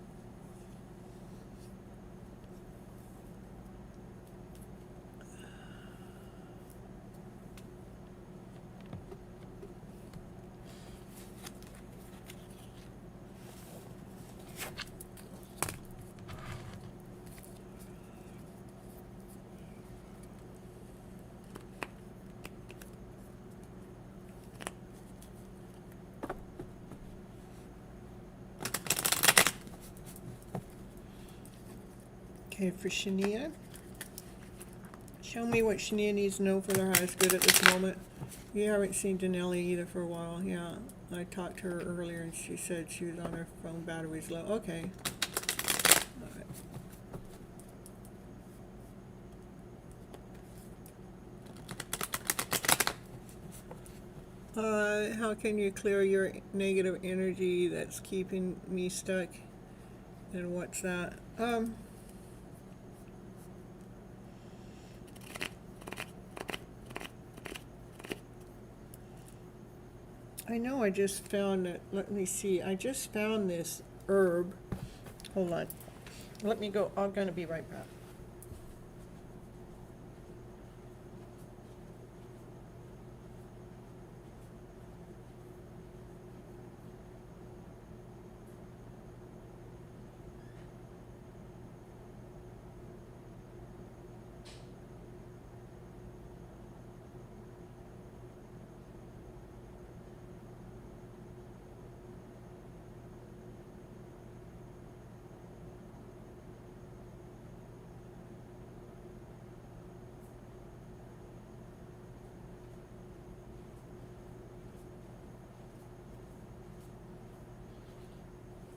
Okay, for Shania. Show me what Shania needs to know for their highest good at this moment. You haven't seen Denelli either for a while. Yeah, I talked to her earlier and she said she was on her phone, battery's low. Okay. All right. How can you clear your negative energy that's keeping me stuck? And what's that? I know I just found it. Let me see. I just found this herb. Hold on. Let me go. I'm going to be right back.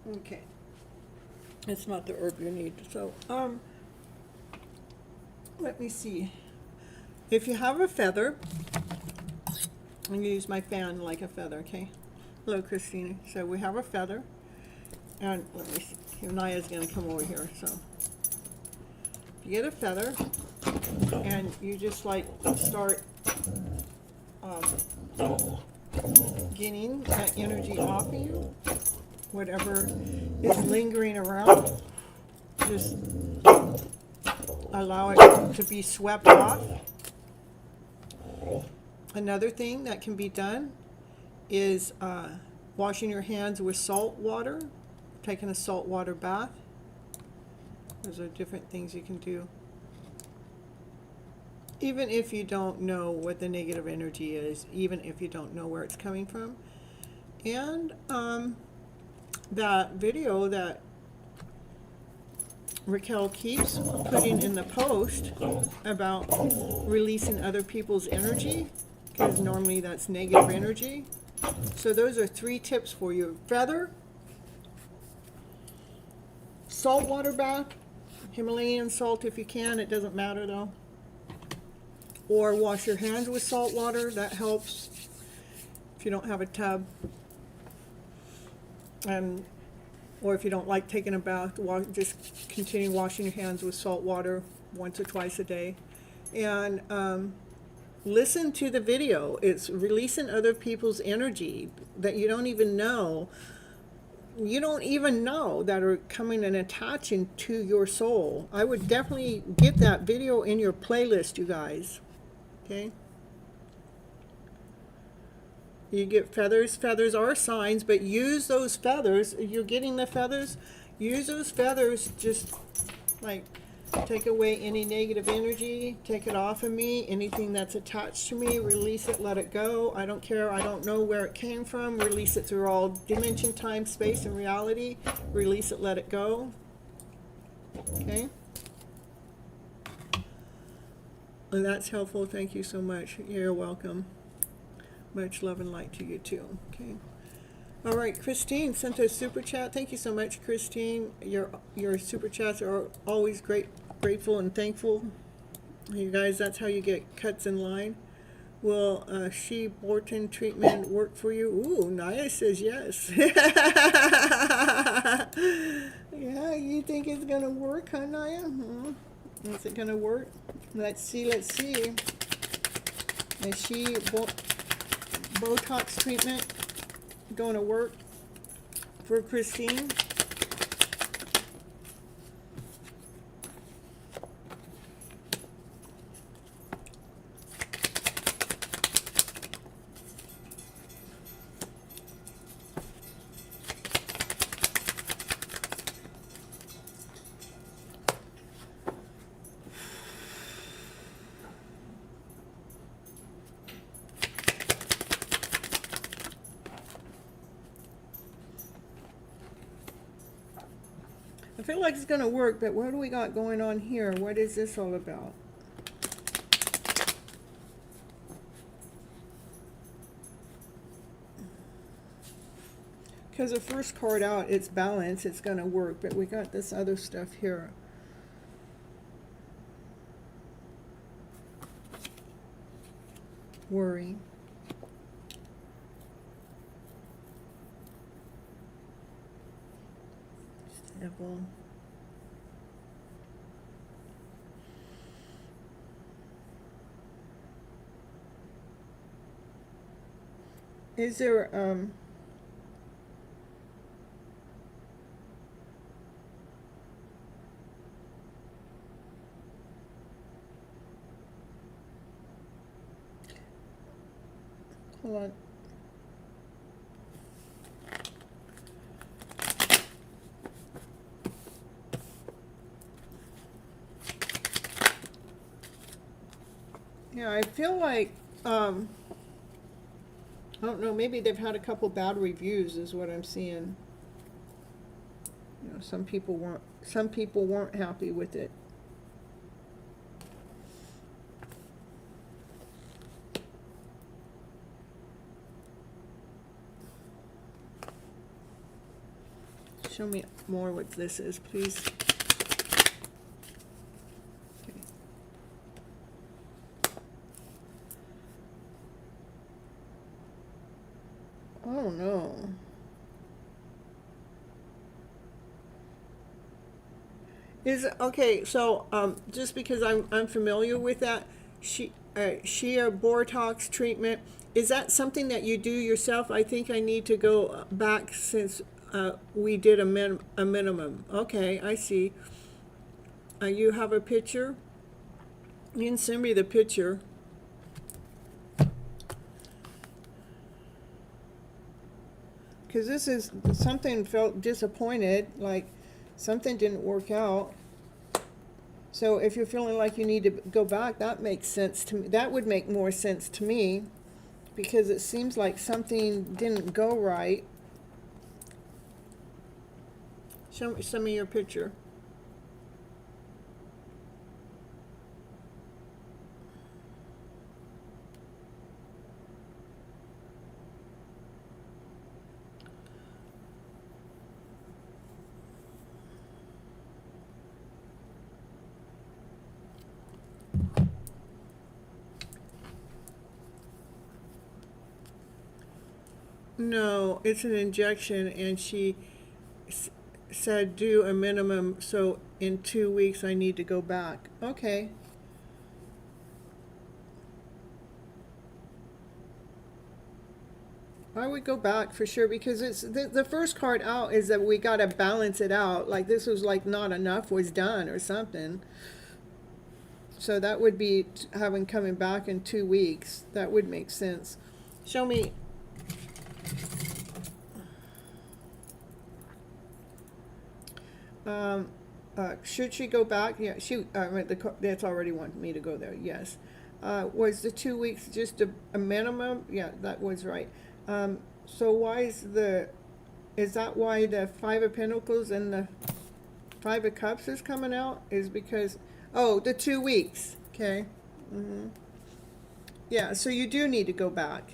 Okay. It's not the herb you need. So, let me see. If you have a feather, I'm going to use my fan like a feather, okay? Hello, Christina. So we have a feather. And let me see. Naya's going to come over here. So you get a feather, and you just like start getting that energy off of you. Whatever is lingering around, just allow it to be swept off. Another thing that can be done is washing your hands with salt water, taking a salt water bath. Those are different things you can do. Even if you don't know what the negative energy is, even if you don't know where it's coming from. And that video that Raquel keeps putting in the post about releasing other people's energy, because normally that's negative energy. So those are 3 tips for you. Feather, salt water bath, Himalayan salt if you can, it doesn't matter though. Or wash your hands with salt water, that helps if you don't have a tub. Or if you don't like taking a bath, just continue washing your hands with salt water once or twice a day. And listen to the video. It's releasing other people's energy that you don't even know. You don't even know that are coming and attaching to your soul. I would definitely get that video in your playlist, you guys. Okay? You get feathers. Feathers are signs, but use those feathers. You're getting the feathers. Use those feathers. Just like take away any negative energy. Take it off of me. Anything that's attached to me, release it. Let it go. I don't care. I don't know where it came from. Release it through all dimension, time, space, and reality. Release it. Let it go. Okay. And that's helpful. Thank you so much. You're welcome. Much love and light to you too. Okay. All right, Christine sent a super chat. Thank you so much, Christine. Your super chats are always grateful and thankful. You guys, that's how you get cuts in line. Will Shea Borton treatment work for you? Ooh, Naya says yes. Yeah, you think it's gonna work, huh, Naya? Is it gonna work? Let's see. Is she Botox treatment going to work for Christine? I feel like it's going to work, but what do we got going on here? What is this all about? Because the first card out, it's balance, it's going to work, but we got this other stuff here. Worry. Devil. Is there hold on. Yeah, I feel like, I don't know, maybe they've had a couple bad reviews is what I'm seeing. You know, some people weren't happy with it. Show me more what this is, please. Oh no. Okay, so just because I'm familiar with that, Shea Botox treatment, is that something that you do yourself? I think I need to go back since we did a minimum. Okay, I see. You have a picture? You can send me the picture. Because this is something, felt disappointed, like something didn't work out. So if you're feeling like you need to go back, that makes sense to me. That would make more sense to me, because it seems like something didn't go right. Send me your picture. No, it's an injection, and she said do a minimum, so in 2 weeks I need to go back. Okay. I would go back for sure, because it's the first card out is that we got to balance it out. Like this was like not enough was done or something. So that would be having coming back in 2 weeks. That would make sense. Show me. Should she go back? Yeah, that's already wanted me to go there. Yes. Was the 2 weeks just a minimum? Yeah, that was right. So why is that why the Five of Pentacles and the Five of Cups is coming out? Is because, oh, the 2 weeks. Okay. Yeah, so you do need to go back.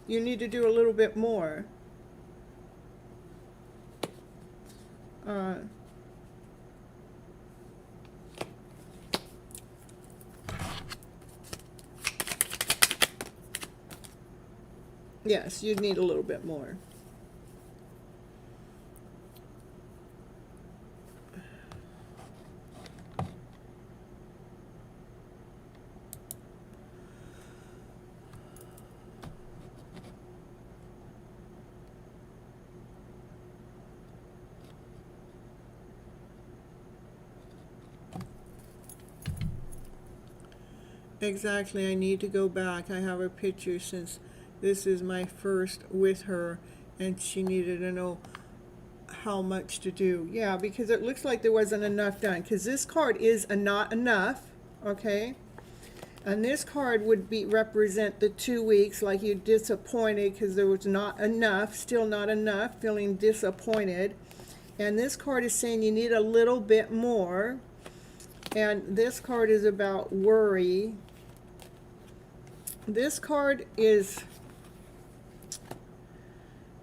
You need to do a little bit more. Yes, you'd need a little bit more. Exactly, I need to go back. I have a picture, since this is my first with her, and she needed to know how much to do. Yeah, because it looks like there wasn't enough done, because this card is a not enough, okay? And this card would represent the 2 weeks, like you're disappointed because there was not enough, still not enough, feeling disappointed. And this card is saying you need a little bit more. And this card is about worry. This card is,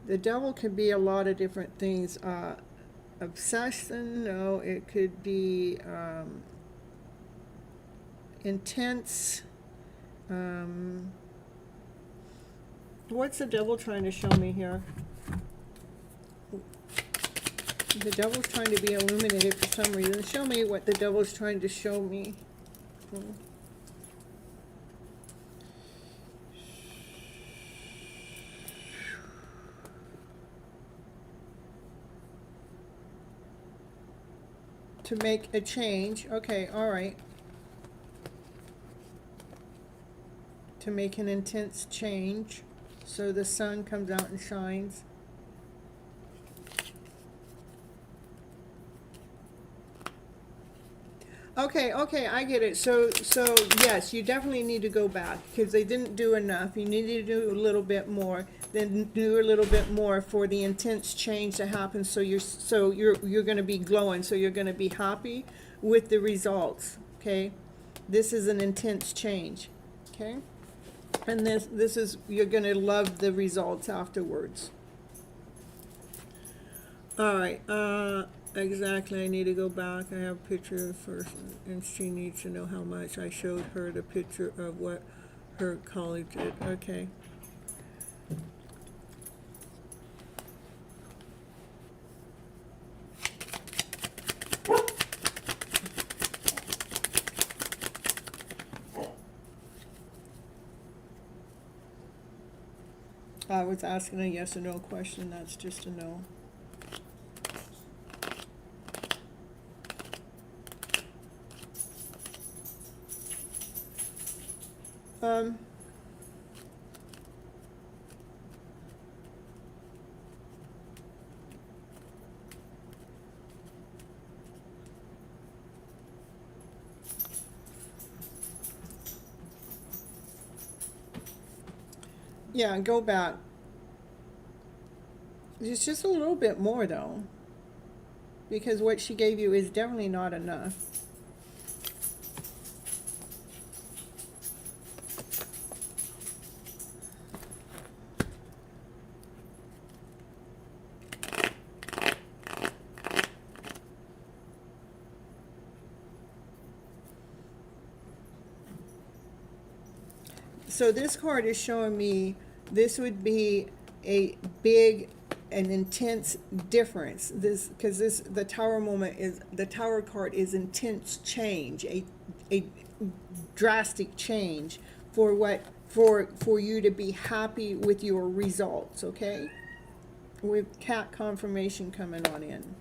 the devil could be a lot of different things. Obsession, no, it could be intense. What's the devil trying to show me here? The devil's trying to be illuminated for some reason. Show me what the devil's trying to show me. To make a change. Okay, all right. To make an intense change, so the sun comes out and shines. Okay, I get it. So yes, you definitely need to go back, because they didn't do enough. You need to do a little bit more. Then do a little bit more for the intense change to happen. So you're going to be glowing. So you're going to be happy with the results. Okay, this is an intense change. Okay, and this is, you're going to love the results afterwards. All right. Exactly, I need to go back. I have a picture first, and she needs to know how much. I showed her the picture of what her colleague did. Okay. I was asking a yes or no question. That's just a no. Um, yeah, go back. It's just a little bit more though, because what she gave you is definitely not enough. So this card is showing me this would be a big and intense difference. This, because this, the Tower moment is, the Tower card is intense change, a drastic change for what, for you to be happy with your results, okay? With cat confirmation coming on in.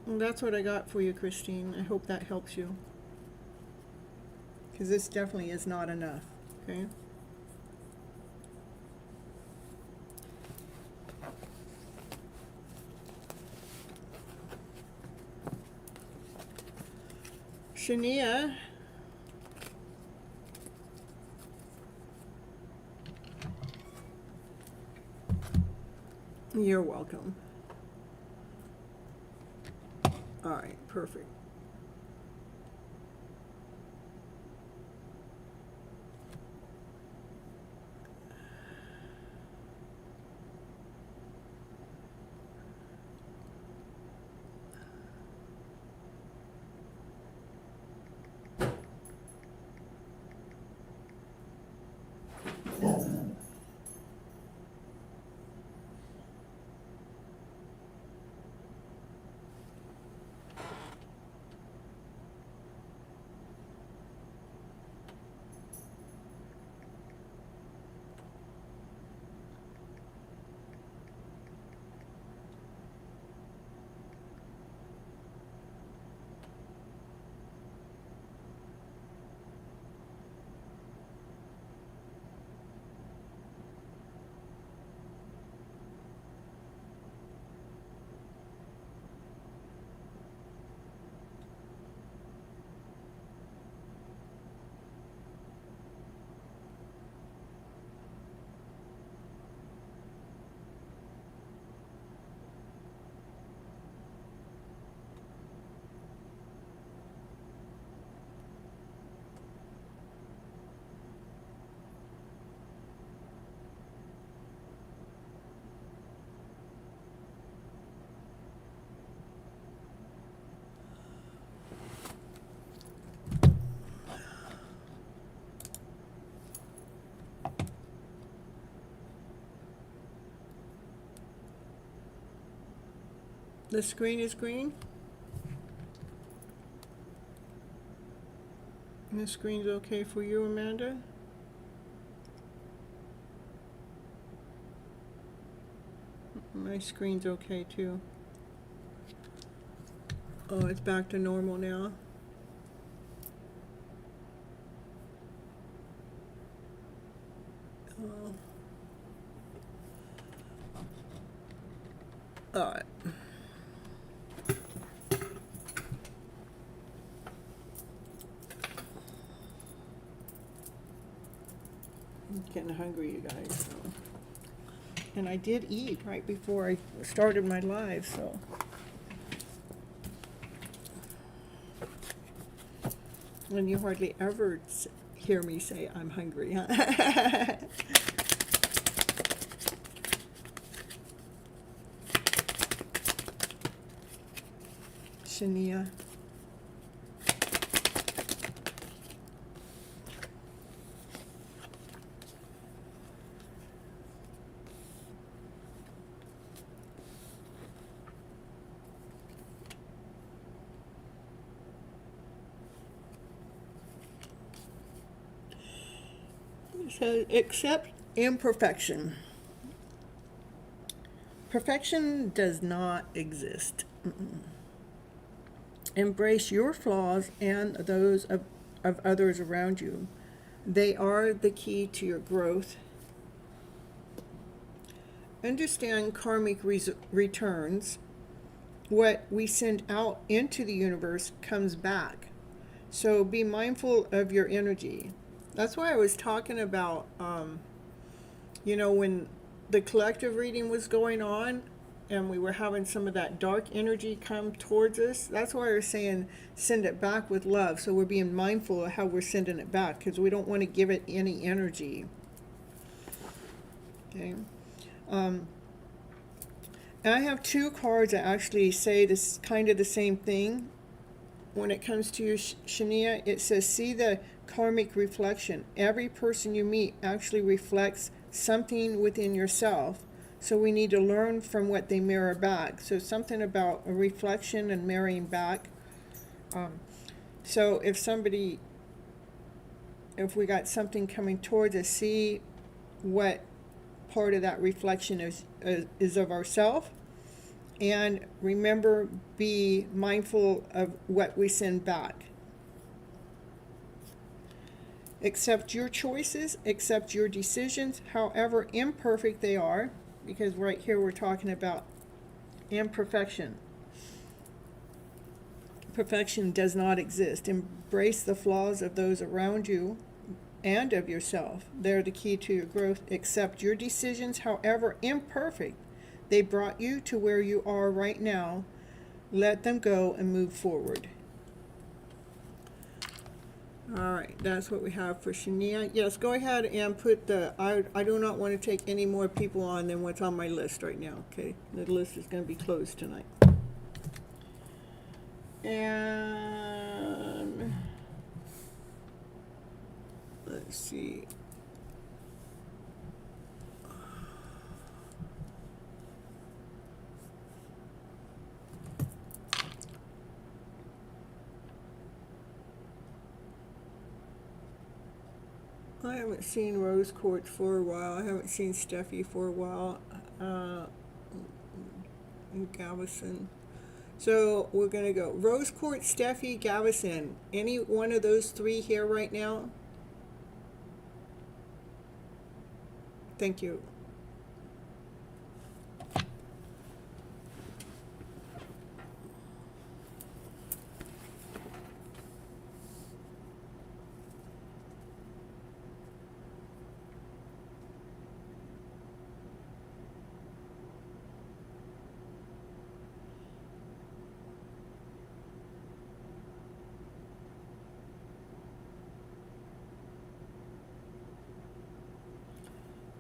Well, that's what I got for you, Christine. I hope that helps you. Because this definitely is not enough, okay? Shania. You're welcome. All right, perfect. The screen is green. And the screen's okay for you, Amanda? My screen's okay too. Oh, it's back to normal now. Oh. All right. I'm getting hungry, you guys. So. And I did eat right before I started my live, so. And you hardly ever hear me say I'm hungry, huh? Shania. So accept imperfection. Perfection does not exist. Embrace your flaws and those of others around you. They are the key to your growth. Understand karmic returns. What we send out into the universe comes back. So be mindful of your energy. That's why I was talking about, when the collective reading was going on and we were having some of that dark energy come towards us. That's why I was saying send it back with love. So we're being mindful of how we're sending it back, because we don't want to give it any energy. Okay. And I have two cards that actually say this kind of the same thing. When it comes to you, Shania, it says, see the karmic reflection. Every person you meet actually reflects something within yourself. So we need to learn from what they mirror back. So something about a reflection and mirroring back. So if we got something coming towards us, see what part of that reflection is of ourselves. And remember, be mindful of what we send back. Accept your choices, accept your decisions, however imperfect they are, because right here we're talking about imperfection. Perfection does not exist. Embrace the flaws of those around you and of yourself. They're the key to your growth. Accept your decisions, however imperfect. They brought you to where you are right now. Let them go and move forward. All right, that's what we have for Shania. Yes, go ahead and put I do not want to take any more people on than what's on my list right now, okay? The list is going to be closed tonight. And let's see. I haven't seen Rose Quartz for a while. I haven't seen Steffi for a while. And Galveston. So we're going to go Rose Quartz, Steffi, Galveston. Any one of those three here right now? Thank you.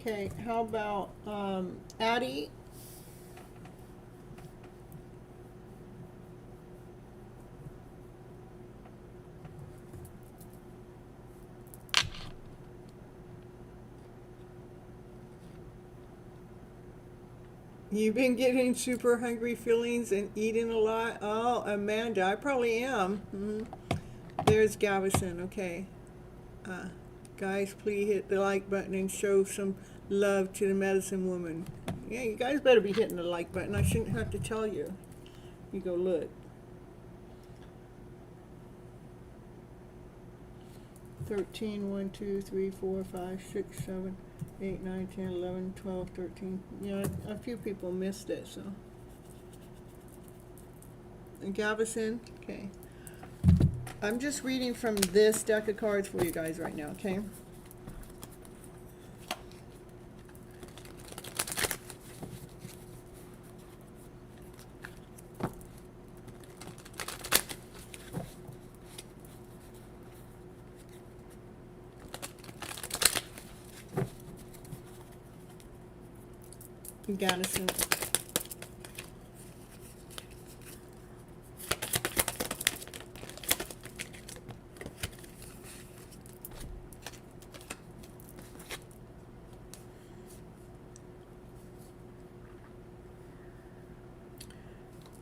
Okay, how about Addie? You've been getting super hungry feelings and eating a lot? Oh, Amanda, I probably am. There's Galveston, okay. Guys, please hit the like button and show some love to the medicine woman. Yeah, you guys better be hitting the like button. I shouldn't have to tell you. You go look. 13, 1, 2, 3, 4, 5, 6, 7, 8, 9, 10, 11, 12, 13. Yeah, a few people missed it, so. And Galveston, okay. I'm just reading from this deck of cards for you guys right now, okay? Galveston.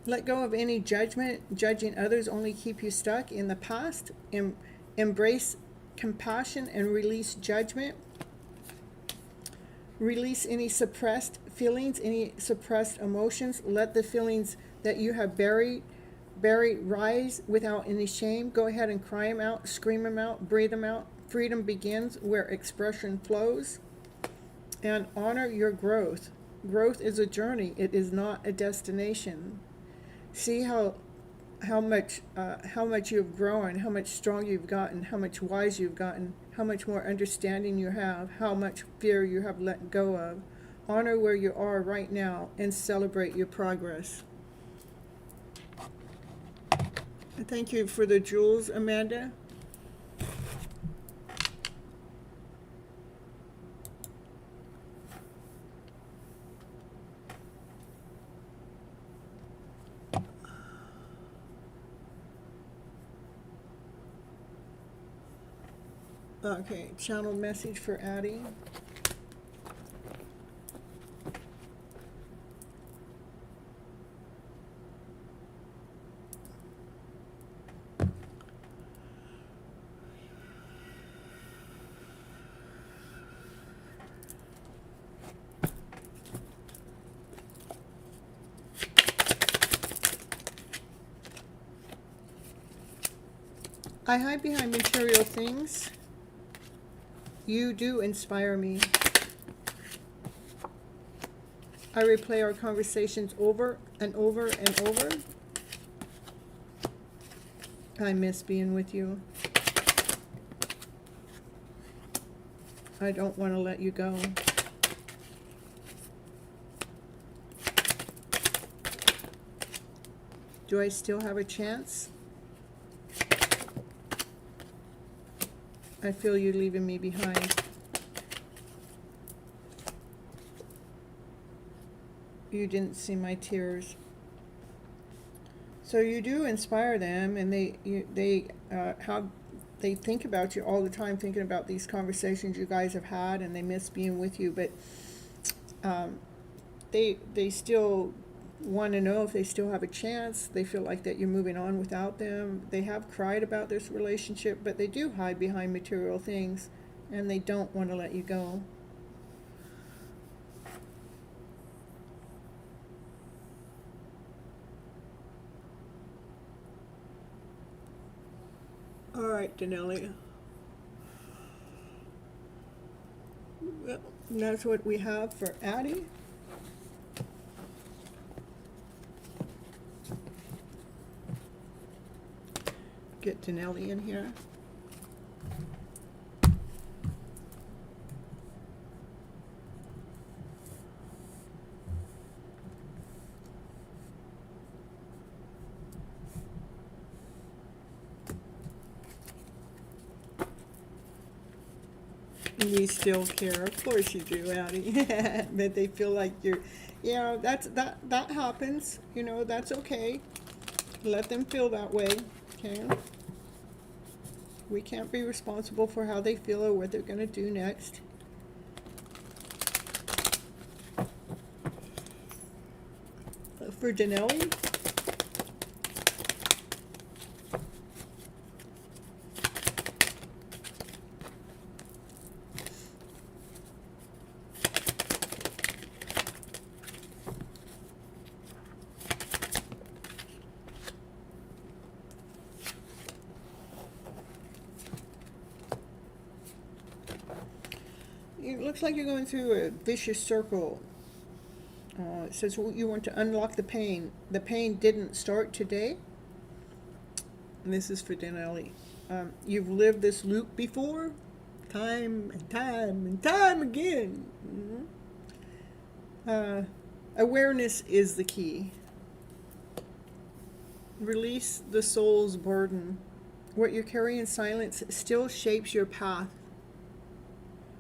Let go of any judgment. Judging others only keep you stuck in the past. Embrace compassion and release judgment. Release any suppressed feelings, any suppressed emotions. Let the feelings that you have buried rise without any shame. Go ahead and cry them out, scream them out, breathe them out. Freedom begins where expression flows. And honor your growth. Growth is a journey. It is not a destination. See how much you've grown, how much strong you've gotten, how much wise you've gotten, how much more understanding you have, how much fear you have let go of. Honor where you are right now and celebrate your progress. Thank you for the jewels, Amanda. Okay, channel message for Addie. I hide behind material things. You do inspire me. I replay our conversations over and over and over. I miss being with you. I don't want to let you go. Do I still have a chance? I feel you leaving me behind. You didn't see my tears. So you do inspire them, and they think about you all the time, thinking about these conversations you guys have had, and they miss being with you. But they still want to know if they still have a chance. They feel like that you're moving on without them. They have cried about this relationship, but they do hide behind material things, and they don't want to let you go. All right, Denelli. Well, that's what we have for Addie. Get Denelli in here. We still care. Of course you do, Addie. But they feel like you're, that happens. That's okay. Let them feel that way. Okay. We can't be responsible for how they feel or what they're going to do next. For Denelli, it looks like you're going through a vicious circle. It says you want to unlock the pain. The pain didn't start today. And this is for Denelli. You've lived this loop before, time and time and time again. Mm-hmm. Awareness is the key. Release the soul's burden. What you carry in silence still shapes your path.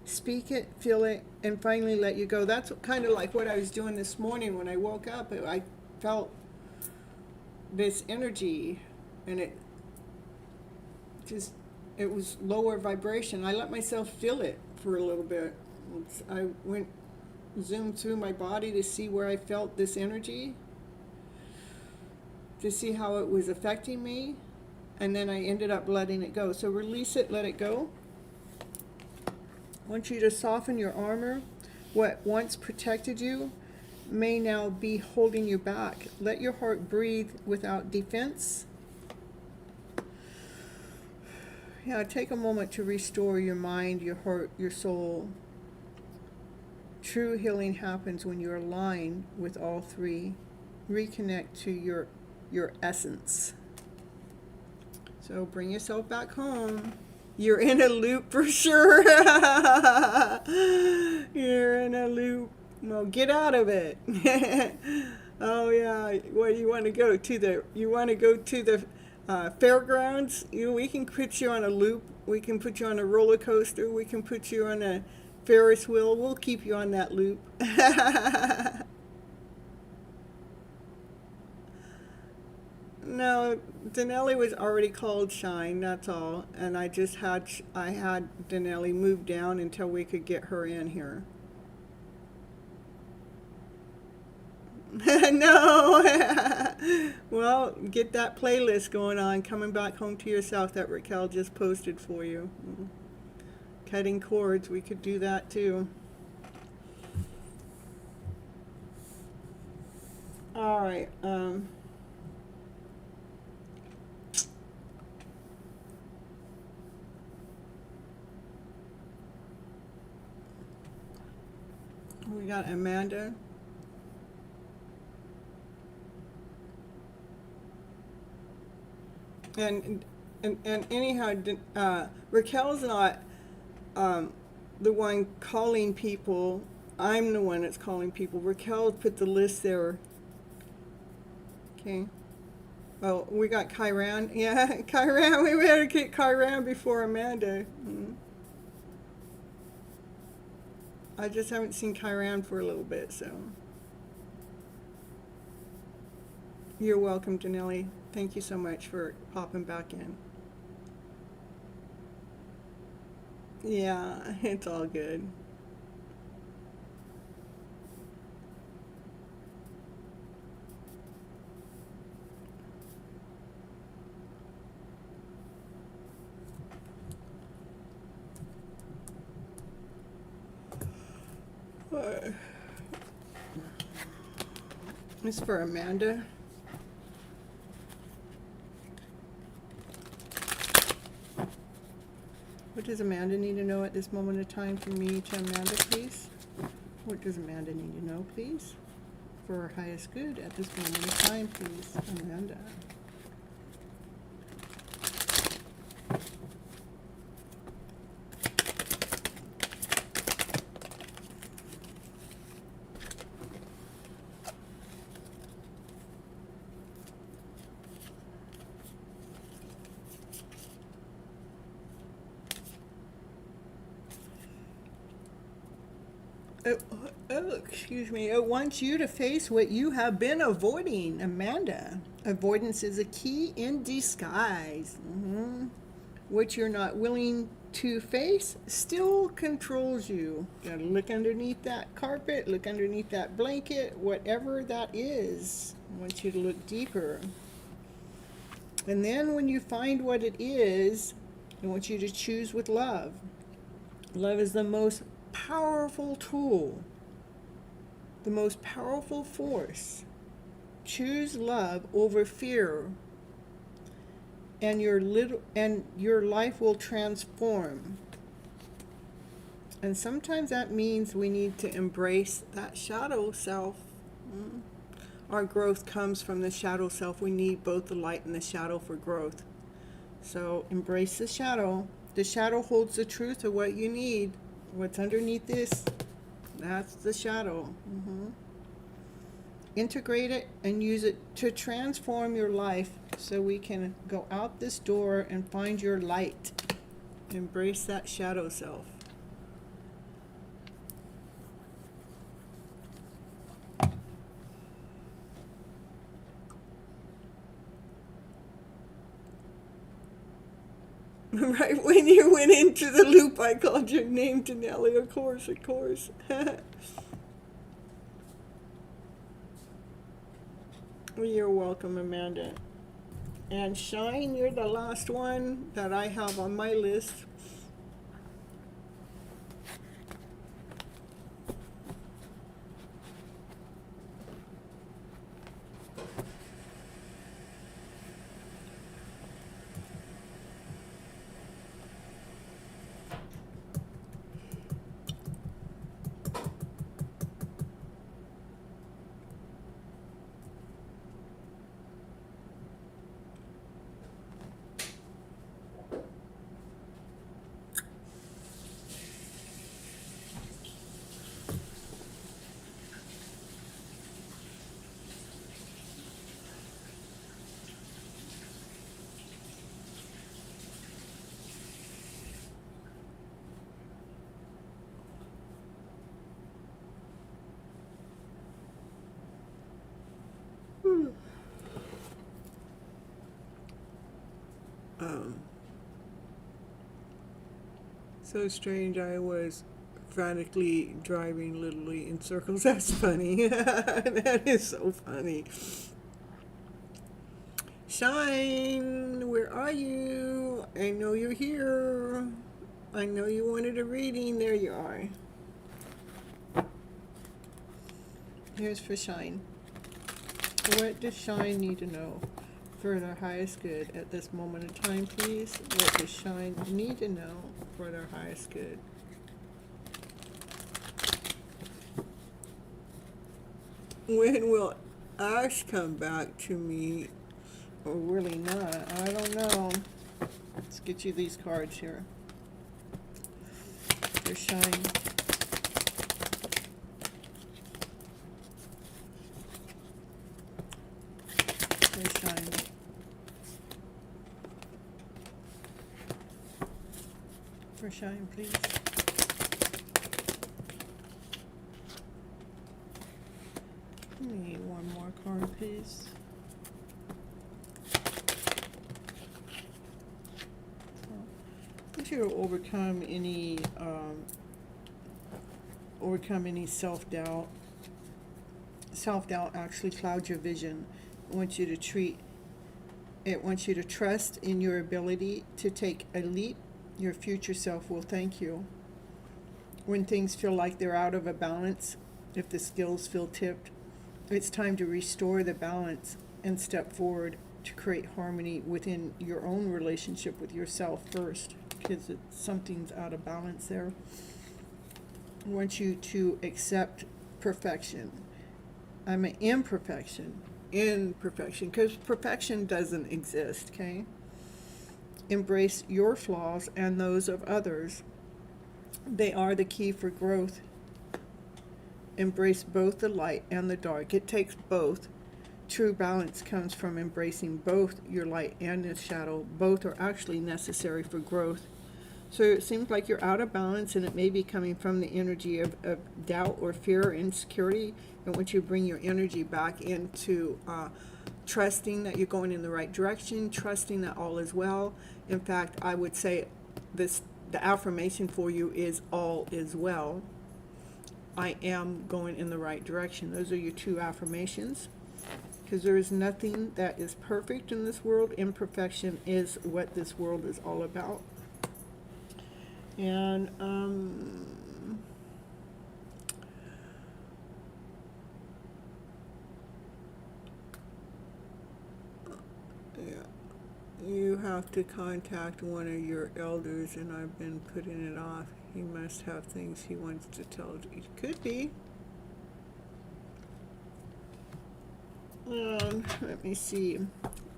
Speak it, feel it, and finally let you go. That's kind of like what I was doing this morning when I woke up. I felt this energy, and it was lower vibration. I let myself feel it for a little bit. I zoomed through my body to see where I felt this energy, to see how it was affecting me, and then I ended up letting it go. So release it, let it go. I want you to soften your armor. What once protected you may now be holding you back. Let your heart breathe without defense. Yeah, take a moment to restore your mind, your heart, your soul. True healing happens when you're aligned with all three. Reconnect to your essence. So bring yourself back home. You're in a loop for sure. You're in a loop. Well, get out of it. Oh yeah. Well, you want to go to the fairgrounds? We can put you on a loop. We can put you on a roller coaster. We can put you on a Ferris wheel. We'll keep you on that loop. No, Denelli was already called Shine, that's all. And I had Denelli move down until we could get her in here. No. Well, get that playlist going on, Coming Back Home to Yourself, that Raquel just posted for you. Cutting cords, we could do that too. All right. We got Amanda. And anyhow, Raquel's not the one calling people. I'm the one that's calling people. Raquel put the list there. Okay. Oh, we got Kyran. Yeah, Kyran. We better get Kyran before Amanda. I just haven't seen Kyran for a little bit, so. You're welcome, Janelli. Thank you so much for popping back in. Yeah, it's all good. It's for Amanda. What does Amanda need to know at this moment of time from me to Amanda, please? What does Amanda need to know, please? For her highest good at this moment of time, please, Amanda. Excuse me. It wants you to face what you have been avoiding, Amanda. Avoidance is a key in disguise. What you're not willing to face still controls you. You gotta look underneath that carpet, look underneath that blanket, whatever that is. I want you to look deeper. And then when you find what it is, I want you to choose with love. Love is the most powerful tool, the most powerful force. Choose love over fear, and your life will transform. And sometimes that means we need to embrace that shadow self. Our growth comes from the shadow self. We need both the light and the shadow for growth. So embrace the shadow. The shadow holds the truth of what you need. What's underneath this, that's the shadow. Integrate it and use it to transform your life so we can go out this door and find your light. Embrace that shadow self. Right when you went into the loop, I called your name, Janelli. Of course, of course. You're welcome, Amanda. And Shine, you're the last one that I have on my list. Um, so strange. I was frantically driving literally in circles. That's funny. That is so funny. Shine, where are you? I know you're here. I know you wanted a reading. There you are. Here's for Shine. What does Shine need to know for their highest good at this moment in time, please? What does Shine need to know for their highest good? When will Ash come back to me? Or really not? I don't know. Let's get you these cards here. For Shine. For Shine. For Shine, please. Need one more card, please. I want you to overcome any self-doubt. Self-doubt actually clouds your vision. It wants you to trust in your ability to take a leap. Your future self will thank you. When things feel like they're out of a balance, if the scales feel tipped, it's time to restore the balance and step forward to create harmony within your own relationship with yourself first, because something's out of balance there. I want you to accept perfection. I'm an imperfection, because perfection doesn't exist, okay? Embrace your flaws and those of others. They are the key for growth. Embrace both the light and the dark. It takes both. True balance comes from embracing both your light and your shadow. Both are actually necessary for growth. So it seems like you're out of balance, and it may be coming from the energy of doubt or fear or insecurity. And once you bring your energy back into trusting that you're going in the right direction, trusting that all is well. In fact, I would say the affirmation for you is all is well. I am going in the right direction. Those are your two affirmations. Because there is nothing that is perfect in this world. Imperfection is what this world is all about. And yeah, you have to contact one of your elders, and I've been putting it off. He must have things he wants to tell you. It could be. Let me see.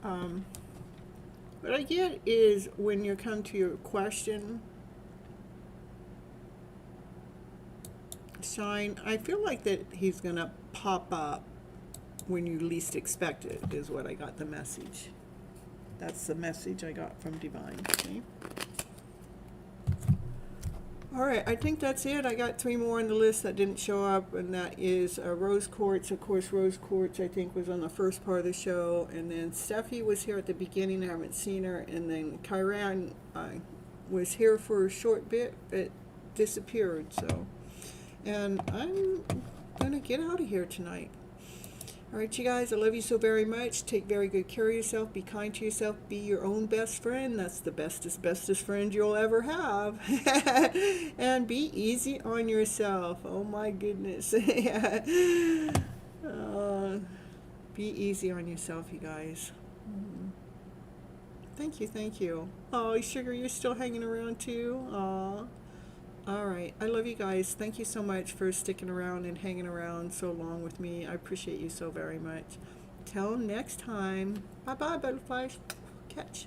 What I get is when you come to your question, Shine, I feel like that he's going to pop up when you least expect it, is what I got the message. That's the message I got from Divine. Okay. All right, I think that's it. I got 3 more on the list that didn't show up, and that is Rose Quartz. Of course, Rose Quartz, I think, was on the first part of the show, and then Steffi was here at the beginning. I haven't seen her, and then Kyran was here for a short bit, but disappeared. So, and I'm gonna get out of here tonight. All right, you guys, I love you so very much. Take very good care of yourself. Be kind to yourself. Be your own best friend. That's the bestest friend you'll ever have. And be easy on yourself. Oh, my goodness. Be easy on yourself, you guys. Thank you, thank you. Oh, Sugar, you're still hanging around, too? Aw. All right. I love you guys. Thank you so much for sticking around and hanging around so long with me. I appreciate you so very much. Till next time. Bye-bye, butterflies. Catch.